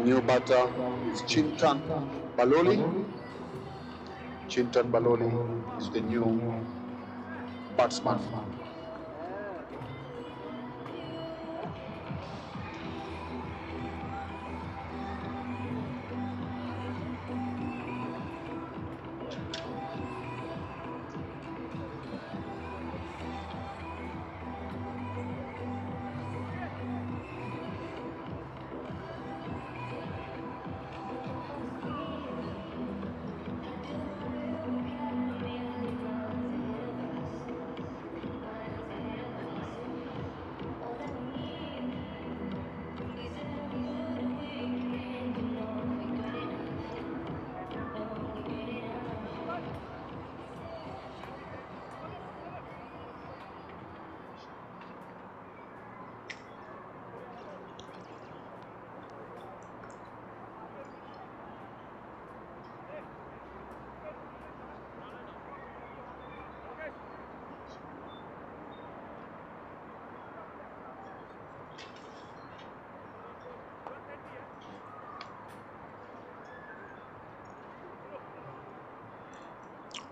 New batter is Chintan Baloli. Chintan Baloli is the new batsman.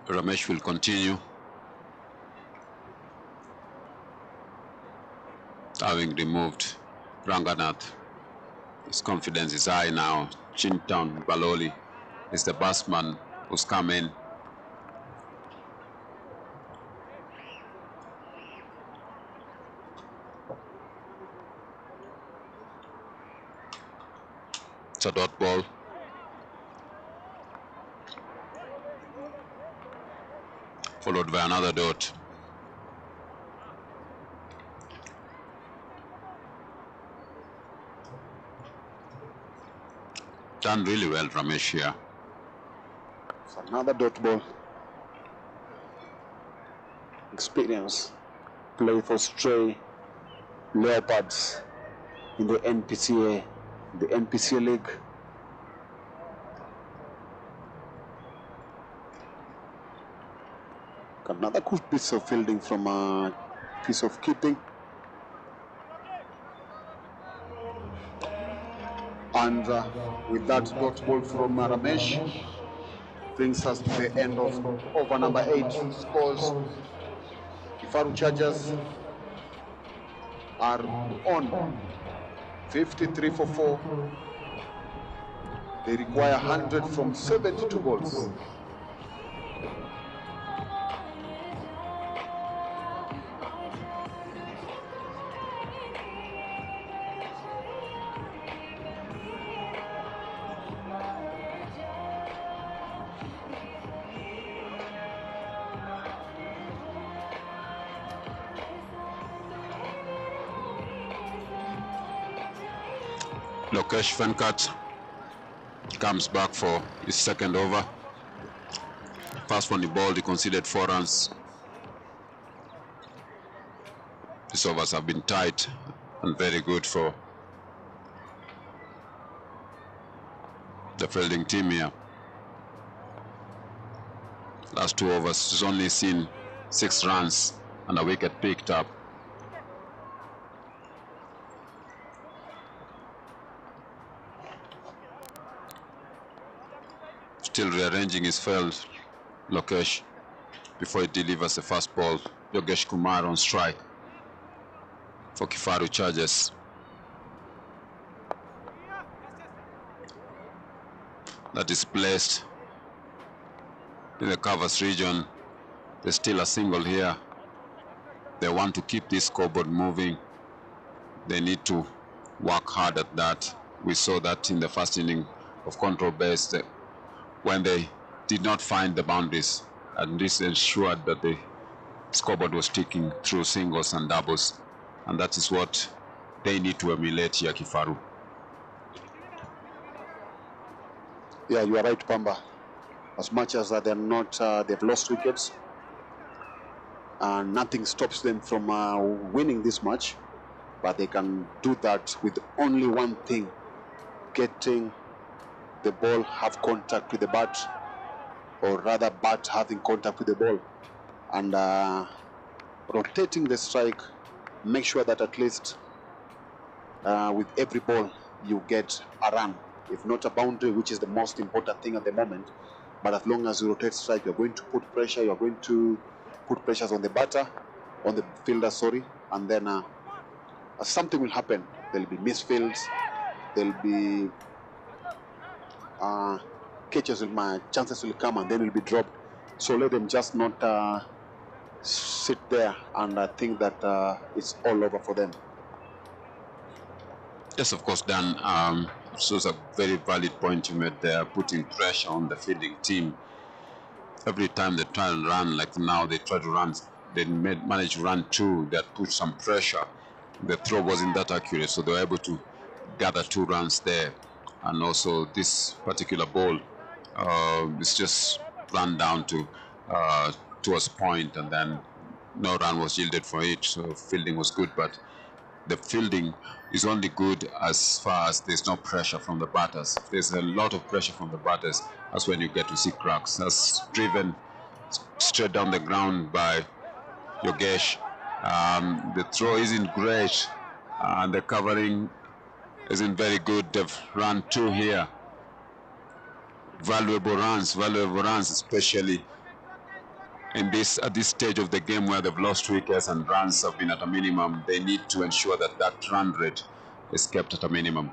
Ramesh will continue, having removed Ranganath. His confidence is high now. Chintan Baloli is the batsman who's come in. It's a dot ball. Followed by another dot. Done really well, Ramesh here. It's another dot ball. Experience. Play for Stray Leopards in the NPCA, the NPCA League. Another good piece of fielding from a piece of keeping. And with that dot ball from Ramesh, brings us to the end of over number 8 scores. KIFARU Chargers are on 53 for 4. They require 100 from 72 balls. Lokesh Venkat comes back for his second over. Pass from the ball, he conceded 4 runs. These overs have been tight and very good for the fielding team here. Last 2 overs, he's only seen 6 runs and a wicket picked up. Still rearranging his field, Lokesh, before he delivers the fast ball. Yogesh Kumar on strike for KIFARU Chargers. That is placed in the covers region. There's still a single here. They want to keep this scoreboard moving. They need to work hard at that. We saw that in the first inning of CONSOLBASE when they did not find the boundaries, and this ensured that the scoreboard was ticking through singles and doubles, and that is what they need to emulate here, KIFARU. Yeah, you are right, Pamba. As much as they're not, they've lost wickets, and nothing stops them from winning this match, but they can do that with only one thing: getting the ball have contact with the bat, or rather bat having contact with the ball, and rotating the strike. Make sure that at least with every ball you get a run, if not a boundary, which is the most important thing at the moment. But as long as you rotate strike, you're going to put pressure, you're going to put pressures on the batter, on the fielder, sorry, and then something will happen. There'll be misfields, there'll be catches, chances will come, and then will be dropped. So let them just not sit there and think that it's all over for them. Yes, of course, Dan. So it's a very valid point you made there, putting pressure on the fielding team. Every time they try and run, like now they try to run, they managed to run two, that put some pressure. The throw wasn't that accurate, so they were able to gather 2 runs there. And also this particular ball, it's just run down to towards point, and then no run was yielded for it, so fielding was good, but the fielding is only good as far as there's no pressure from the batters. If there's a lot of pressure from the batters, that's when you get to see cracks. That's driven straight down the ground by Yogesh. The throw isn't great, and the covering isn't very good. They've run 2 here. Valuable runs, especially in at this stage of the game where they've lost wickets and runs have been at a minimum. They need to ensure that that run rate is kept at a minimum,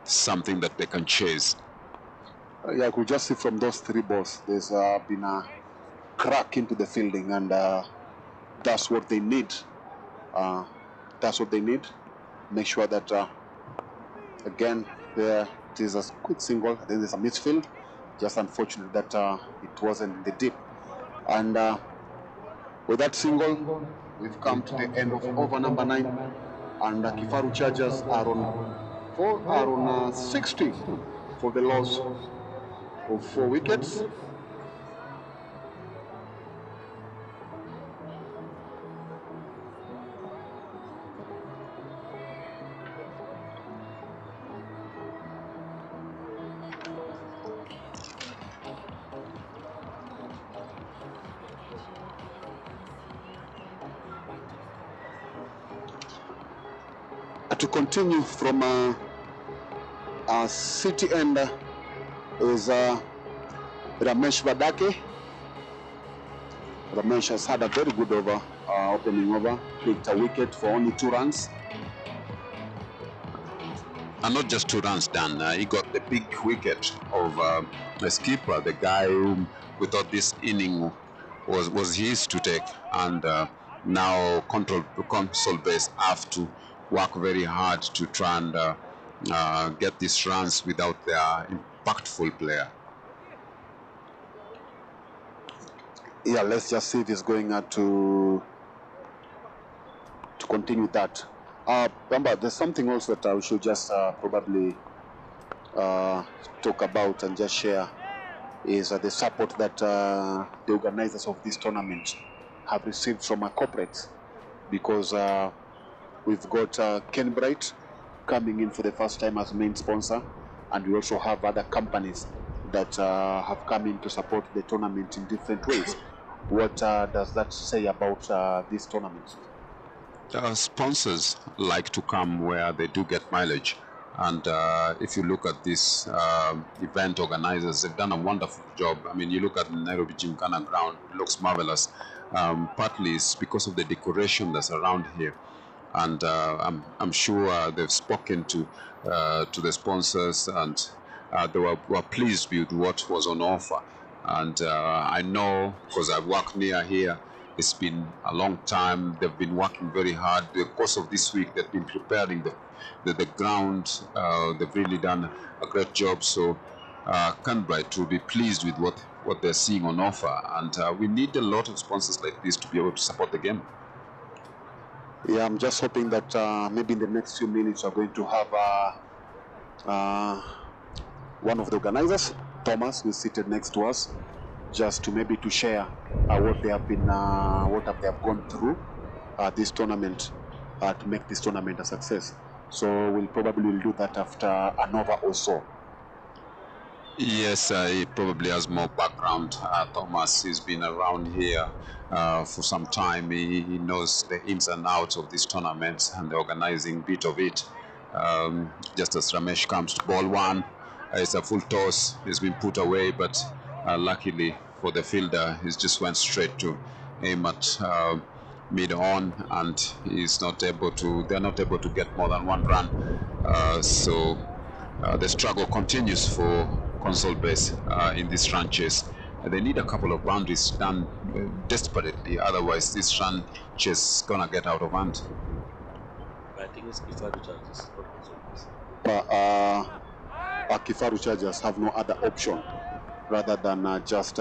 something that they can chase. Yeah, I could just see from those 3 balls, there's been a crack into the fielding, and that's what they need. That's what they need. Make sure that, again, there is a quick single, then there's a misfield. Just unfortunate that it wasn't in the deep. And with that single, we've come to the end of over number 9, and KIFARU Chargers are on 60 for the loss of 4 wickets. To continue from City end is Ramesh Vadake. Ramesh has had a very good over, opening over, picked a wicket for only 2 runs. And not just 2 runs, Dan. He got the big wicket of the skipper, the guy whom we thought this inning was his to take. And now CONSOLBASE have to work very hard to try and get these runs without their impactful player. Yeah, let's just see if he's going to continue that. Remember, there's something also that I should just probably talk about and just share, is the support that the organizers of this tournament have received from our corporates, because we've got Kenbright coming in for the first time as main sponsor, and we also have other companies that have come in to support the tournament in different ways. What does that say about this tournament? Sponsors like to come where they do get mileage, and if you look at this event organizers, they've done a wonderful job. I mean, you look at the Nairobi Gymkhana ground, it looks marvelous. Partly it's because of the decoration that's around here, and I'm sure they've spoken to the sponsors, and they were pleased with what was on offer. And I know, because I work near here, It's been a long time. They've been working very hard. The course of this week, they've been preparing the ground. They've really done a great job. So Kenbright will be pleased with what they're seeing on offer. And we need a lot of sponsors like this to be able to support the game. Yeah, I'm just hoping that maybe in the next few minutes we're going to have one of the organizers, Thomas, who is seated next to us, just to maybe to share what they have been, what they have gone through this tournament to make this tournament a success. So we'll probably do that after an hour or so. Yes, he probably has more background. Thomas has been around here for some time. He knows the ins and outs of this tournament and the organizing bit of it. Just as Ramesh comes to ball one, it's a full toss. He's been put away, but luckily for the fielder, he just went straight to aim at mid-on, and he's not able to. They're not able to get more than one run. So the struggle continues for CONSOLBASE in this run chase. They need a couple of boundaries done desperately, otherwise this run chase is gonna get out of hand. I think it's KIFARU charges, not CONSOLBASE. KIFARU chargers have no other option rather than just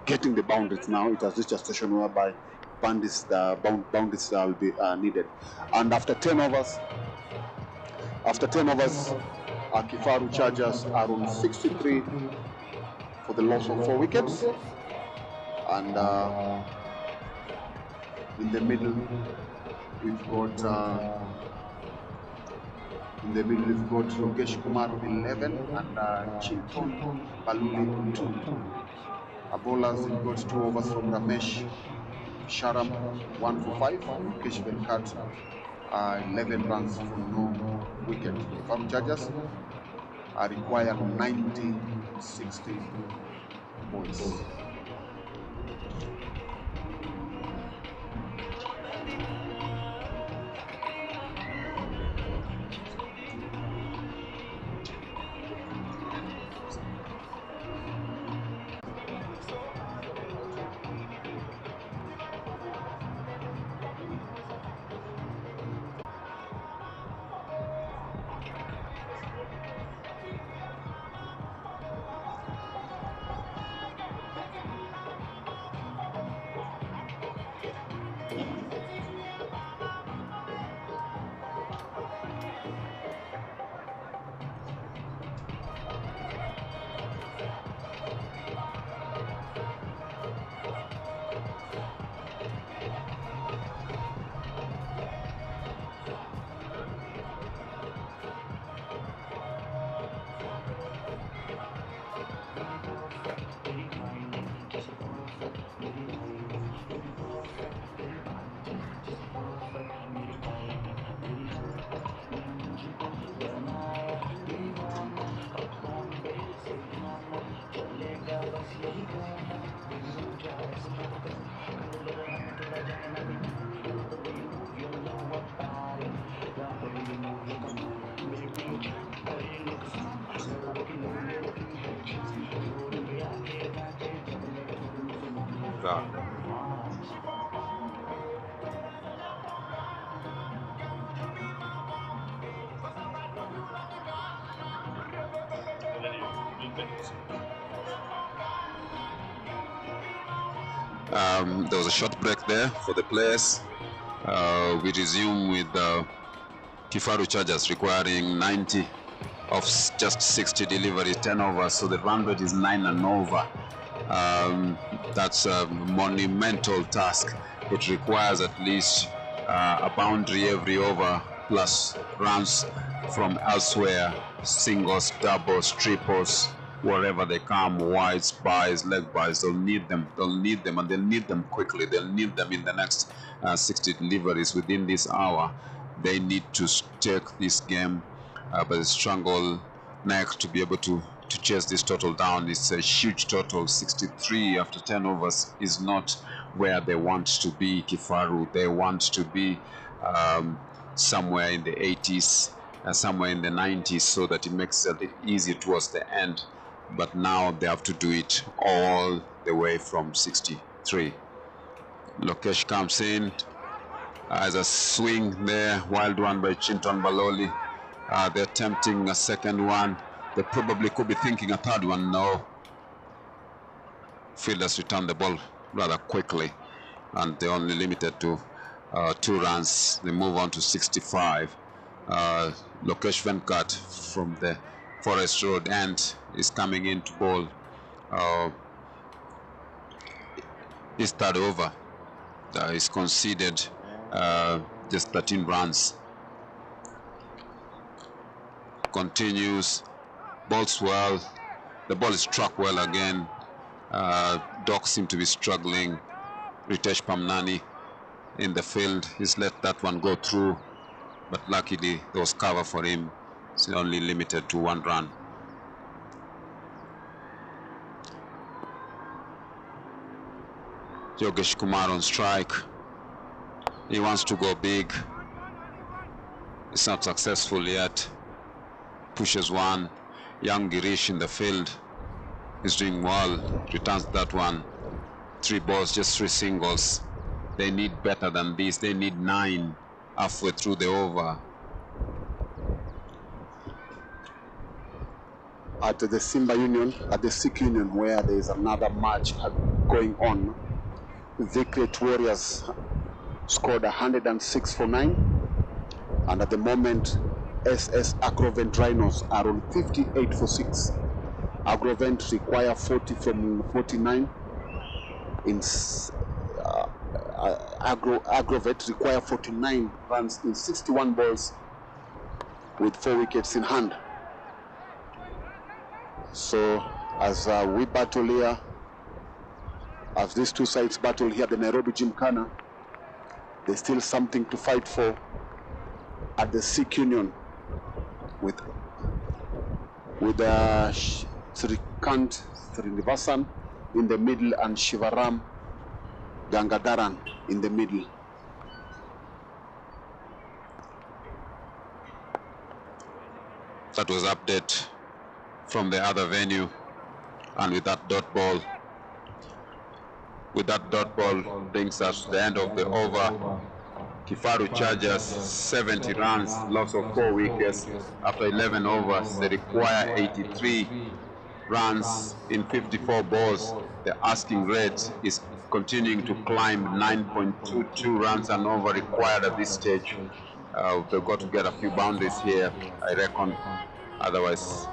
getting the boundaries now. It has reached a station whereby boundaries will be needed. And after 10 overs, KIFARU chargers are on 63 for the loss of 4 wickets. And in the middle, we've got Yogesh Kumar 11 and Chinton Baluli 2. Bowlers, we've got 2 overs from Ramesh Sharam 1 for 5. Yogesh Venkat 11 runs for no wicket. KIFARU chargers require 90-60 points. There was a short break there for the players. We resume with KIFARU chargers requiring 90 of just 60 delivery, 10 overs, so the run rate is 9 and over. That's a monumental task. It requires at least a boundary every over, plus runs from elsewhere, singles, doubles, triples, wherever they come, wides, buys, leg buys. They'll need them, and they'll need them quickly. They'll need them in the next 60 deliveries within this hour. They need to take this game by the strangle neck to be able to chase this total down. It's a huge total. 63 after 10 overs is not where they want to be, KIFARU. They want to be somewhere in the 80s, somewhere in the 90s, so that it makes it a bit easier towards the end. But now they have to do it all the way from 63. Lokesh comes in as a swing there, wild one by Chinton Baloli. They're attempting a second one. They probably could be thinking a third one. No. Fielders return the ball rather quickly, and they're only limited to 2 runs. They move on to 65. Lokesh Venkat from the Forest Road end is coming in to bowl his third over. He's conceded just 13 runs. Continues, bowls well. The ball is struck well again. Docs seem to be struggling. Ritesh Pamnani in the field, he's let that one go through, but luckily there was cover for him. It's only limited to 1 run. Yogesh Kumar on strike. He wants to go big. It's not successful yet. Pushes one. Young Girish in the field. He's doing well. Returns that one. 3 balls, just 3 singles. They need better than this. They need 9 halfway through the over. At the SIMBA Union, at the Sikh Union, where there is another match going on, Vicret Warriors scored 106 for 9, and at the moment SS Agrovent Rhinos are on 58 for 6. Agrovent require 40 from 49. Agrovent require 49 runs in 61 balls with 4 wickets in hand. So as we battle here, as these two sides battle here, the Nairobi Gymkhana, there's still something to fight for at the Sikh Union with Srikant Srinivasan in the middle and Shivaram Gangadaran in the middle. That was update from the other venue, and with that dot ball brings us to the end of the over. Kifaru Chargers 70 runs, loss of 4 wickets after 11 overs. They require 83 runs in 54 balls. The asking rate is continuing to climb, 9.22 runs and over required at this stage. They've got to get a few boundaries here, I reckon. Otherwise,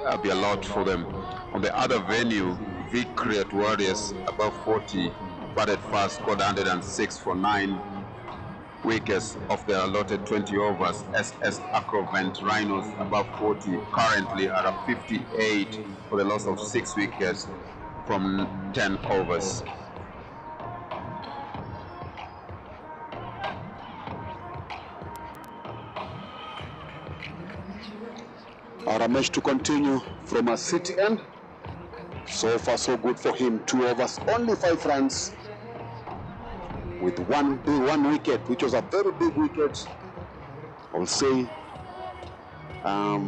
that'll be a lot for them. On the other venue, Vicret Warriors above 40, batted fast, scored 106 for 9 wickets of their allotted 20 overs. SS Agrovent Rhinos above 40 currently are at 58 for the loss of 6 wickets from 10 overs. Ramesh to continue from a city end. So far so good for him. 2 overs, only 5 runs with one wicket, which was a very big wicket. I will say a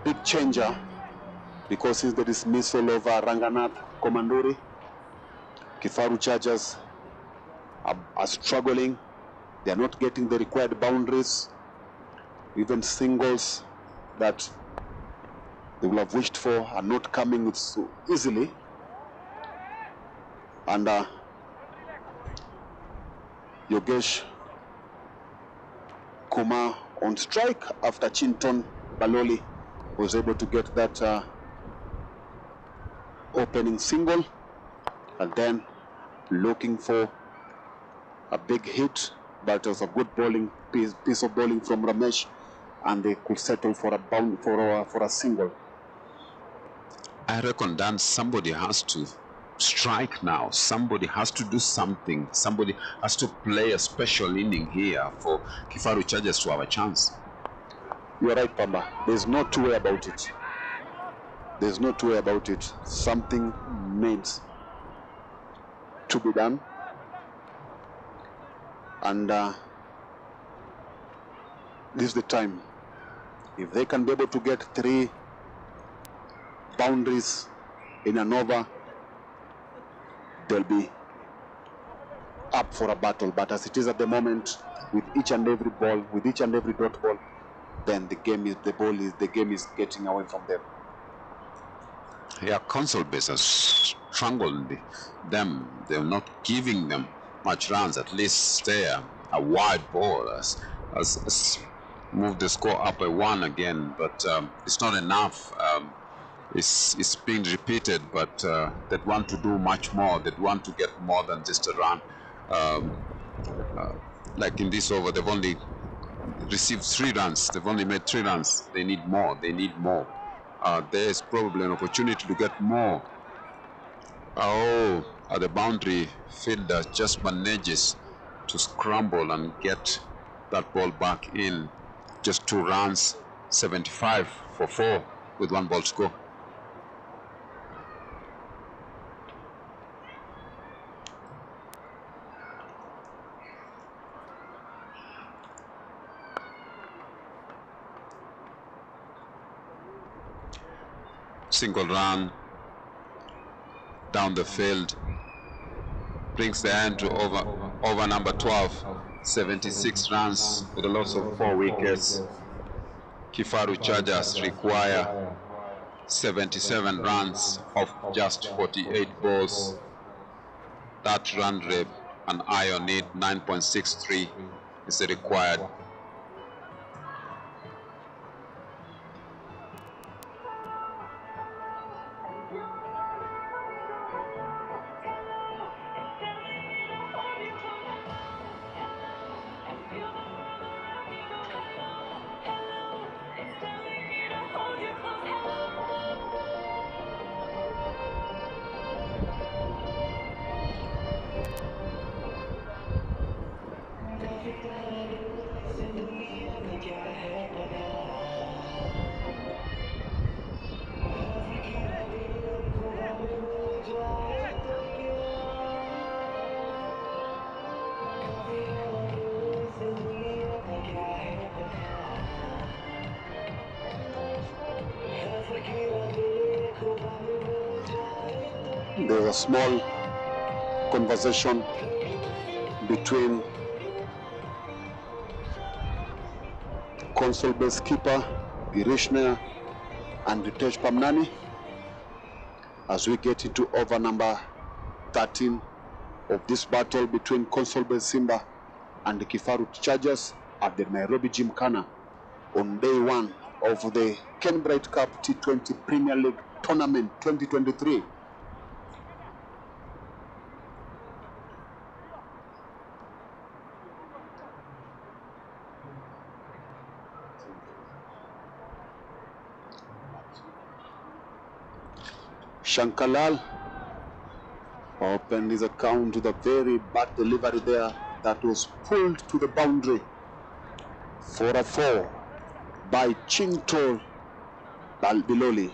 big changer, because since the dismissal of Ranganath Komanduri, Kifaru Chargers are struggling. They are not getting the required boundaries. Even singles that they will have wished for are not coming so easily. And Yogesh Kumar on strike after Chinton Baloli was able to get that opening single, and then looking for a big hit, but it was a good bowling piece of bowling from Ramesh, and they could settle for a single. I reckon, Dan, somebody has to strike now. Somebody has to do something. Somebody has to play a special inning here for Kifaru Chargers to have a chance. You're right, Pamba. There's no two way about it. There's no two way about it. Something needs to be done. And this is the time. If they can be able to get 3 boundaries in an over, they'll be up for a battle. But as it is at the moment, with each and every ball, with each and every dot ball, then the game is getting away from them. Yeah, CONSOLBASE has strangled them. They're not giving them much runs. At least there, a wide ball has moved the score up by 1 again, but it's not enough. It's being repeated, but they want to do much more. They want to get more than just a run. Like in this over, they've only received 3 runs. They've only made 3 runs. They need more. They need more. There's probably an opportunity to get more. The boundary fielder just manages to scramble and get that ball back in. Just 2 runs, 75 for 4 with 1 ball score. Single run down the field brings the end to over number 12. 76 runs with a loss of 4 wickets. KIFARU Chargers require 77 runs of just 48 balls. That run rate, an eye on it, 9.63 is the required. There's a small conversation between CONSOLBASE keeper Girishner and Ritesh Pamnani as we get into over number 13 of this battle between CONSOLBASE Simba and the KIFARU Chargers at the Nairobi Gymkhana on day 1 of the Kenbright Cup T20 Premier League Tournament 2023. Shankalal opened his account with a very bad delivery there that was pulled to the boundary for a 4 by Chinto Biloli.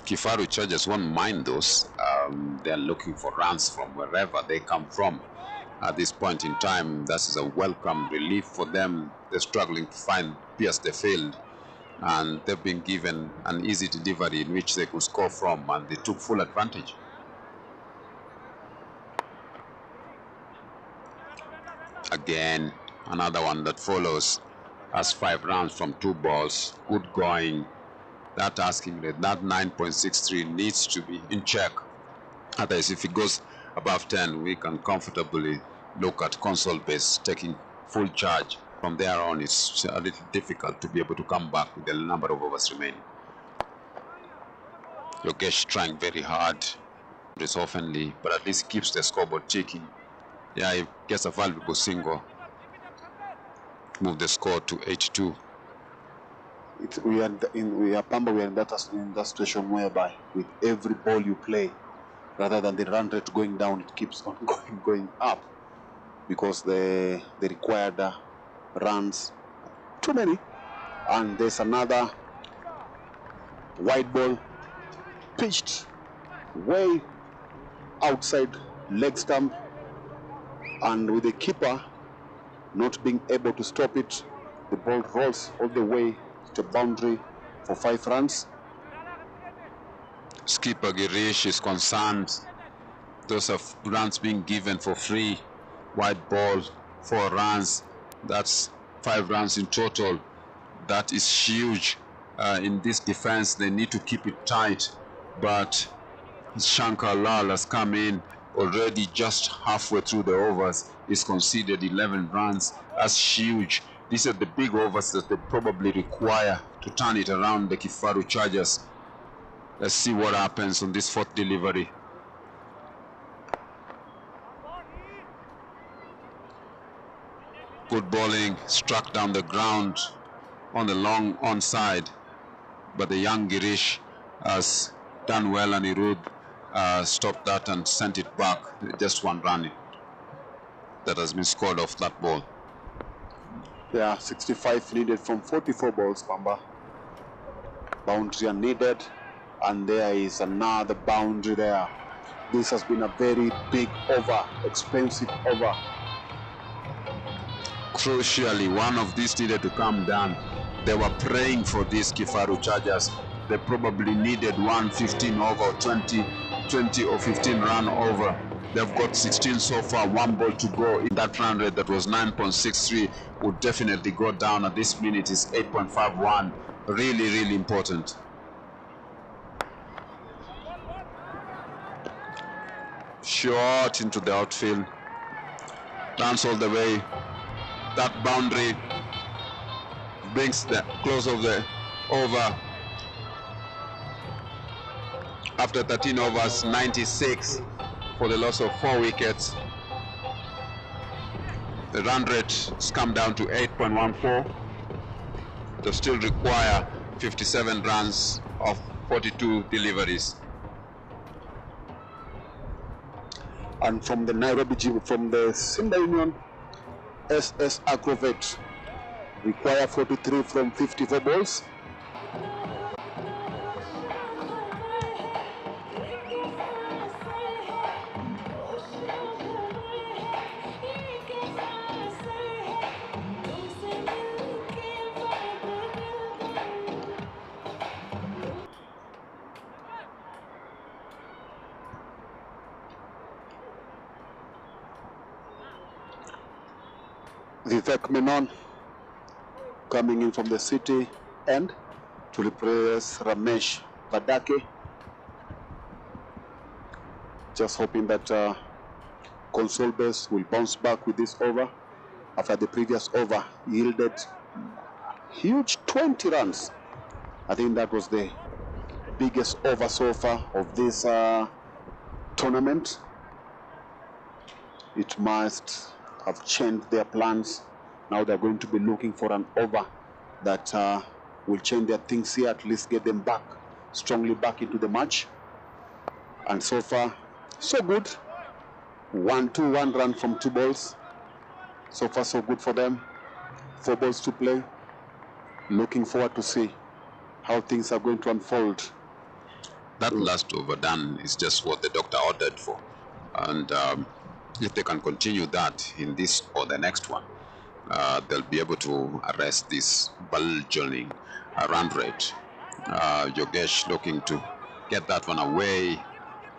KIFARU Chargers won't mind those. They're looking for runs from wherever they come from. At this point in time, this is a welcome relief for them. They're struggling to pierce the field, and they've been given an easy delivery in which they could score from, and they took full advantage. Again, another one that follows has 5 runs from 2 balls. Good going. That asking rate, that 9.63 needs to be in check. Otherwise, if it goes above 10, we can comfortably look at CONSOLBASE taking full charge. From there on, it's a little difficult to be able to come back with the number of overs remaining. Yogesh trying very hard, it's oftenly, but at least keeps the scoreboard ticking. Yeah, he gets a valuable single. Move the score to 8-2. We are in that situation whereby with every ball you play, rather than the run rate going down, it keeps on going up, because the required runs too many. And there's another wide ball pitched way outside leg stump, and with the keeper not being able to stop it, the ball rolls all the way to boundary for 5 runs. Skipper Girish is concerned Those are runs being given for free. White ball, 4 runs. That's 5 runs in total. That is huge. In this defense, they need to keep it tight. But Shankar Lal has come in already just halfway through the overs. He's conceded 11 runs. That's huge. These are the big overs that they probably require to turn it around, the KIFARU Chargers. Let's see what happens on this 4th delivery. Good bowling, struck down the ground on the long onside, but the young Girish has done well, and Anirudh stopped that and sent it back. Just 1 run that has been scored off that ball. Yeah, 65 needed from 44 balls, Pamba. Boundary needed, and there is another boundary there. This has been a very big over, expensive over. Crucially, one of these needed to come down. They were praying for these KIFARU Chargers. They probably needed 115 over, 20 or 15 run over. They've got 16 so far, 1 ball to go. In that run rate that was 9.63 would definitely go down. At this minute is 8.51. Really, really important. Short into the outfield. Runs all the way. That boundary brings the close of the over. After 13 overs, 96 for the loss of 4 wickets. The run rate has come down to 8.14. They still require 57 runs of 42 deliveries. And from the Nairobi Gym, from the Simba Union, SS Acrovet require 43 from 54 balls. Vivek Menon coming in from the city end to replace Ramesh Padake. Just hoping that CONSOLBASE will bounce back with this over after the previous over yielded huge 20 runs. I think that was the biggest over so far of this tournament. It must have changed their plans. Now they're going to be looking for an over that will change their things here, at least get them back, strongly back into the match. And so far, so good. 1 run from 2 balls. So far, so good for them. 4 balls to play. Looking forward to see how things are going to unfold. That last over done is just what the doctor ordered for. And if they can continue that in this or the next one, they'll be able to arrest this bulging run rate. Yogesh looking to get that one away.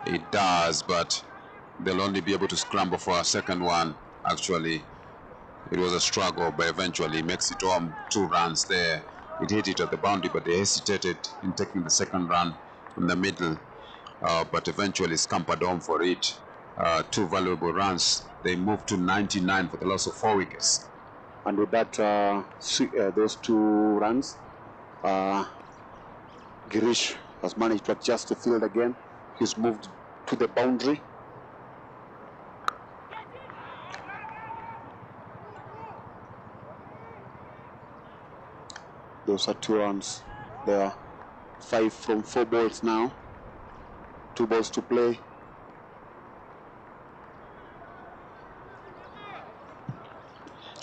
It does, but they'll only be able to scramble for a second one. Actually, it was a struggle, but eventually makes it home. 2 runs there. It hit it at the boundary, but they hesitated in taking the second run in the middle, but eventually scampered home for it. 2 valuable runs. They moved to 99 for the loss of 4 wickets. And with that, those 2 runs, Girish has managed to adjust the field again. He's moved to the boundary. Those are 2 runs. There are 5 from 4 balls now. 2 balls to play.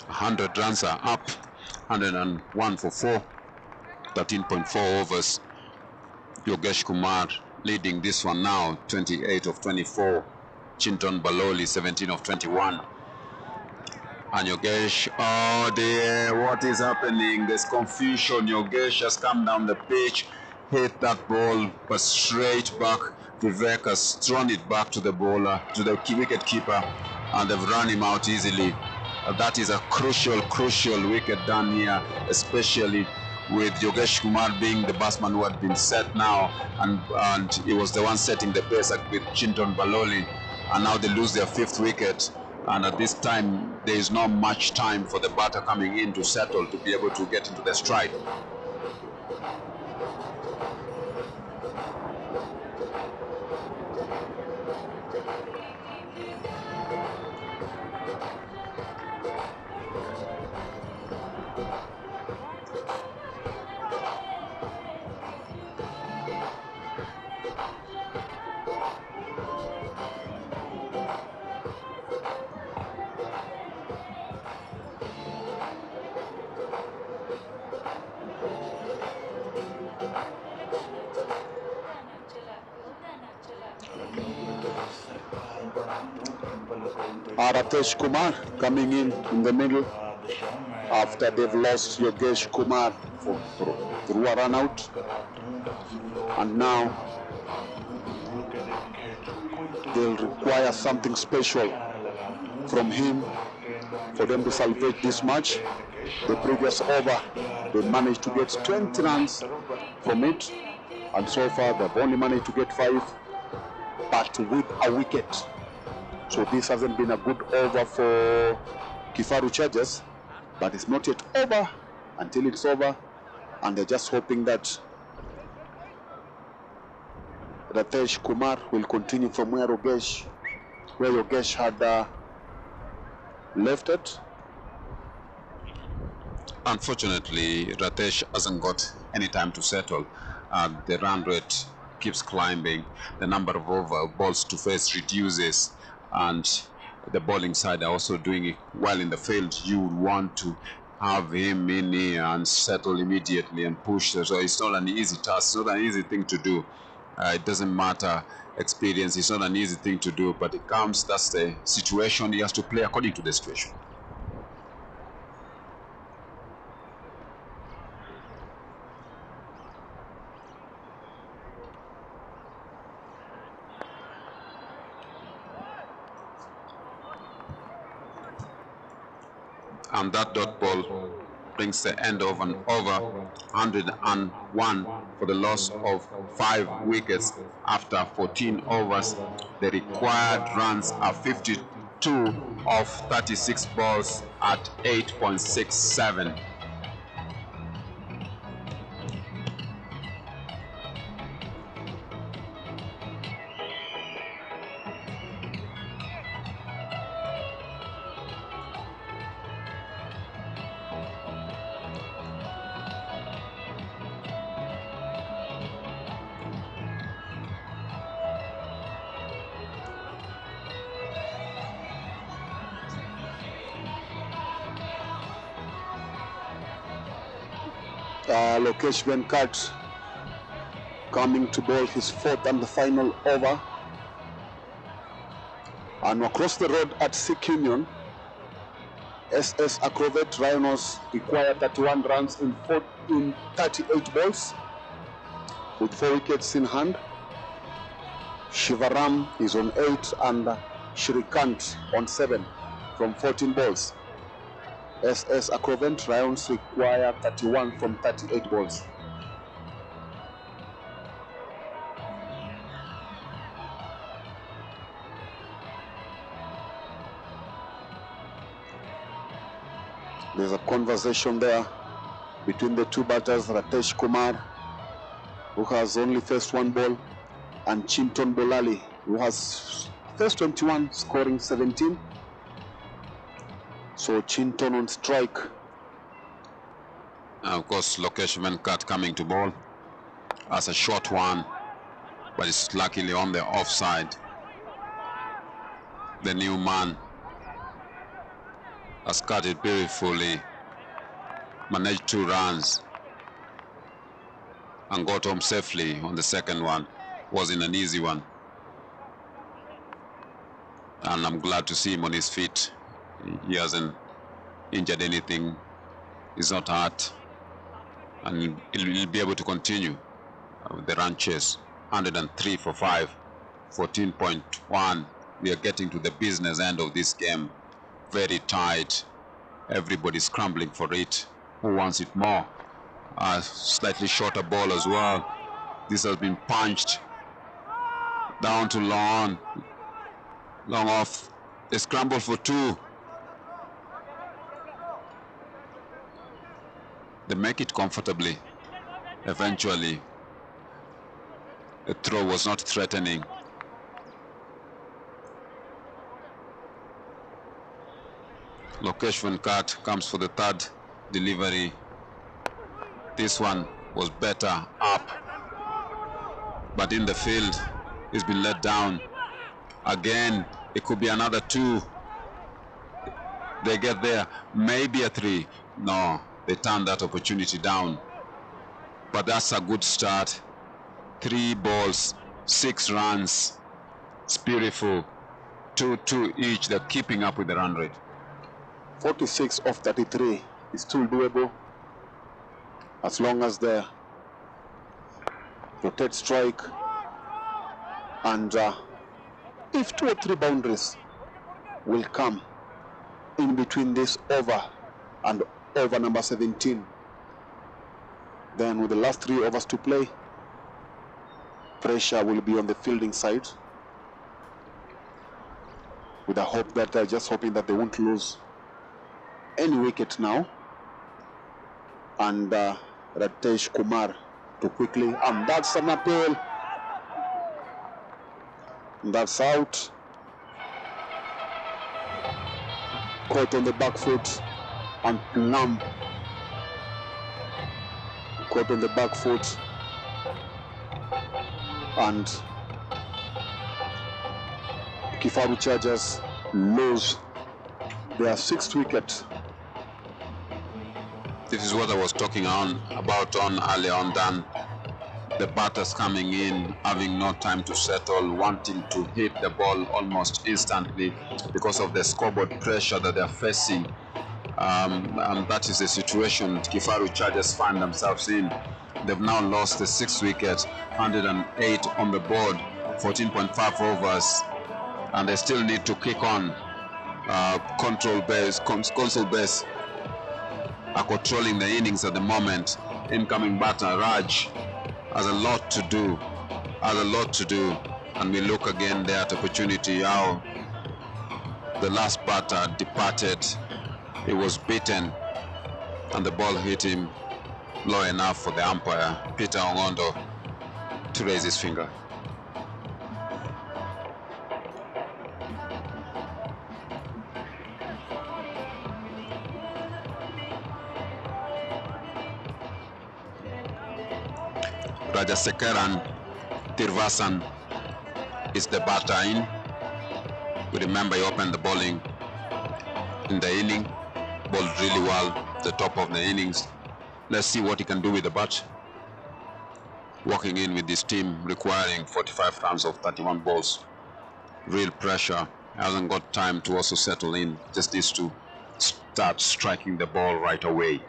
$100 runs are up. 101 for 4. 13.4 overs. Yogesh Kumar leading this one now. 28 of 24. Chinton Baloli 17 of 21. And Yogesh, oh dear, what is happening? There's confusion. Yogesh has come down the pitch, hit that ball, but straight back Vivek has thrown it back to the bowler, to the wicket keeper, and they've run him out easily. That is a crucial wicket done here, especially with Yogesh Kumar being the batsman who had been set now, and he was the one setting the pace with Chinton Baloli, and now they lose their 5th wicket. And at this time, there is not much time for the batter coming in to settle, to be able to get into the stride. Ritesh Kumar coming in the middle after they've lost Yogesh Kumar through a run out, and now they'll require something special from him for them to salvage this match. The previous over, they managed to get 20 runs from it, and so far they've only managed to get 5, but with a wicket. So this hasn't been a good over for KIFARU Chargers, but it's not yet over until it's over, and they're just hoping that Ritesh Kumar will continue from where Yogesh had left it. Unfortunately, Ritesh hasn't got any time to settle. The run rate keeps climbing, the number of over balls to face reduces, and the bowling side are also doing it well in the field. You would want to have him in here and settle immediately and push. So it's not an easy task, it's not an easy thing to do. It doesn't matter experience, it's not an easy thing to do, but it comes, that's the situation, he has to play according to the situation. And that dot ball brings the end of an over, 101 for the loss of 5 wickets after 14 overs. The required runs are 52 of 36 balls at 8.67. Lokesh Venkat coming to bowl his 4th and the final over. And across the road at Sikh Union, SS Acrovet Rhinos require 31 runs in 38 balls with 4 wickets in hand. Shivaram is on 8 and Shrikant on 7 from 14 balls. SS Acrovet Rhinos require 31 from 38 balls. There's a conversation there between the two batters, Ritesh Kumar, who has only faced 1 ball, and Chinton Bolali, who has faced 21, scoring 17. So Chinton on strike. Of course, Lokesh Venkat coming to bowl as a short one, but it's luckily on the offside. The new man has cut it beautifully, managed 2 runs, and got home safely on the second one. Wasn't an easy one, and I'm glad to see him on his feet. He hasn't injured anything, he's not hurt, and he'll be able to continue with the run chase. 103 for 5 14.1. We are getting to the business end of this game. Very tight. Everybody scrambling for it. Who wants it more? Slightly shorter ball as well. This has been punched down to long off. A scramble for 2. They make it comfortably. Eventually, the throw was not threatening. Lokesh Venkat comes for the 3rd delivery. This one was better up, but in the field, he's been let down. Again, it could be another 2. They get there, maybe a 3. No, they turned that opportunity down. But that's a good start. 3 balls, 6 runs. It's beautiful. 2 each. They're keeping up with the run rate. 46 of 33 is still doable as long as they rotate strike, and if 2 or 3 boundaries will come in between this over and over number 17, then with the last 3 overs to play, pressure will be on the fielding side, with a hope that they're just hoping that they won't lose any wicket now. And Ratesh Kumar to quickly, and that's an appeal. That's out. Caught on the back foot and plumb. Caught on the back foot and KIFARU Chargers lose their 6th wicket. This is what I was talking about earlier on, Dan. The batters coming in, having no time to settle, wanting to hit the ball almost instantly because of the scoreboard pressure that they're facing. And that is the situation KIFARU Chargers find themselves in. They've now lost the 6th wicket, 108 on the board, 14.5 overs, and they still need to kick on. CONSOLBASE are controlling the innings at the moment. Incoming batter Raj has a lot to do, and we look again there at opportunity how the last batter departed. He was beaten and the ball hit him low enough for the umpire Peter Ongondo to raise his finger. Rajasekaran Tirvasan is the batter in. We remember he opened the bowling in the inning, bowled really well at the top of the innings. Let's see what he can do with the bat. Walking in with this team requiring 45 runs of 31 balls. Real pressure. Hasn't got time to also settle in. Just needs to start striking the ball right away.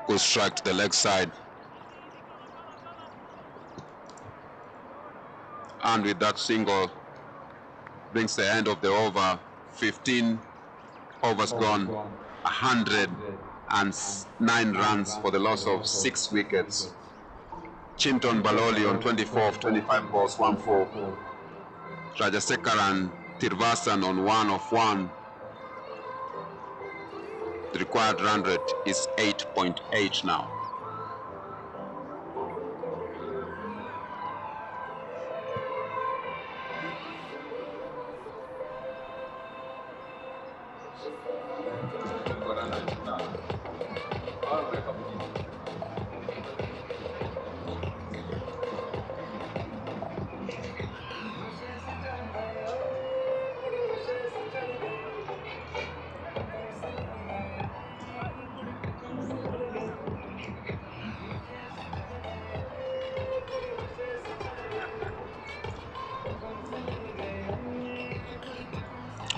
Good strike to the leg side. And with that single, brings the end of the over. 15 overs gone, 109 runs for the loss of 6 wickets. Chinton Baloli on 24 of 25 balls, 1-4. Rajasekaran Tirvasan on 1 of 1. The required run rate is 8.8 now.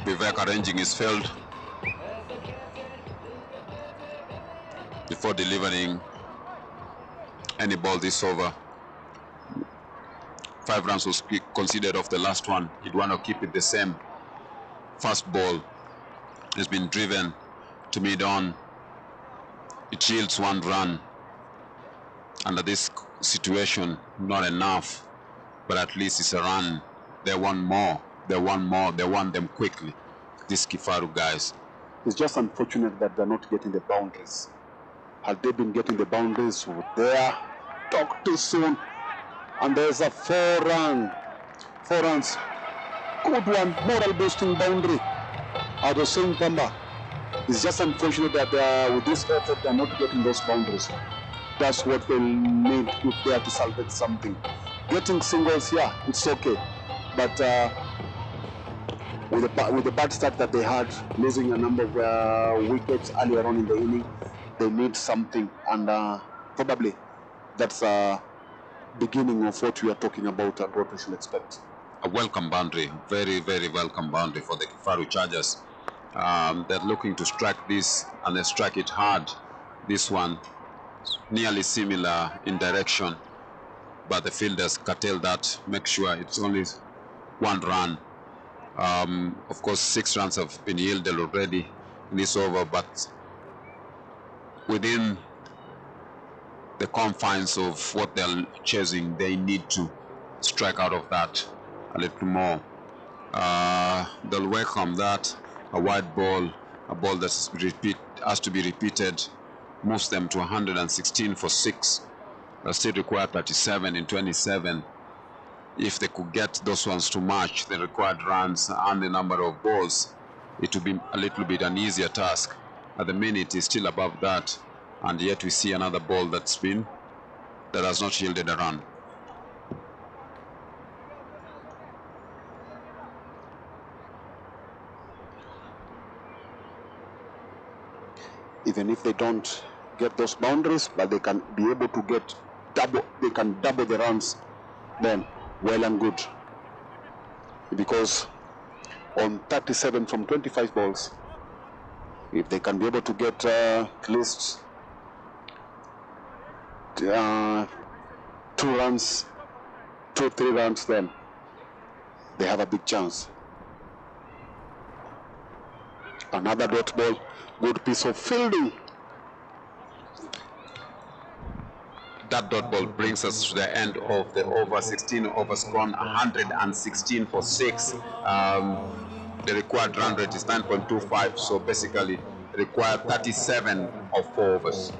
Vivek arranging his field before delivering any ball this over. 5 runs was considered off the last one. He'd want to keep it the same. First ball has been driven to mid-on. It yields 1 run. Under this situation, not enough, but at least it's a run. They want more. They want more. They want them quickly. These KIFARU guys. It's just unfortunate that they're not getting the boundaries. Had they been getting the boundaries, there, talk too soon. And there's a 4 runs. Good one, moral boosting boundary. I was saying, Pamba, it's just unfortunate that with this effort, they're not getting those boundaries. That's what they'll need if they are to salvage something. Getting singles, yeah, it's okay. But with the bad start that they had, losing a number of wickets earlier on in the inning, they need something. And probably that's a beginning of what we are talking about and what we should expect. A welcome boundary, very, very welcome boundary for the KIFARU Chargers. They're looking to strike this, and they strike it hard. This one, nearly similar in direction, but the fielders curtail that, make sure it's only 1 run. Of course, 6 runs have been yielded already in this over, but within the confines of what they're chasing, they need to strike out of that a little more. They'll welcome that. A wide ball, a ball that has to be repeated, moves them to 116 for 6. They'll still require 37 in 27. If they could get those ones to match the required runs and the number of balls, it would be a little bit an easier task. At the minute, it's still above that, and yet we see another ball that has not yielded a run. Even if they don't get those boundaries, but they can be able to get they can double the runs, then well and good. Because on 37 from 25 balls, if they can be able to get at least 2 runs, 2-3 runs, then they have a big chance. Another dot ball, good piece of fielding. That dot ball brings us to the end of the over. 16 overs gone, 116 for 6. The required run rate is 9.25, so basically required 37 of 4 overs.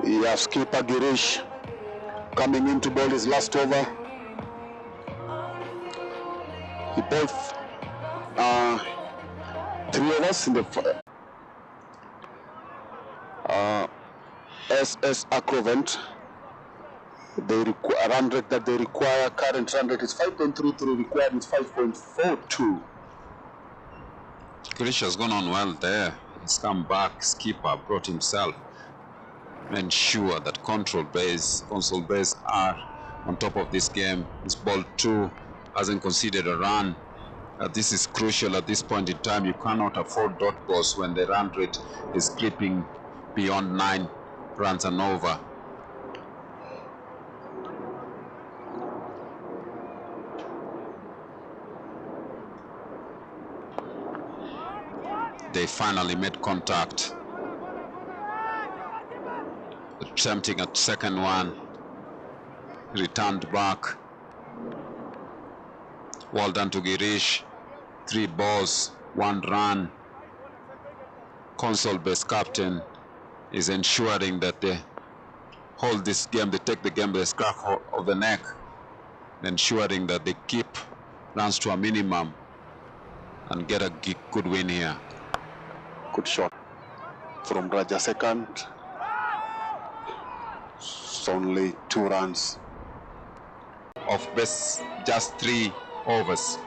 Yes, keeper Girish coming in to bowl his last over. He bowled 3 overs in the SS Acrovent. The run rate that they require, current run rate is 5.33, required is 5.42. Girish has gone on well there. He's come back, skipper brought himself. Ensure that CONSOLBASE are on top of this game. He's bowled 2, hasn't conceded a run. This is crucial at this point in time. You cannot afford dot balls when the run rate is clipping beyond 9 runs and over. They finally made contact. Attempting a second one, returned back. Well done to Girish. 3 balls, 1 run. CONSOLBASE captain is ensuring that they hold this game, they take the game by the scruff of the neck, ensuring that they keep runs to a minimum and get a good win here. Good shot from Raja second. It's only 2 runs. Of best, just 3 overs.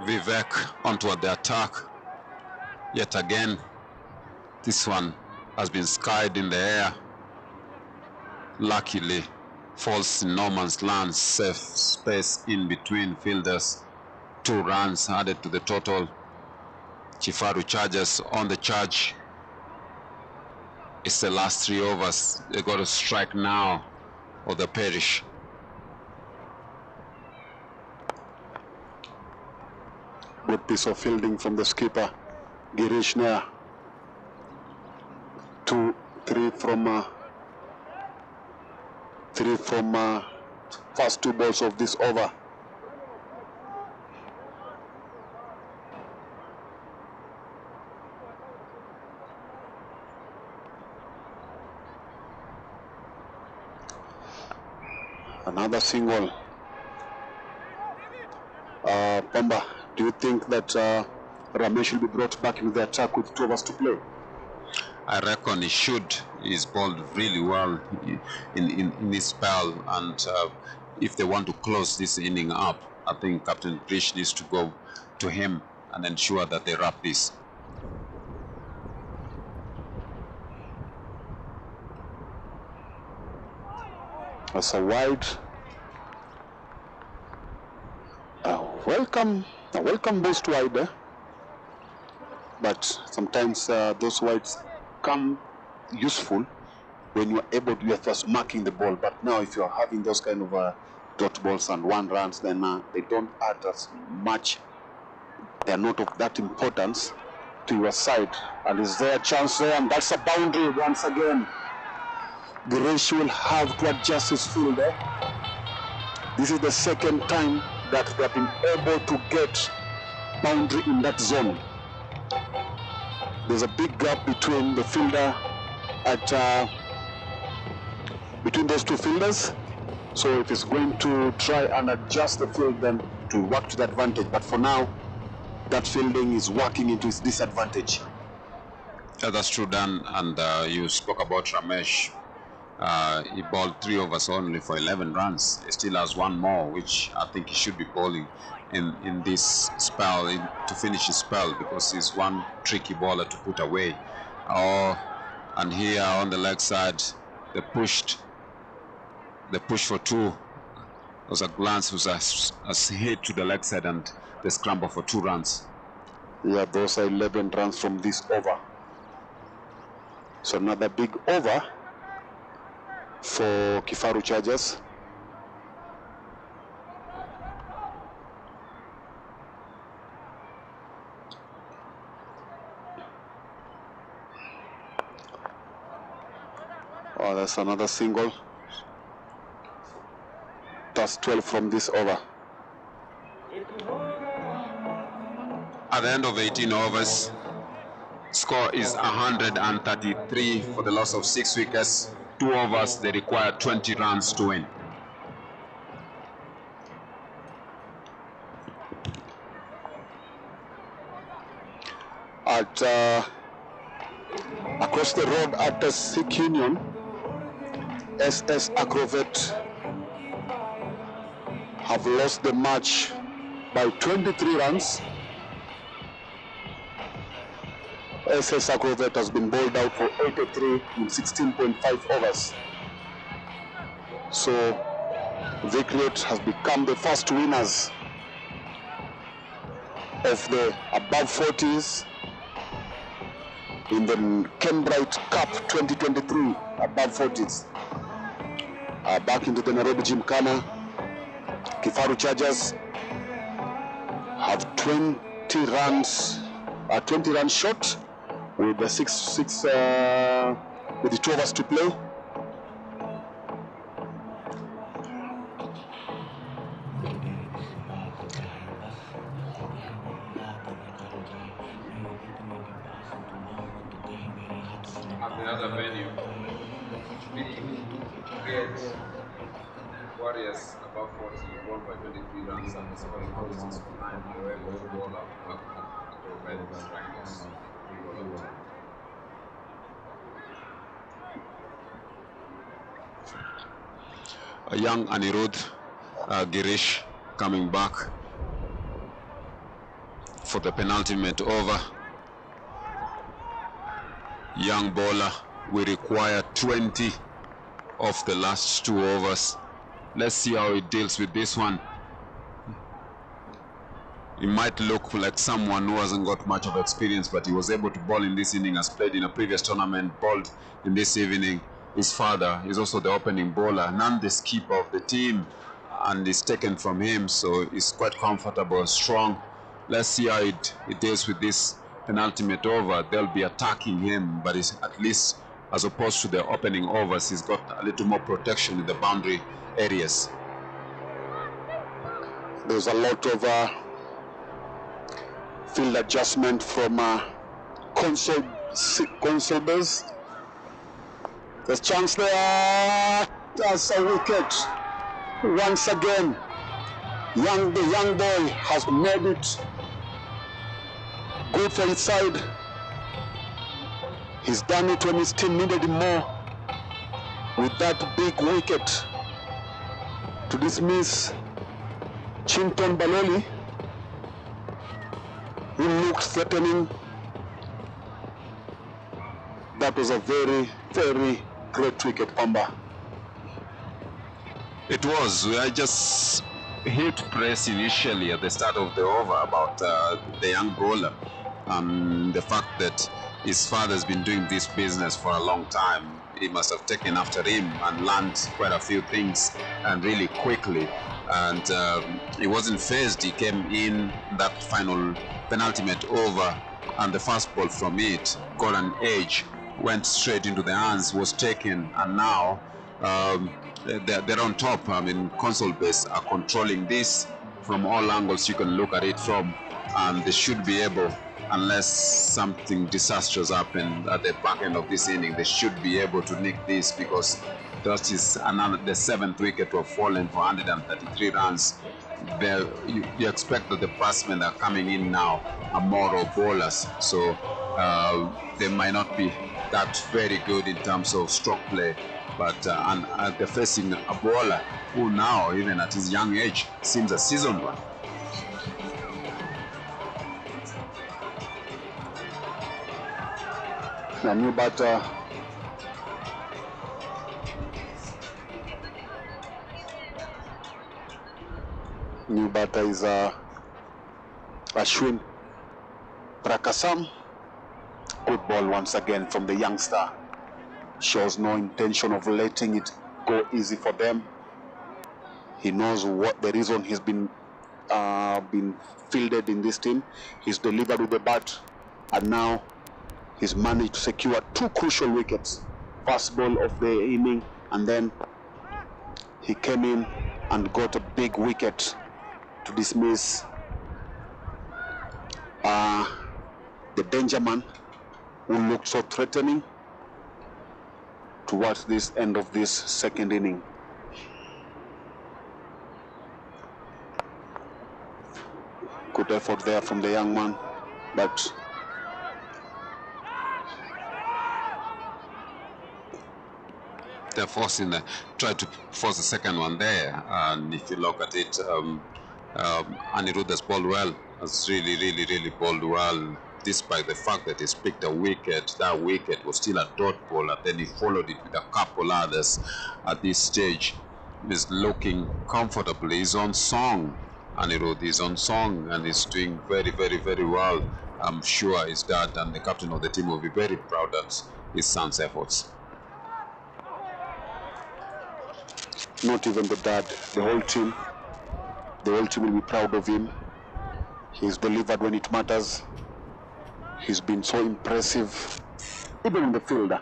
Vivek onto the attack. Yet again, this one has been skied in the air. Luckily, falls in no man's land, safe space in between fielders. 2 runs added to the total. KIFARU Chargers on the charge. It's the last 3 overs. They got to strike now or they perish. Good piece of fielding from the skipper, Girish Nair. 3 from first 2 balls of this over. Another single. Pamba, do you think that Ramesh will be brought back into the attack with 2 overs to play? I reckon he should. He's bowled really well in this spell, and if they want to close this inning up, I think Captain Grish needs to go to him and ensure that they wrap this. That's a wide. Welcome boost wide, but sometimes those wides come useful when you are able to, just marking the ball. But now if you are having those kind of dot balls and 1 runs, then they don't add as much. They are not of that importance to your side. And is there a chance there? And that's a boundary once again. Girish will have to adjust his field there. This is the 2nd time that they have been able to get boundary in that zone. There's a big gap between the fielder between those 2 fielders. So if he's going to try and adjust the field, then to work to the advantage. But for now, that fielding is working into his disadvantage. Yeah, that's true, Dan. And you spoke about Ramesh. He bowled 3 overs only for 11 runs. He still has 1 more, which I think he should be bowling in this spell, to finish his spell, because he's one tricky bowler to put away. And here on the leg side, they pushed for 2. There was a glance, was a hit to the leg side, and they scramble for 2 runs. Yeah, those are 11 runs from this over. So another big over for KIFARU Chargers. Oh, that's another single. That's 12 from this over. At the end of 18 overs, score is 133 for the loss of 6 wickets. 2 overs, they require 20 runs to win. at across the road at the Sikh Union, SS Acrovet have lost the match by 23 runs. SS Acrovet has been bowled out for 83 in 16.5 overs. So Vicriot has become the first winners of the above 40s in the Kenbright Cup 2023 above 40s. Back into the Nairobi Gymkhana, KIFARU Chargers have 20 runs short with the with the 2 overs to play. At the other venue, Create Warriors above 40 won by 23 runs and scoring 46 for 9. However, the ball up Acrovet Strikers 3 ball out. A young Anirudh Girish coming back for the penultimate over. Young bowler, we require 20 of the last 2 overs. Let's see how he deals with this one. He might look like someone who hasn't got much of experience, but he was able to bowl in this inning, has played in a previous tournament, bowled in this evening. His father is also the opening bowler, none the skipper of the team, and is taken from him, so he's quite comfortable and strong. Let's see how it deals with this penultimate over. They'll be attacking him, but it's at least, as opposed to the opening overs, he's got a little more protection in the boundary areas. There's a lot of field adjustment from CONSOLBASE. There's chance there. That's a wicket. Once again, the young boy has made it good for his side. He's done it when his team needed him more, with that big wicket to dismiss Chinton Baloli, who looked threatening. That was a very, very great wicket, Pamba. It was. I just hit press initially at the start of the over about the young bowler. The fact that his father's been doing this business for a long time. He must have taken after him and learned quite a few things, and really quickly. And he wasn't phased. He came in that final penultimate over, and the first ball from it got an edge, went straight into the hands, was taken, and now they're on top. I mean, CONSOLBASE are controlling this from all angles you can look at it from, and they should be able, unless something disastrous happened at the back end of this inning, they should be able to nick this, because that is the 7th wicket to have fallen for 133 runs. You expect that the batsmen that are coming in now are more of bowlers, so they might not be that very good in terms of stroke play, but they're facing a bowler who now, even at his young age, seems a seasoned one. A new batter, is Ashwin Prakasam. Good ball once again from the youngster. Shows no intention of letting it go easy for them. He knows what the reason he's been fielded in this team. He's delivered with the bat, and now he's managed to secure 2 crucial wickets. First ball of the inning, and then he came in and got a big wicket to dismiss the danger man, who looked so threatening towards this end of this second inning. Good effort there from the young man, but they're forcing tried to force the second one there, and if you look at it, Anirudh has bowled well, has really bowled well, despite the fact that he's picked a wicket. That wicket was still a dot ball, and then he followed it with a couple others. At this stage, he's looking comfortably. He's on song, Anirudh is on song, and he's doing very well. I'm sure his dad and the captain of the team will be very proud of his son's efforts. Not even the dad, the whole team will be proud of him. He's delivered when it matters. He's been so impressive, even in the field.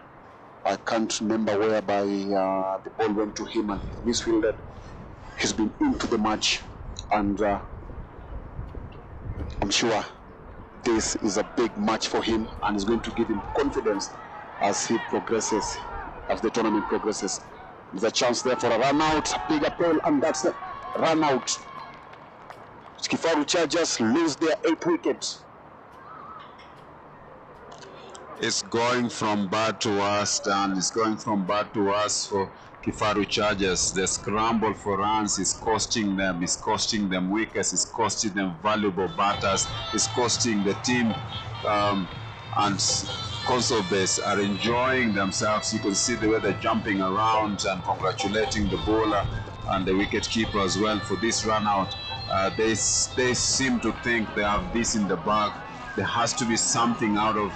I can't remember whereby the ball went to him and he misfielded. He's been into the match, and I'm sure this is a big match for him, and it's going to give him confidence as he progresses, as the tournament progresses. There's a chance there for a run out, big appeal, and that's the run out. KIFARU Chargers lose their 8th wicket. It's going from bad to worse, and it's going from bad to worse for KIFARU Chargers. The scramble for runs is costing them. It's costing them wickets. It's costing them valuable batters. It's costing the team. And CONSOLBASE are enjoying themselves. You can see the way they're jumping around and congratulating the bowler and the wicket keeper as well for this run out. They seem to think they have this in the bag. There has to be something out of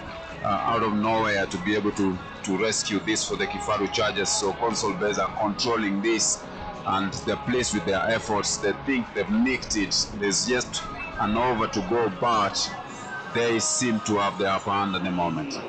nowhere to be able to rescue this for the KIFARU Chargers. So CONSOLBASE are controlling this, and they're pleased with their efforts. They think they've nicked it. There's just an over to go, but they seem to have the upper hand at the moment.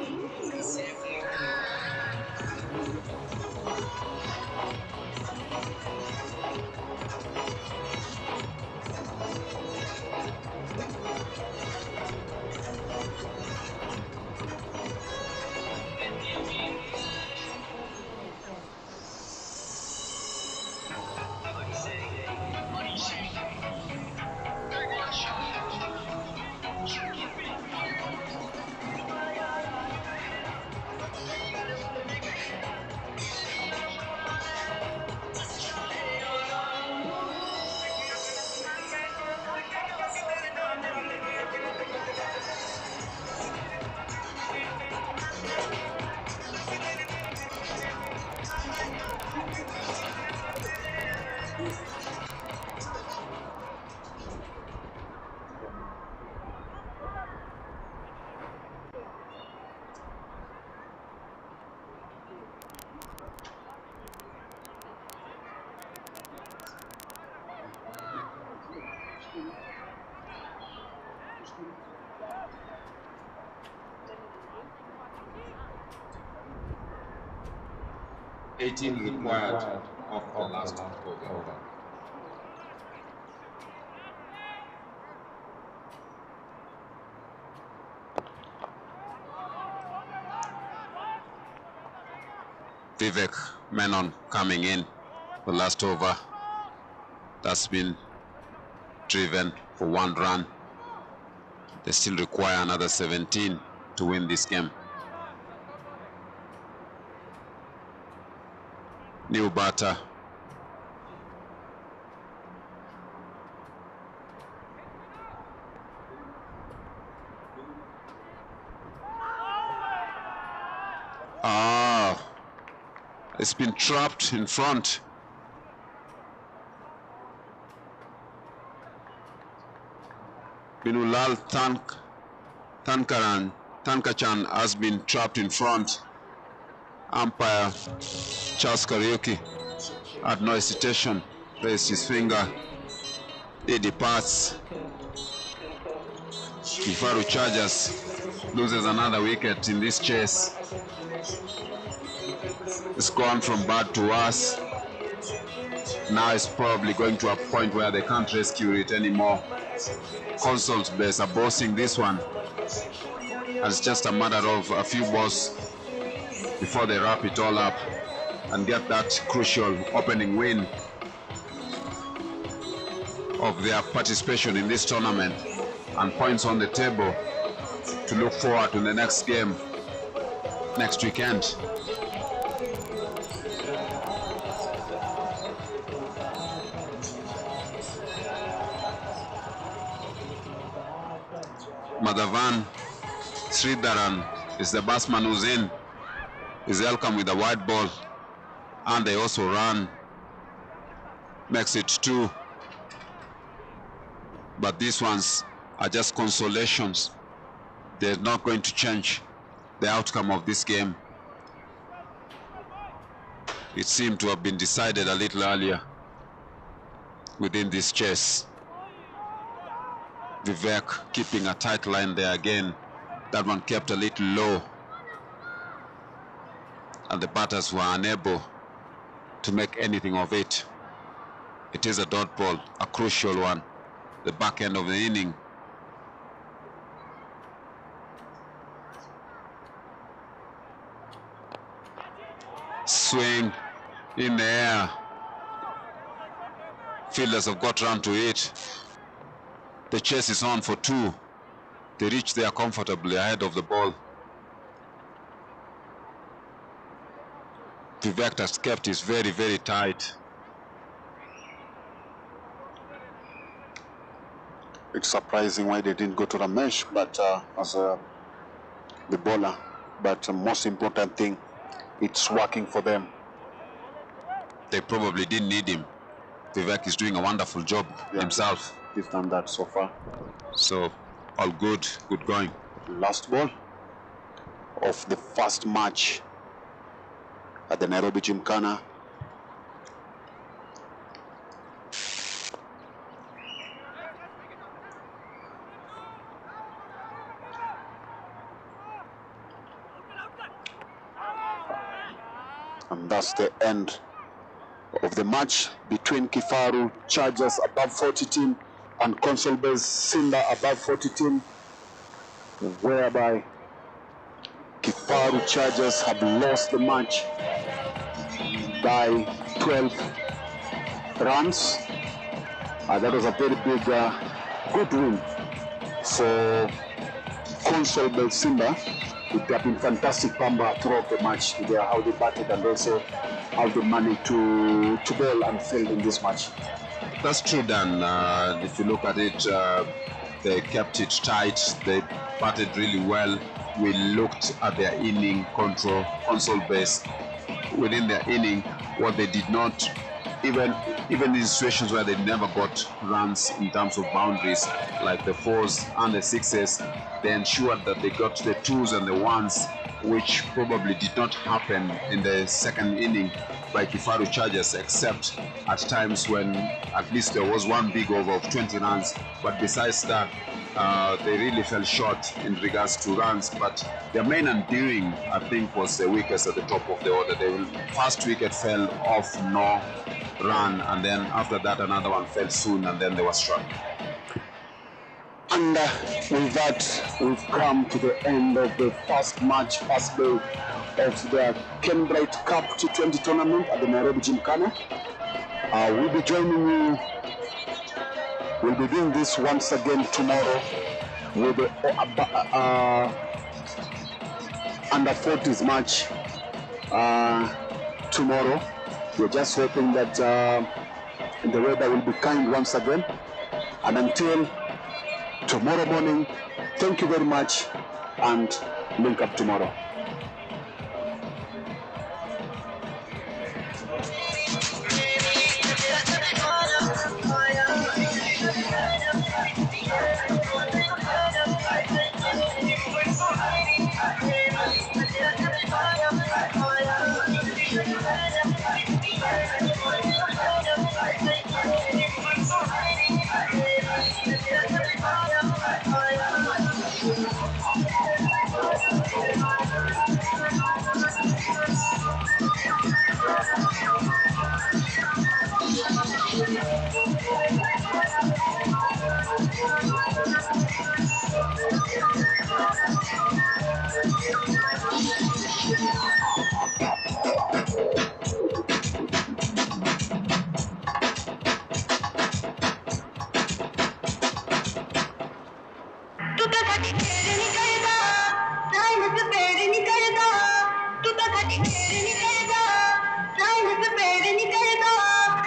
Required of the last over. Vivek Menon coming in for last over. That's been driven for 1 run. They still require another 17 to win this game. New batter. It's been trapped in front. Binulal Tankachan has been trapped in front. Umpire Charles Kariuki had no hesitation, raised his finger. He departs. KIFARU Chargers loses another wicket in this chase. It's gone from bad to worse. Now it's probably going to a point where they can't rescue it anymore. CONSOLBASE are bossing this one. And it's just a matter of a few balls before they wrap it all up and get that crucial opening win of their participation in this tournament, and points on the table to look forward to the next game next weekend. Madhavan Sridharan is the batsman who's in. Is welcome with a wide ball, and they also run. Makes it 2. But these ones are just consolations. They're not going to change the outcome of this game. It seemed to have been decided a little earlier within this chase. Vivek keeping a tight line there again. That one kept a little low, and the batters were unable to make anything of it. It is a dot ball, a crucial one, the back end of the inning. Swing in the air. Fielders have got round to it. The chase is on for 2. They reach there comfortably ahead of the ball. Vivek has kept his very, very tight. It's surprising why they didn't go to Ramesh, but as the bowler. But most important thing, it's working for them. They probably didn't need him. Vivek is doing a wonderful job himself. He's done that so far. So, all good, good going. Last ball of the first match at the Nairobi Gymkhana. And that's the end of the match between KIFARU Chargers above 40 team and CONSOLBASE SIMBA above 40 team, whereby KIFARU Chargers have lost the match by 12 runs. That was a very big, good win for CONSOLBASE SIMBA. It has been fantastic pamba throughout the match, how they batted and also how they managed to bowl and field in this match. That's true, Dan. If you look at it, they kept it tight. They batted really well. We looked at their inning control, CONSOLBASE. Within their inning, what they did not, even in situations where they never got runs in terms of boundaries, like the 4s and the 6s, they ensured that they got the 2s and the 1s, which probably did not happen in the second inning by KIFARU Chargers, except at times when at least there was one big over of 20 runs. But besides that, they really fell short in regards to runs. But their main undoing, I think, was the wickets at the top of the order. The first wicket fell off, no run, and then after that another one fell soon, and then they were struck. And with that, we've come to the end of the first match, first day of the Kenbright Cup T20 tournament at the Nairobi Gymkhana. We'll be joining you. We'll be doing this once again tomorrow with the under 40s match tomorrow. We're just hoping that the weather will be kind once again. And until tomorrow morning, thank you very much, and link up tomorrow.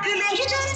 Relationship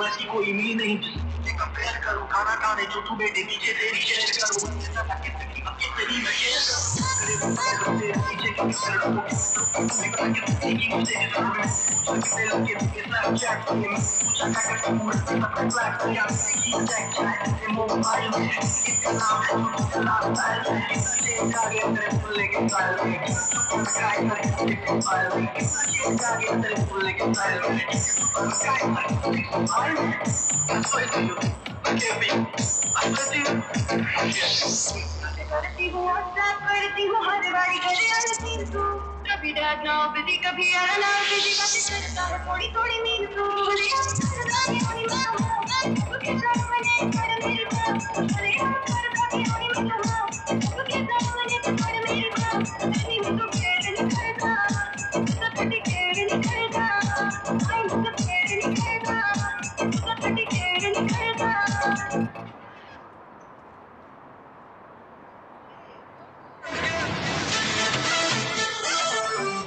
ऐसी कोई उम्मीद नहीं compare करूं खाना खाने जो तू बेटे नीचे तेरी शेयर करूं तेरी मैं शेयर करूं तेरे पीछे की करूं की मुझे सकते लगे के साथ चैट में पूछा क्या करता हूं मैं ब्लैक या चैट चैट मोबाइल में कितना है ये जागे अंदर लेके स्टाइल में काय करे मोबाइल में जागे अंदर लेके स्टाइल में काय करे मोबाइल में soy tuyo, I can't be, I love you. करती हूँ WhatsApp करती हूँ हर बारी करे आलसी तू कभी डैड ना बिजी कभी यार ना बिजी बातें करता है थोड़ी थोड़ी नींद तू बोले यार रानी होनी मैं तू के साथ मैंने कर मेरी बात बोले यार कभी होनी मैं तू के साथ मैंने कर मेरी बात नहीं मैं तो केयर नहीं करता सब कभी केयर नहीं करता आई सब केयर नहीं करता सब कभी केयर नहीं करता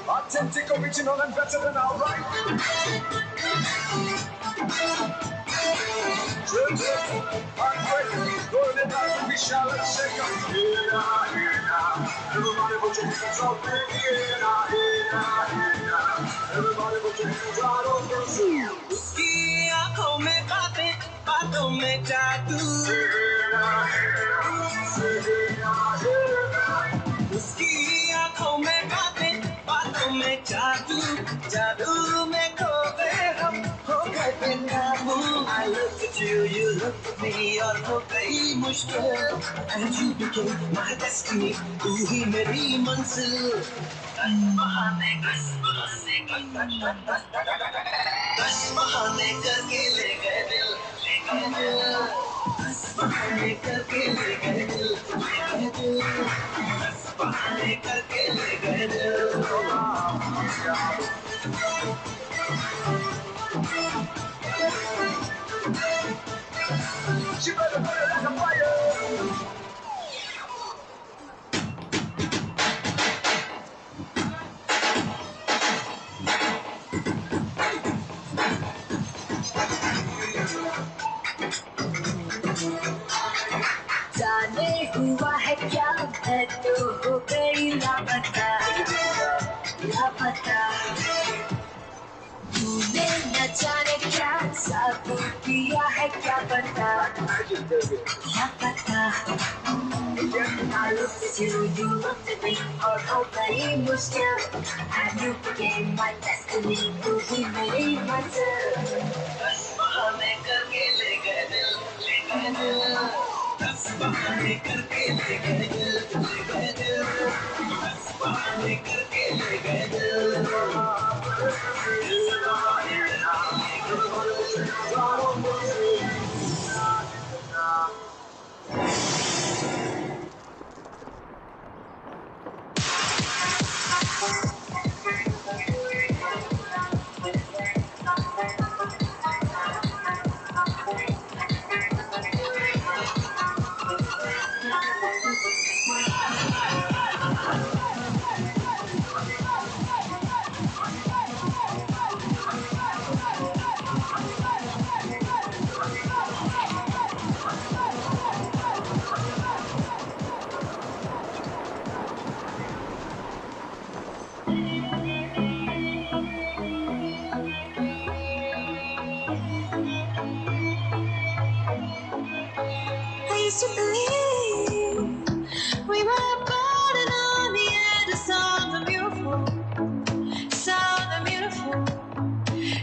Authentic, original, and better than our right. Unbreakable, golden eyes, we shall and shake up. Everybody put your hands up in the air. Everybody put your hands out on the sea. Uski aankhon mein baatein, baaton mein jaadoo. Uski aankhon mein baatein, baaton mein jaadoo. Jaadoo mein kho gaye hum, ho gaye bekaaboo. I looked at you, you looked at me, aur ho gayi mushkil. And you became my destiny, tu hi meri manzil. बहाने करके ले गए दिल बहाने करके ले गए दिल बहाने करके ले गए दिल She better put it like a fire. जाने हुआ है क्या है तो हो गई लापता लापता तूने न जाने क्या साबुत किया है क्या पता लापता I looked at you, you looked at me और हो गई मुश्किल and you became my destiny तू ही मेरी मंजिल बस बहाने करके ले गए दिल बस बहाने करके ले गए दिल बस बहाने करके ले गए दिल used to believe we were golden on the edge of something beautiful,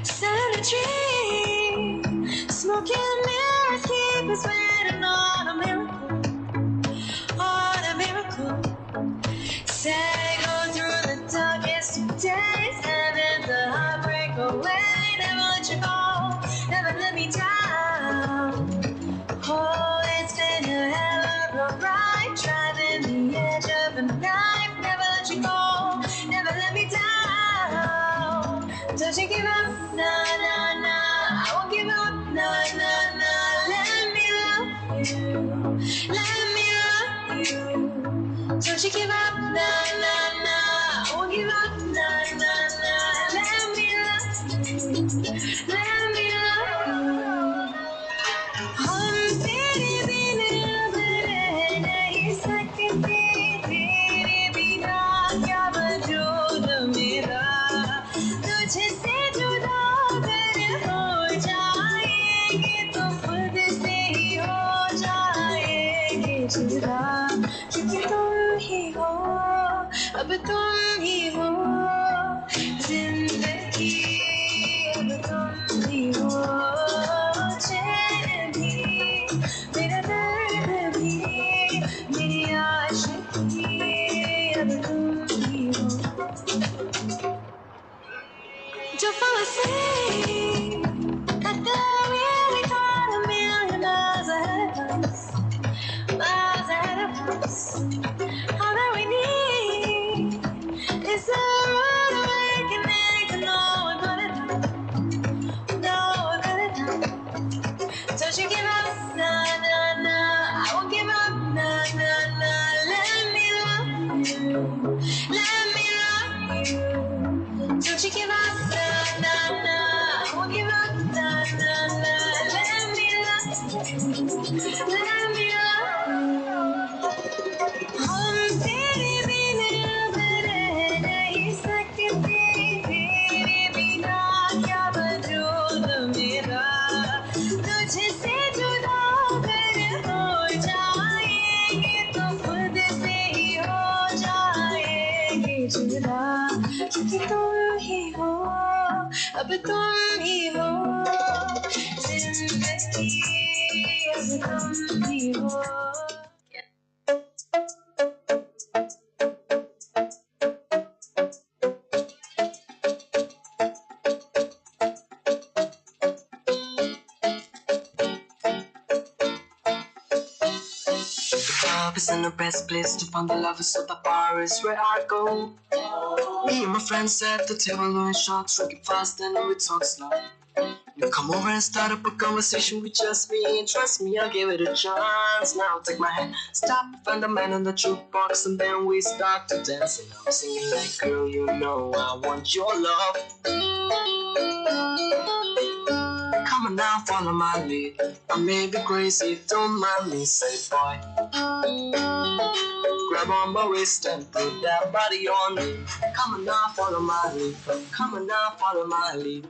set a dream, smoking mirrors keep us waiting on a miracle, say go through the darkest of days, and then the heartbreak away, never let you go, never let me down. Oh, it's been a hell give up, nah, nah, nah. I won't give up, nah, nah, nah. Let me love you. Let me love you. Don't you give up, nah, nah, nah. I won't give up, nah, nah, nah. Let me love you. Let me love you. हम तेरे बिन अब रह नहीं सकते तेरे बिना क्या वजूद मेरा तुझसे जुदा अगर हो जाएंगे तो खुद से ही हो जाएंगे जुदा क्योंकि तुम ही हो अब तुम ही हो जिंदगी अब तुम ही हो चैन भी मेरा दर्द भी मेरी आशिकी अब तुम ही हो जो फांसी that they really got a million miles ahead of us, miles ahead of us. All that we need is a rude awakening to know we're gonna do, know we're gonna do. Don't you give up, nah, nah, nah. I won't give up, nah, nah, nah. Let me love you, let me love you. Don't you give up, nah, nah, nah. I won't give up, nah, nah, nah. Let me love you, let me love you. हम तेरे बिन अब रह नहीं सकते तेरे बिना क्या वजूद मेरा तुझसे जुदा अगर हो जाएंगे तो खुद से ही हो जाएंगे जुदा क्योंकि तुम ही हो अब तुम ही हो जिंदगी अब तुम ही हो Love isn't the best place to find the lovers, so the bar is where I go. Me and my friends at the table doing shots, drinking fast and we talk slow. You come over and start up a conversation with just me, and trust me, I'll give it a chance. Now take my hand, stop, find the man on the jukebox, and then we start to dance. And I'm singing like, girl, you know I want your love. Come on now, follow my lead. I may be crazy, don't mind me, say boy. Grab on my wrist and put that body on me. Come on now, follow my lead. Come on now, follow my lead.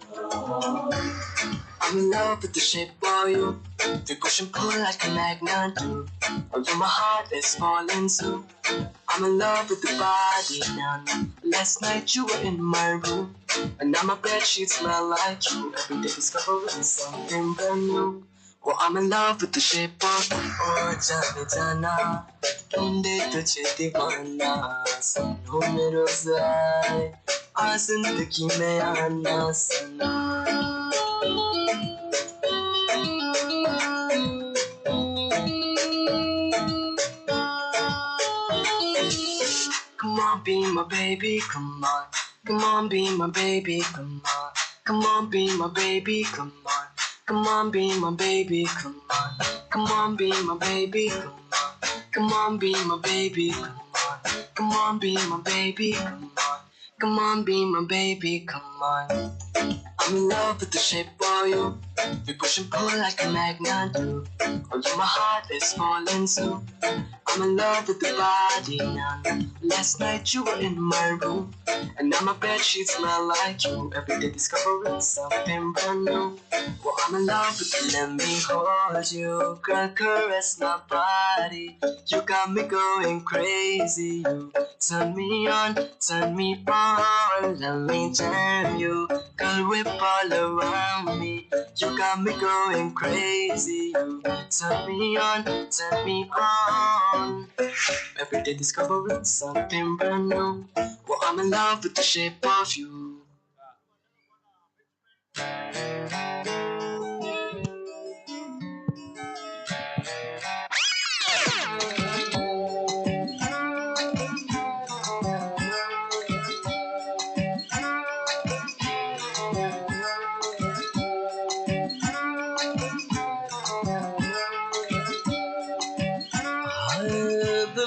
I'm in love with the shape of you. We push and pull like a magnet do. Although my heart is falling too. I'm in love with the body now. Last night you were in my room, and now my bedsheets smell like you. Every day discovering something brand new. Well, I'm in love with the shape of you. Oh, Jana Jana, tunde tujhe deewana. Sano mero zai, aaj zindagi mein aana sana. Come on, be my baby, come on. Come on, be my baby, come on. Come on, be my baby, come on. Come on, be my baby, come on. Come on, be my baby, come on. Come on, be my baby, come on. Come on, be my baby, come on. Come on, be my baby, come on. I'm in love with the shape of you. We push and pull like a magnet do. Although my heart is falling too. I'm in love with the body now. Last night you were in my room, and now my bedsheets smell like you. Every day discovering something brand new. Well, I'm in love with you. Let me hold you, girl, caress my body. You got me going crazy. You turn me on, turn me on. Let me jam you, girl, whip all around me. You got me going crazy. You turn me on, turn me on. Every day discovering something brand new. Well, I'm in love with the shape of you.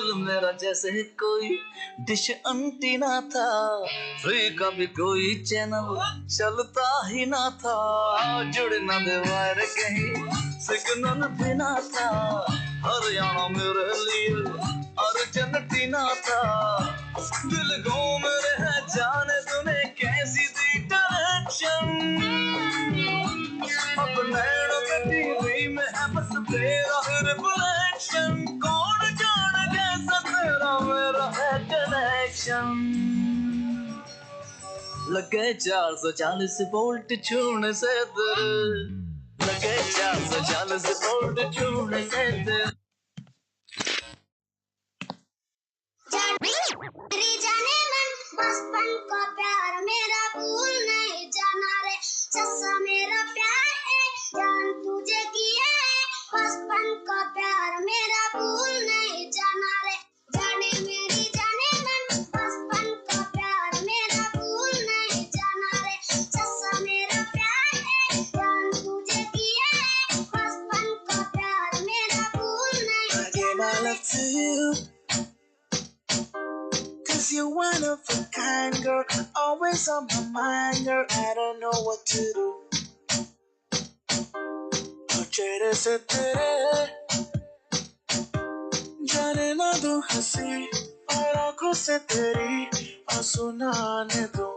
दिल मेरा जैसे कोई dish antenna था free का भी कोई channel चलता ही ना था जुड़ ना दे वायर कहीं सिग्नल भी ना था हरियाणा मेरे लिए अर्जेंटीना था दिल घूम रहे जाने तूने कैसी दी डायरेक्शन अब नैनों के टीवी में है बस तेरा रिफ्लेक्शन कौन जाने कैसा तेरा मेरा है कनेक्शन लगे 440 वोल्ट छूने से तेरे लगे 440 वोल्ट छूने से तेरे जाने मन बचपन का प्यार मेरा भूल नहीं जाना रे सच्चा मेरा प्यार है जान तुझे किया है बचपन का प्यार मेरा भूल नहीं जाना रे जाने मेरी जाने मन बचपन का प्यार मेरा भूल नहीं जाना रे सच्चा मेरा प्यार है जान तुझे किया है बचपन का प्यार मेरा भूल नहीं जाना रे Cause you're one of a kind, girl. Always on my mind, girl. I don't know what to do. चेहरे से तेरे जाने ना दूं हंसी और आंखों से तेरी आंसू ना आने दो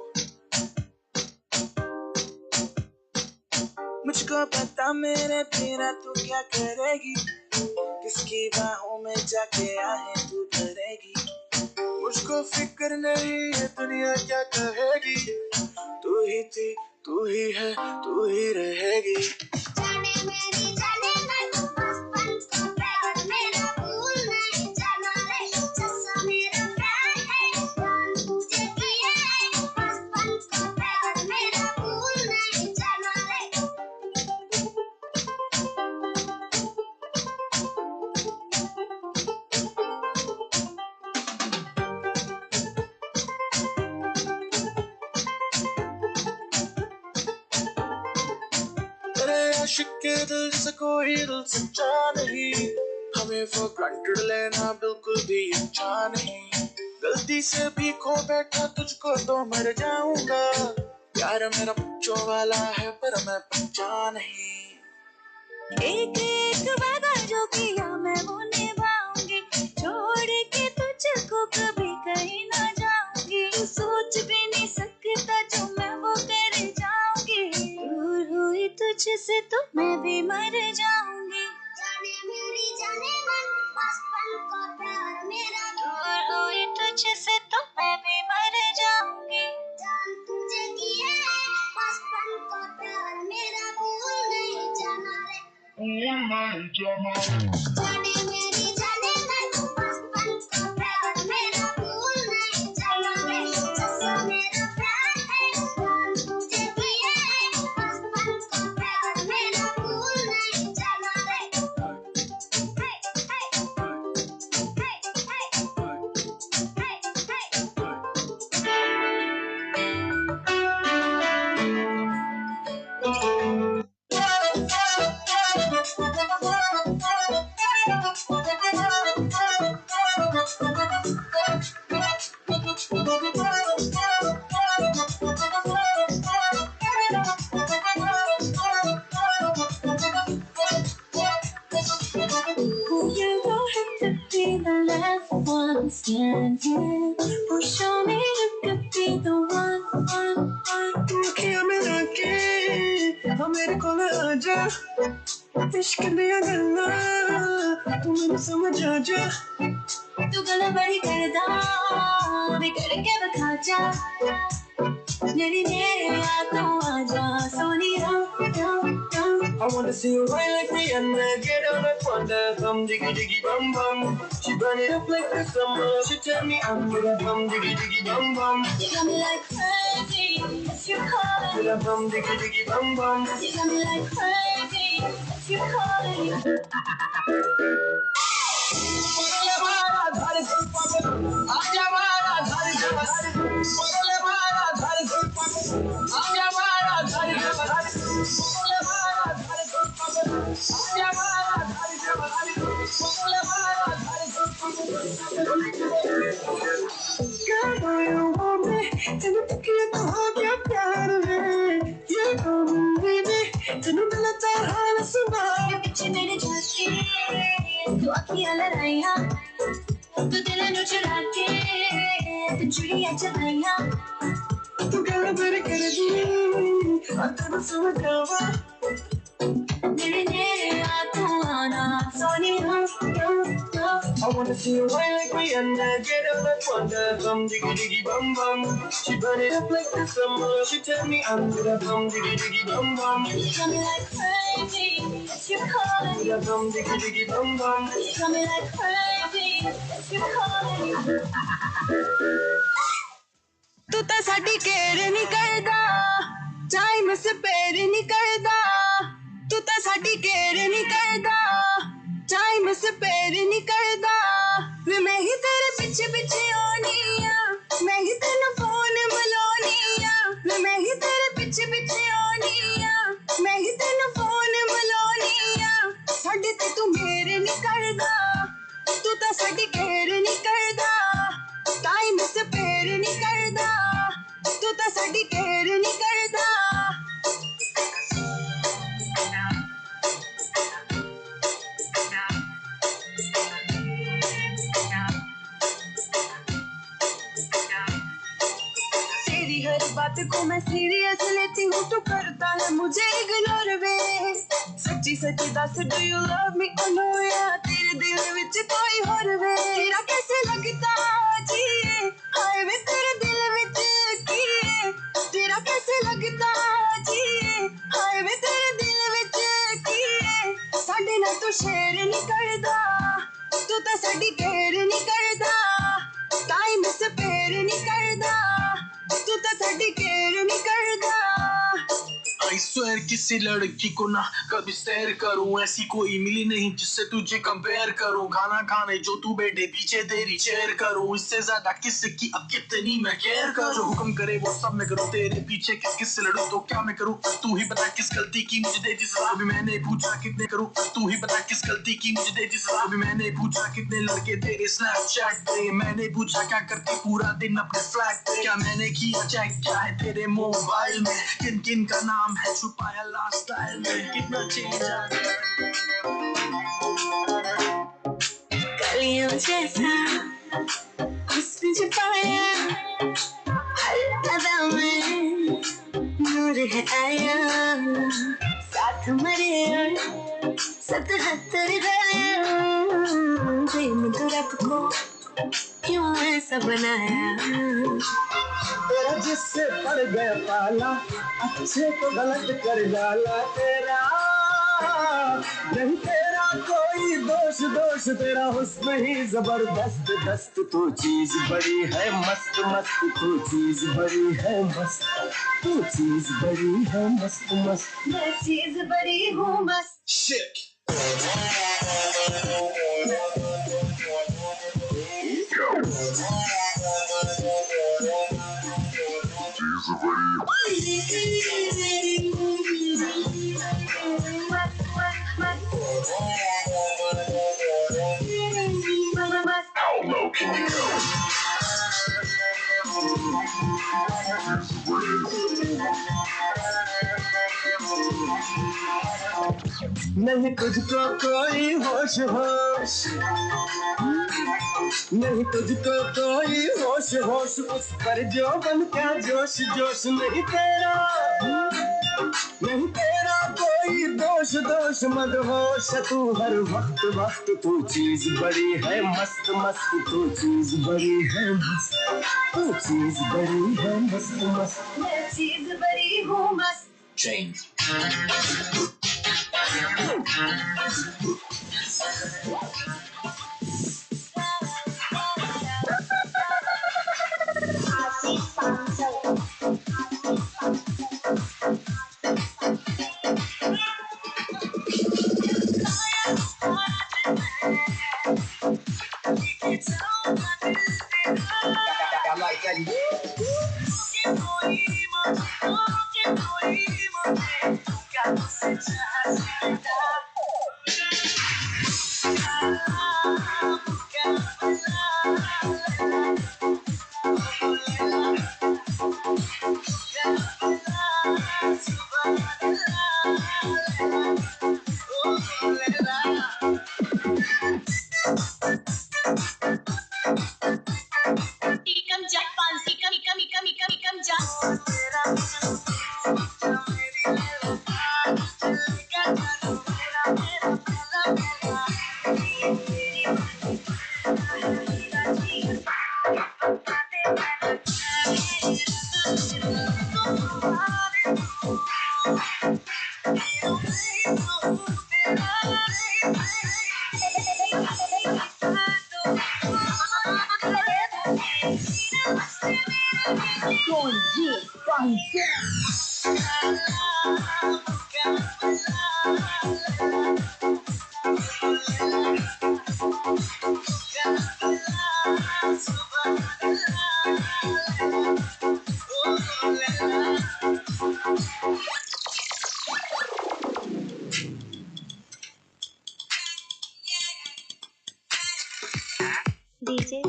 मुझको पता मेरे बिना तू क्या करेगी किसकी बाहों में जाके आहे तू डरेगी मुझको फिक्र नहीं है दुनिया क्या कहेगी तू ही थी तू ही है तू ही रहेगी जाने मेरी जाने मैं बचपन का प्यार मेरा भूल नहीं जाना रे सच्चा मेरा प्यार है जान तुझे किया है बचपन का प्यार मेरा भूल नहीं जाना रे आशिक के दिल से कोई दिल सच्चा नहीं हमें for granted लेना बिल्कुल भी अच्छा नहीं गलती से भी खो बैठा तुझको तो मर जाऊंगा प्यार मेरा बच्चों वाला है पर मैं बच्चा नहीं एक एक वादा जो किया मैं वो निभाऊंगी छोड़ के तुझको कभी कहीं ना जाऊंगी तू सोच भी नहीं सकता जो मैं वो कर जाऊंगी दूर हुई तुझसे तो मैं भी मर जाऊंगी जाने मेरी जाने मन बचपन का प्यार मेरा दूर हुई तुझसे तो मैं भी मर जाऊंगी जान तुझे किया है बचपन का प्यार मेरा भूल नहीं जाना रे जाने मेरी जाने मन बचपन का प्यार मेरा भूल नहीं जाना रे सच्चा मेरा प्यार है जान तुझे किया है बचपन का प्यार मेरा भूल नहीं जाना रे You don't have to be the last one standing. Oh, show me you could be the one. Rukiya mera ke, mere kol aaja. इश्क दिया करना, तू मेरे समझ आ जा. तू गला बड़ी करदा, बिगड़ के बखा जा. मेरी मेरे यादों आजा, Sonia. I wanna see you right like Rihanna, get on the corner, bum diggy diggy bum bum. She burn it up like the summer. She tell me I'm gonna bum diggy diggy bum bum. You got me like crazy, if you call it. Bum diggy diggy bum bum. You got me like crazy, if you call it. Girl, do you want me? तेनू तकिया तो हो गया प्यार में ये कौन में तेनू मिला तो हाल सुना ये पीछे मेरे जाके तू अखियां लड़ाइयां तू दिल नू चुरा के तू चुड़ियां चलाइयां तू गल मेरे कर दी तेनू समझ आवा मेरे नेड़े आ तू आना Sonia I wanna see you wine like Rihanna, get up like Wanda, bum diggy diggy bum bum. She burn it up like the summer. She tell me I'm good at bum diggy diggy bum bum. You got me like crazy, yes you calling me. Bum diggy diggy bum bum. You got me like crazy, yes you calling me. तू तो साडी care नहीं करदा, time spare नहीं करदा. तू तो साडी care नहीं करदा. टाइम स्पेयर नहीं करदा वे मैं ही तेरे पीछे पीछे आनी आ मैं ही तेनू फोन मिलानी आ वे मैं ही तेरे पीछे पीछे आनी आ मैं ही तेनू फोन मिलानी आ साडे ते तू मेरे नहीं करदा तू तो साडी केयर नहीं करदा टाइम स्पेयर नहीं करदा तू तो साडी केयर नहीं करदा हर बात को मैं सीरियस लेती हूँ तू करता है मुझे इग्नोर वे सच्ची सच्ची दस डू यू लव मी ओ नो या तेरे दिल विच कोई और वे तेरा कैसे लगता जी हाय वे तेरे दिल विच की है तेरा कैसे लगता जी हाय वे तेरे दिल विच की है साडे नाल तू शेयर नहीं करदा तू तो साडी केयर नहीं करदा टाइम स्पेयर नहीं करदा तू तो साडी केयर नहीं करदा I swear किसी लड़की को ना कभी सैर करूं ऐसी कोई मिली नहीं जिससे तुझे कंपेयर करूं खाना खाने जो तू बैठे पीछे तेरी चेयर करूं इससे ज्यादा किसकी अब कितनी मैं केयर करूं जो हुक्म करे वो सब मैं करूं तेरे पीछे किस किस से लड़ूं तो क्या मैं करूं तू ही बता किस गलती की मुझे दे दी सजा अभी मैंने पूछा कितने करूं तू ही बता किस गलती की मुझे दे दी सजा अभी मैंने पूछा कितने लड़के तेरे स्नैपचैट पे मैंने पूछा क्या करती पूरा दिन अपने फ्लैट पे क्या मैंने किया चेक क्या है तेरे मोबाइल में किन किन का नाम है छुपाया लास्ट स्टाइल में कितना चेंज आ गया कलियों जैसा हुस्न छुपाया हर अदा में नूर है आया साथ मरे और 77 गया प्रेम तो रब को क्यों ऐसा बनाया तेरा जिससे पड़ गया पाला अच्छे को गलत कर डाला तेरा नहीं तेरा कोई दोष तेरा हुस्न ही जबरदस्त दस्त तो चीज बड़ी है मस्त मस्त तो चीज बड़ी है मस्त तो चीज बड़ी है मस्त मस्त मैं चीज बड़ी हूँ मस्त shit How low can you go? नहीं तुझको कोई होश होश नहीं तुझको कोई होश होश उस पर जो बन क्या जोश जोश नहीं तेरा कोई दोष मदहोश तू हर वक्त वक्त तू चीज बड़ी है मस्त मस्त तू चीज बड़ी है मस्त तू चीज बड़ी है मस्त मस्त मैं चीज बड़ी हूँ मस्त Change. DJ.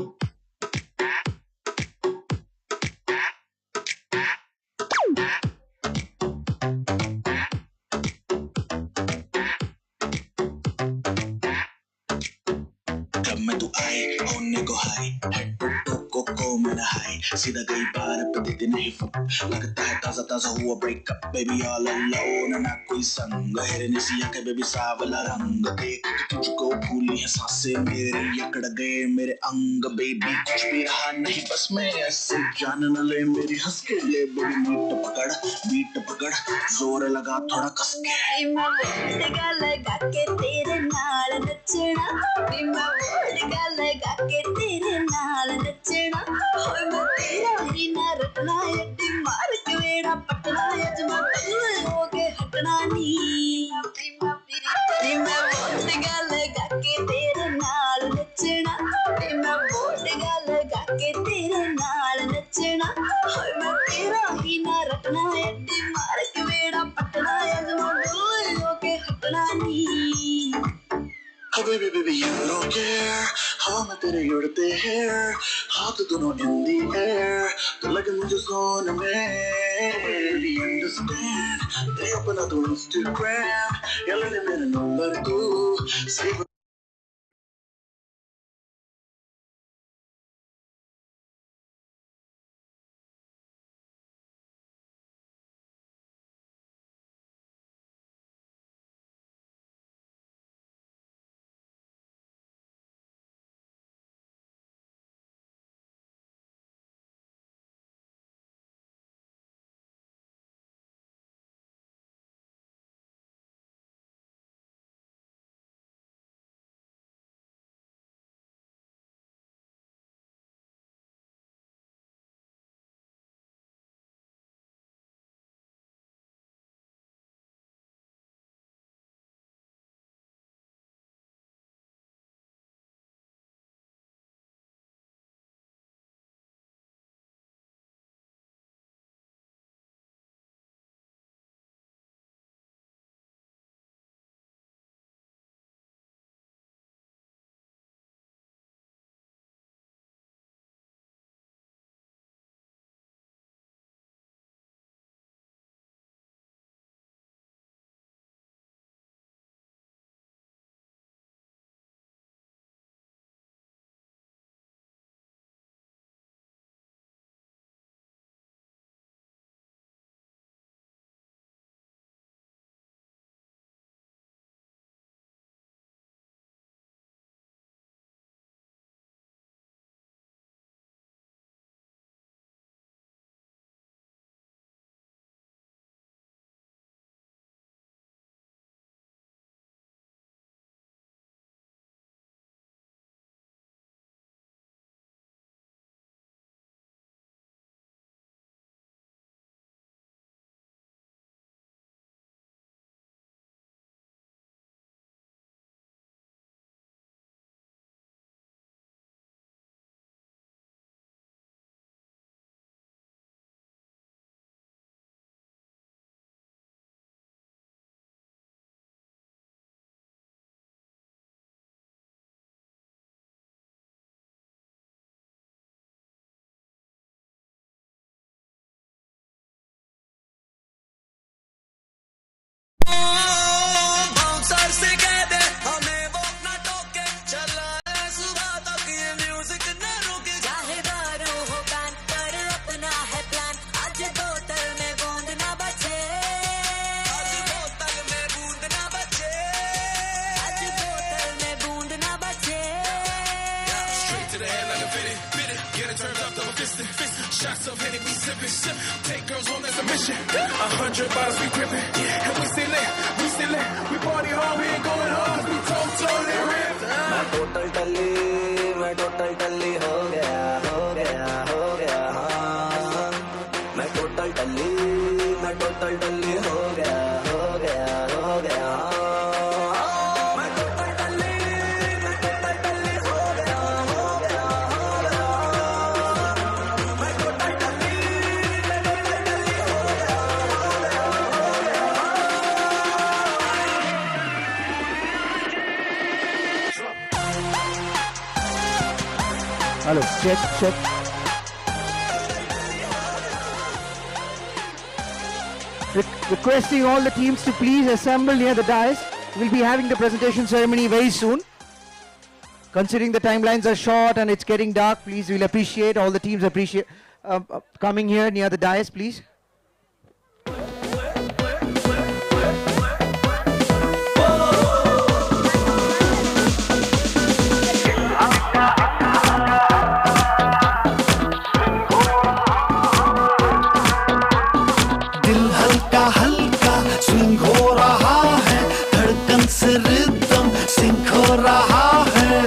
जब मैं तू आए होने को हाई हेड को मेरा हाई सीधा गई बार पे देते नहीं फुक लगता है ताजा ताजा हुआ ब्रेकअप बेबी ऑल अलोन ना कोई संग हेरने सिया के बेबी सावला रंग देख के तुझको फूली है सांसें मेरी यकड़ गए मेरे अंग बेबी कुछ भी रहा नहीं बस मैं ऐसे जान न ले मेरी हंस के ले बेबी बीट पकड़ जोर लगा थोड़ा कस के मैं लगा के तेरे नाल नचना लगा के तेरे नाल नचना होए मैं तेरा ही ना रटना एडी मार के वेड़ा पटना अजमा हो के हटना नी मैं वोट लगा के तेरे नाल नचना मैं वोट लगा के तेरे नाल नचना होए मैं तेरा ही ना रटना एडी मार के वेड़ा पटना अजमा हो के हटना नी Oh baby, baby, you don't care. हवा में तेरे उड़ते हैं हाथ दोनों in the air तो लगे मुझे सोने में baby understand दे अपना तो Instagram या ले ले मेरा नंबर तू bad like a fitted. Get it turned up, double fisted. Shots of Henny, we sipping. Take girls home, that's a mission. 100 bottles, we gripping. And we still lit, we still lit. We party hard, we ain't going hard. We totally ripped. मैं total टल्ली हो गया हाँ मैं total टल्ली हो गया Hello, check. Requesting all the teams to please assemble near the dais. We'll be having the presentation ceremony very soon. Considering the timelines are short and it's getting dark, please, we'll appreciate, all the teams appreciate coming here near the dais, please. Rhythm sync हो रहा है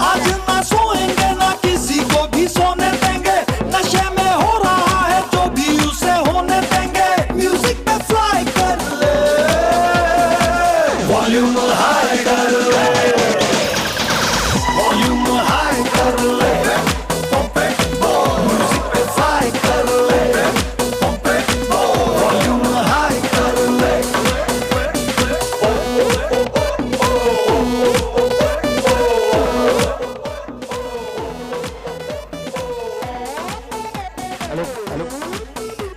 आज ना सोएंगे ना किसी को भी सोने देंगे नशे में हो रहा है जो भी उसे होने देंगे म्यूजिक पे फ्लाई कर ले वॉल्यूम हाई कर ले वॉल्यूम हाई कर ले म्यूजिक पे फ्लाई कर ले वॉल्यूम हाई कर ले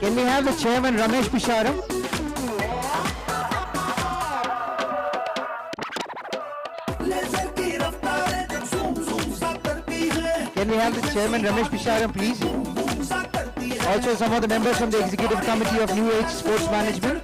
Can we have the chairman Ramesh Pisharam? Can we have the chairman Ramesh Pisharam, please? Also some of the members from the executive committee of New Age Sports Management.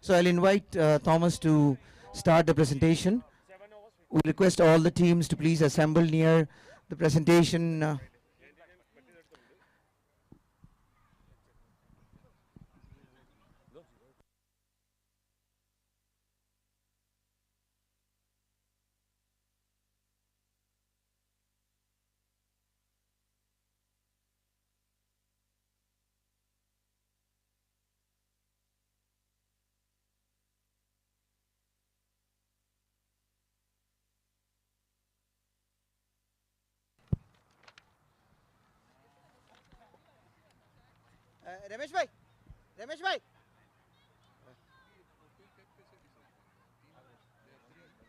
So I'll invite Thomas to start the presentation. We request all the teams to please assemble near the presentation. Ramesh bhai. Ramesh bhai.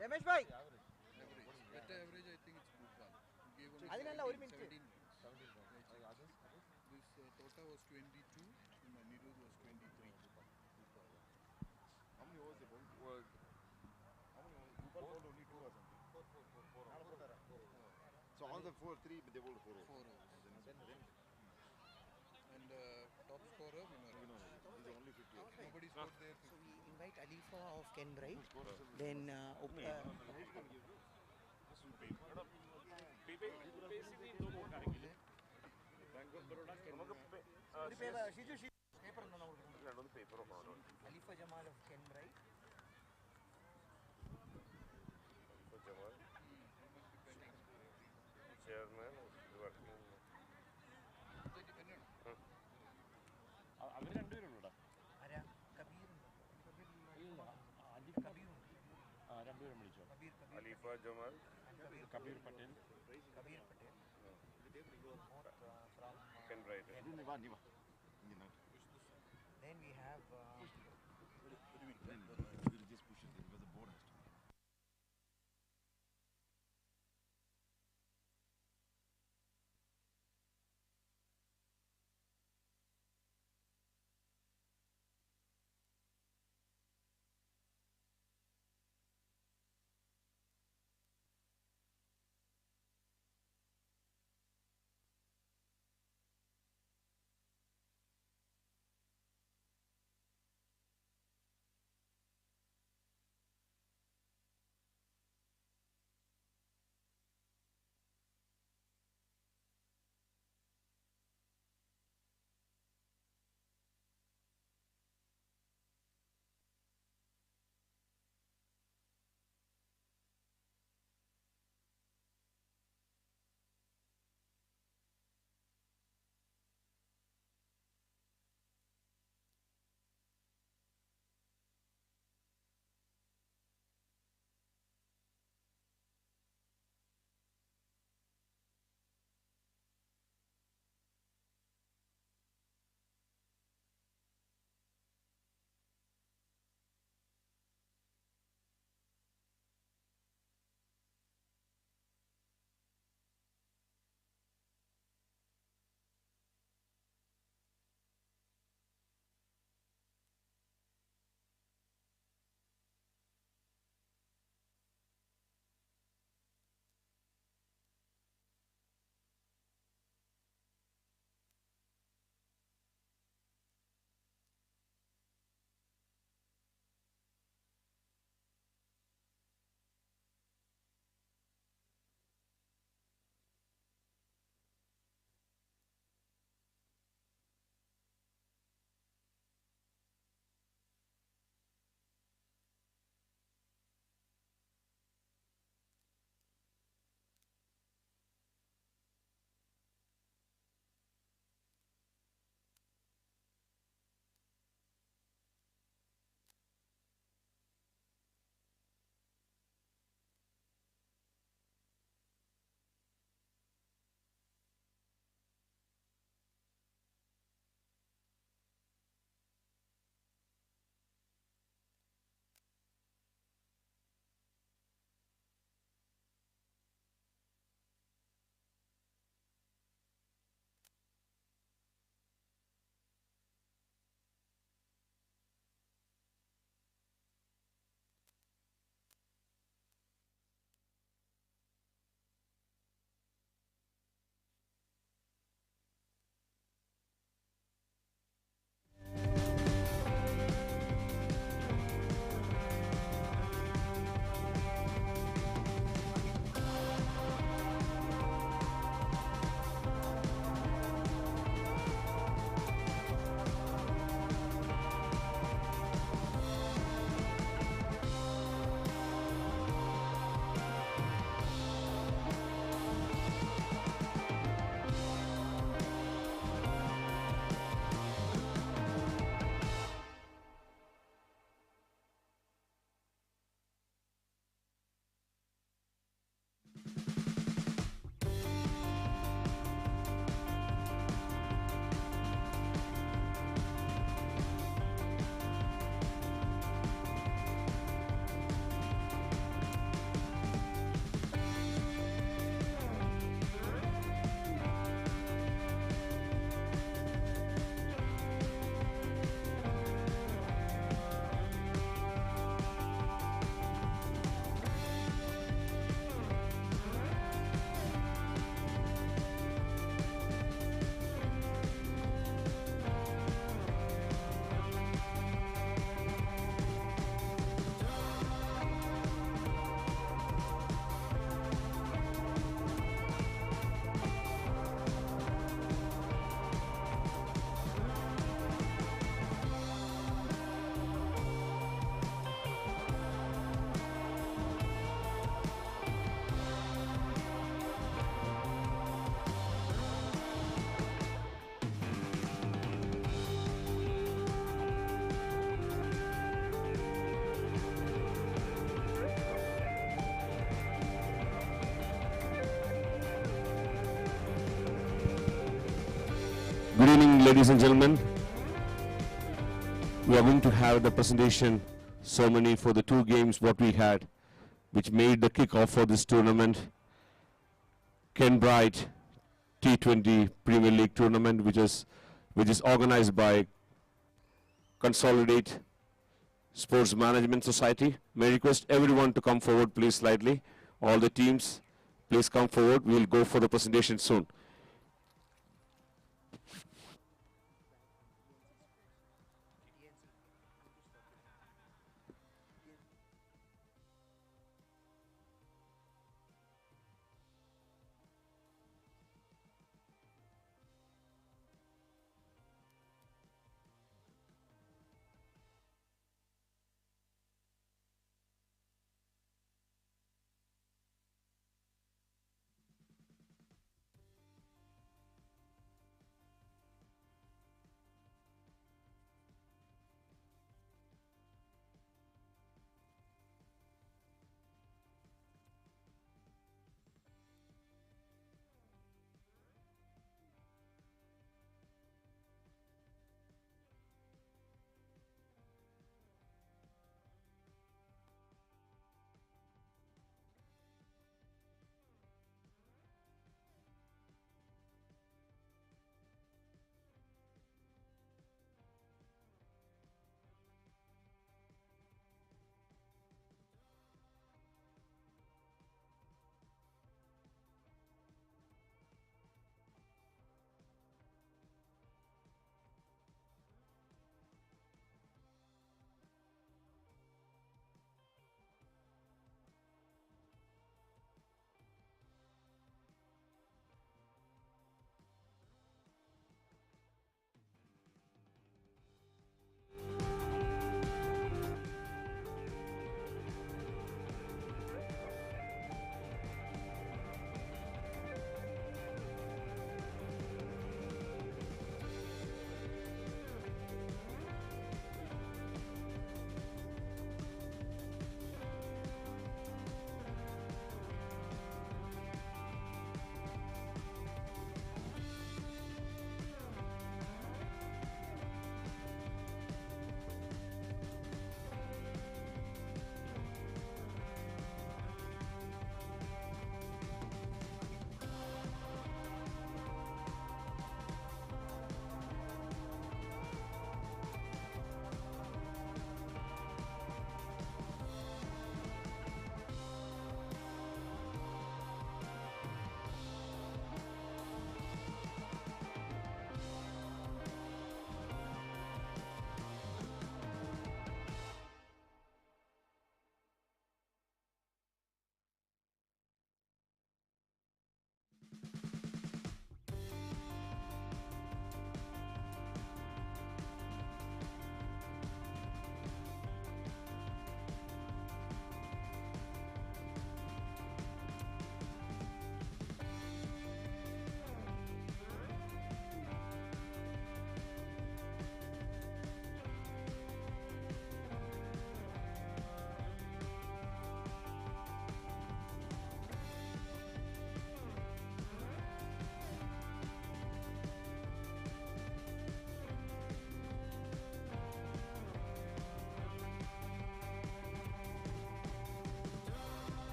Ramesh bhai. Better average, I think it's Bhopal. Gave only Adinalla 1 minute. 17. This Tota was 22, and Nirud was 23. How many overs they bowled? How many overs? Bhopal bowled only 2 or something. 4. So all the 4-3, they bowled 4 overs. 4 overs. And top scorer, winner. These are only 50 overs. Nobody scored there. So we invite Alifa of Kenbright. Then Alifa Jamal of Kenbright. Kifar Jamal. Kabir Patel. Kenbright. Then we have. What do you mean? We'll just push it because the board has to. ladies and gentlemen, we are going to have the presentation ceremony for the two games what we had, which made the kickoff for this tournament. Kenbright T20 Premier League tournament, which is organized by Consolidate Sports Management Society. May I request everyone to come forward, please, slightly. All the teams, please come forward. We will go for the presentation soon.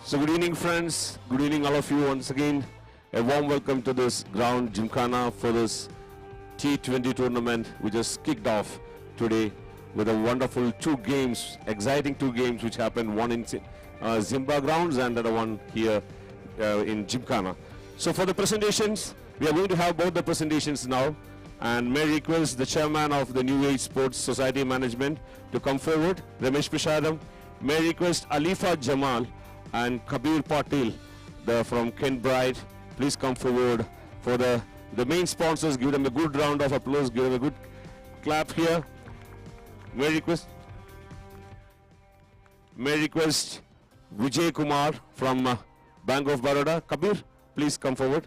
So good evening, friends. Good evening, all of you. Once again, a warm welcome to this ground Gymkhana for this T20 tournament. We just kicked off today with a wonderful exciting two games which happened, one in SIMBA grounds and the other one here in Gymkhana. So for the presentations, we are going to have both the presentations now, and may I request the chairman of the New Age Sports Society Management to come forward, Ramesh Prashadam. May I request Alifa Jamal and Kabir Patil from Kenbright, please come forward for the main sponsors. Give them a good round of applause, give them a good clap here. May I request Vijay Kumar from Bank of Baroda. Kabir, please come forward.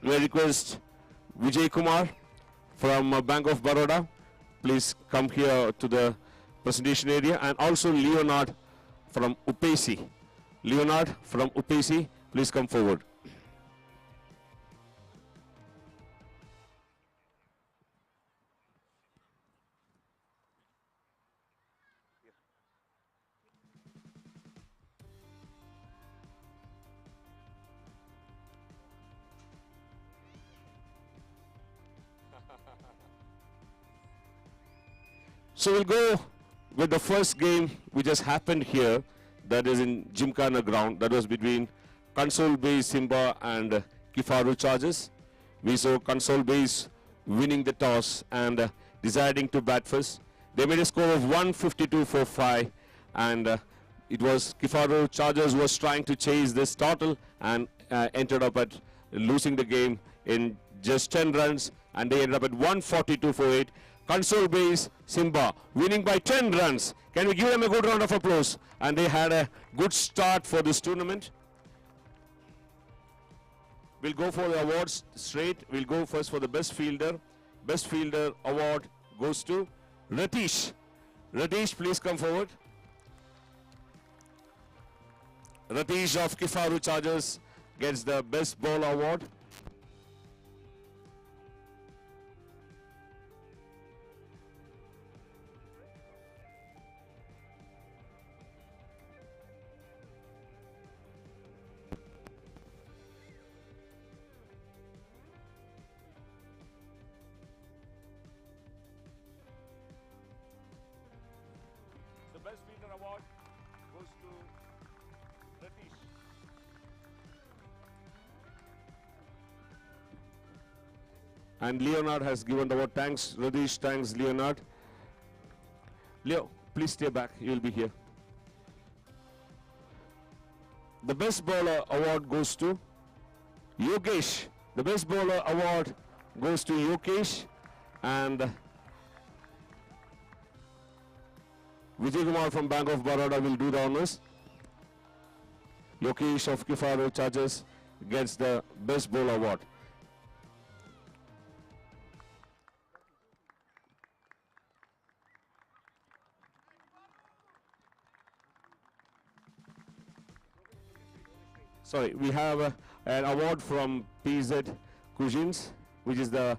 May I request Vijay Kumar from Bank of Baroda, please come here to the presentation area, and also Leonard from Upesi. Leonard from Upesi, please come forward. So we'll go with the first game which just happened here, that is in Gymkhana ground. That was between CONSOLBASE SIMBA and KIFARU Chargers. We saw CONSOLBASE winning the toss and deciding to bat first. They made a score of 152 for 5, and it was KIFARU Chargers was trying to chase this total and ended up at losing the game in just 10 runs, and they ended up at 142 for 8. CONSOLBASE SIMBA winning by 10 runs. Can we give them a good round of applause? And they had a good start for this tournament. We'll go for the awards straight. We'll go first for the best fielder. Best fielder award goes to Ratish. Ratish, please come forward. Ratish of KIFARU Chargers gets the best ball award. Best fielder award goes to Ratish. And Leonard has given the award. Thanks Ratish, thanks Leonard. Leo, please stay back, you will be here. The best bowler award goes to Yogesh. The best bowler award goes to Yogesh, and Vijay Kumar from Bank of Baroda will do the honors. Yogesh of KIFARU Chargers gets the best bowler award. Sorry, we have an award from PZ Cuisines, which is the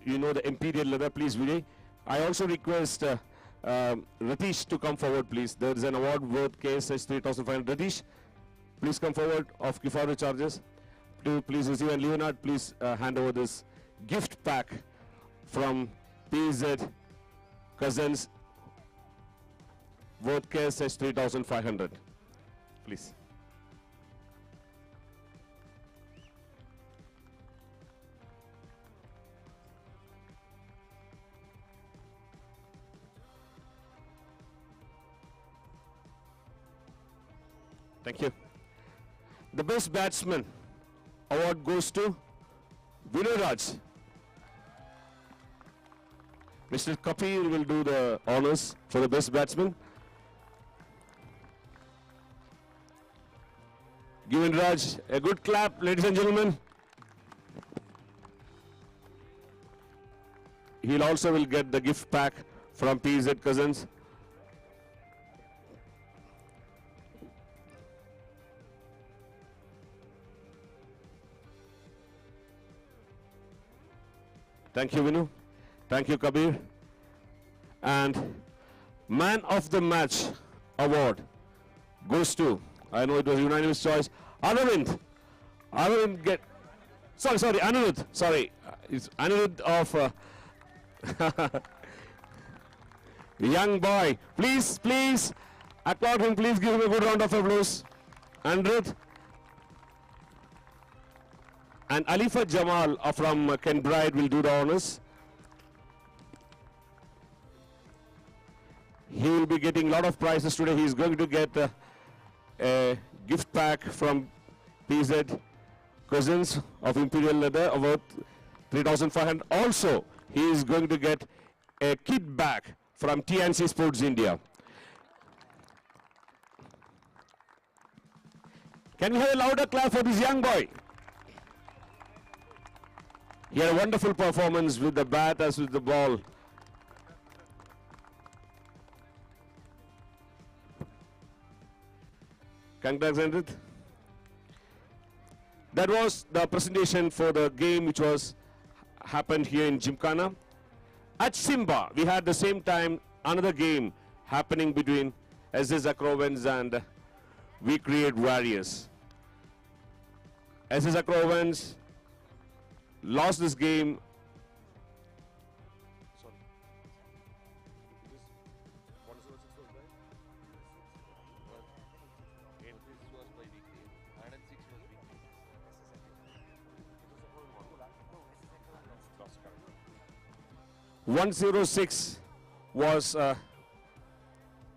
Imperial leather. Please, Vijay. I also request Ratish to come forward, please. There is an award worth KSH 3,500. Ratish, please come forward of KIFARU Chargers. Please receive, and Leonard, please hand over this gift pack from PZ Cousins worth KSH 3,500. Please. Thank you. The best batsman award goes to Vinod. Mr. Kapil will do the honors for the best batsman. Give Vinod a good clap, ladies and gentlemen. He'll also will get the gift pack from PZ Cousins. Thank you, Vinu. Thank you, Kabir. And Man of the Match award goes to, I know it was unanimous choice, Arvind. Arvind get, sorry, Anirudh, sorry. It's Anirudh of young boy. Please applaud him, please give him a good round of applause. Anirudh. And Alifa Jamal from Kenbright will do the honors. He will be getting a lot of prizes today. He is going to get a gift pack from PZ Cousins of Imperial Leather worth 3,500. Also, he is going to get a kit bag from TNC Sports India. Can we have a louder clap for this young boy? He had a wonderful performance with the bat as with the ball. Congrats, Andrit. That was the presentation for the game which was happened here in Gymkhana. At Simba, we had the same time another game happening between SS Acrovens and We Create Warriors. SS Acrovens lost this game. Sorry. This 106 was by? This was by weekly. 106 was weekly. Lost, correct. 106 was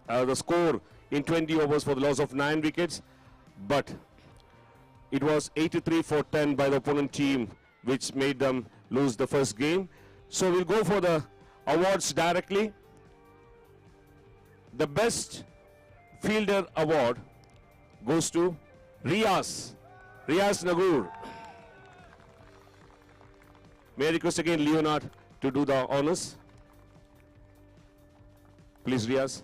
the score in 20 overs for the loss of 9 wickets, but it was 83 for 10 by the opponent team, which made them lose the first game. So we'll go for the awards directly. The best fielder award goes to Riaz Nagur. May I request again Leonard to do the honors? Please, Riaz.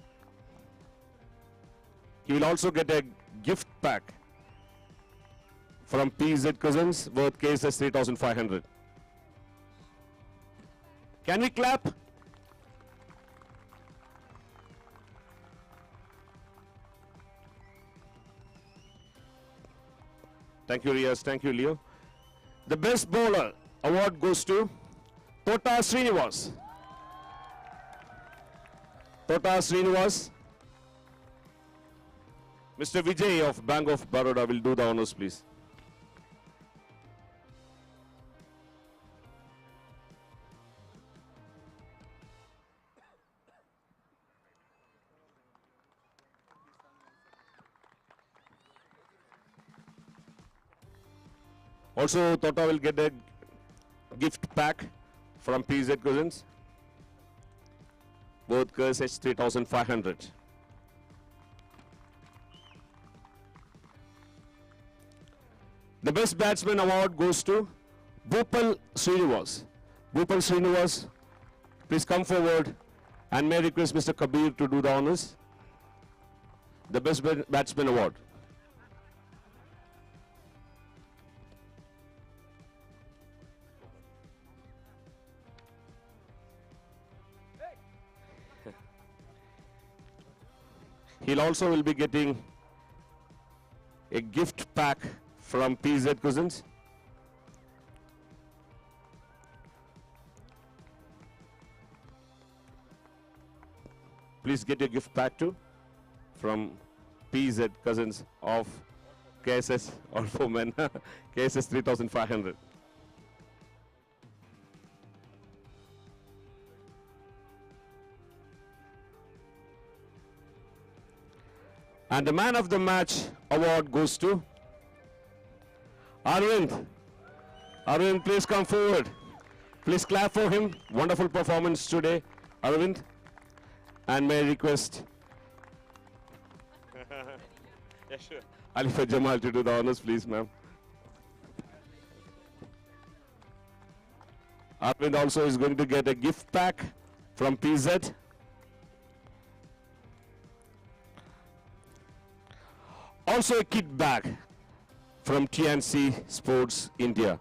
He will also get a gift pack from PZ Cousins worth KSS 3,500. Can we clap? Thank you, Riaz. Thank you, Leo. The best bowler award goes to Tota Srinivas. Tota Srinivas. Mr. Vijay of Bank of Baroda will do the honors, please. Also, Tota will get a gift pack from PZ Cousins, both KSH 3,500. The best batsman award goes to Bhupal Srinivas. Bhupal Srinivas, please come forward, and may I request Mr. Kabir to do the honors. The best batsman award. He'll also will be getting a gift pack from PZ Cousins. Please get your gift pack too from PZ Cousins of KSS, all for men, KSS 3,500. And the man of the match award goes to Arvind. Arvind, please come forward. Please clap for him. Wonderful performance today, Arvind. And may I request yeah, sure. Alifa Jamal to do the honors, please, ma'am. Arvind also is going to get a gift pack from PZ. Also a kit bag from TNC Sports India.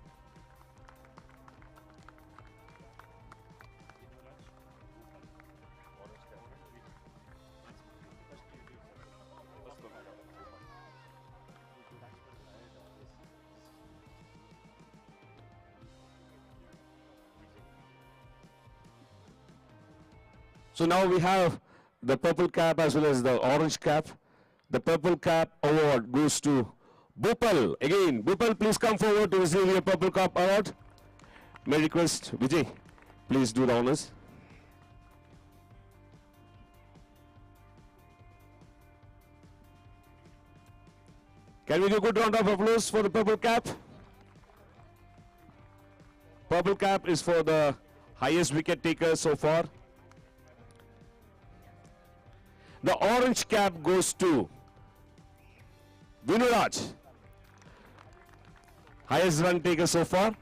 So now we have the purple cap as well as the orange cap. The purple cap award goes to Bhupal. Again, Bhupal, please come forward to receive your purple cap award. May I request Vijay, please do the honors. Can we do a good round of applause for the purple cap? Purple cap is for the highest wicket taker so far. The orange cap goes to Vinuraj, highest run taker so far.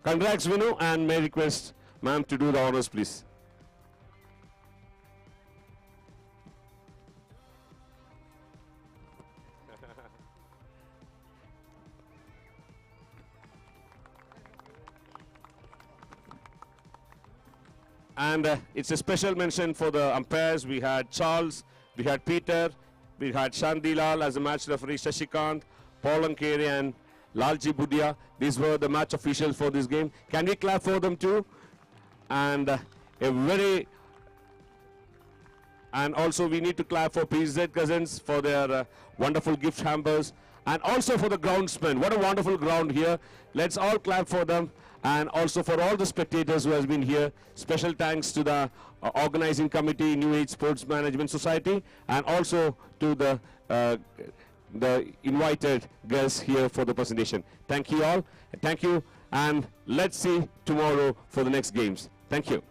Congrats, Vinu, and may I request ma'am to do the honors, please. And it's a special mention for the umpires. We had Charles, we had Peter, we had Shandilal as a match referee, Shashikant, Paul Ankere and Lalji Budia. These were the match officials for this game. Can we clap for them too? And and also we need to clap for PZ Cousins for their wonderful gift hampers, and also for the groundsmen. What a wonderful ground here. Let's all clap for them, and also for all the spectators who has been here. Special thanks to the organizing committee, New Age Sports Management Society, and also to the invited guests here for the presentation. Thank you all. Thank you, and let's see tomorrow for the next games. Thank you.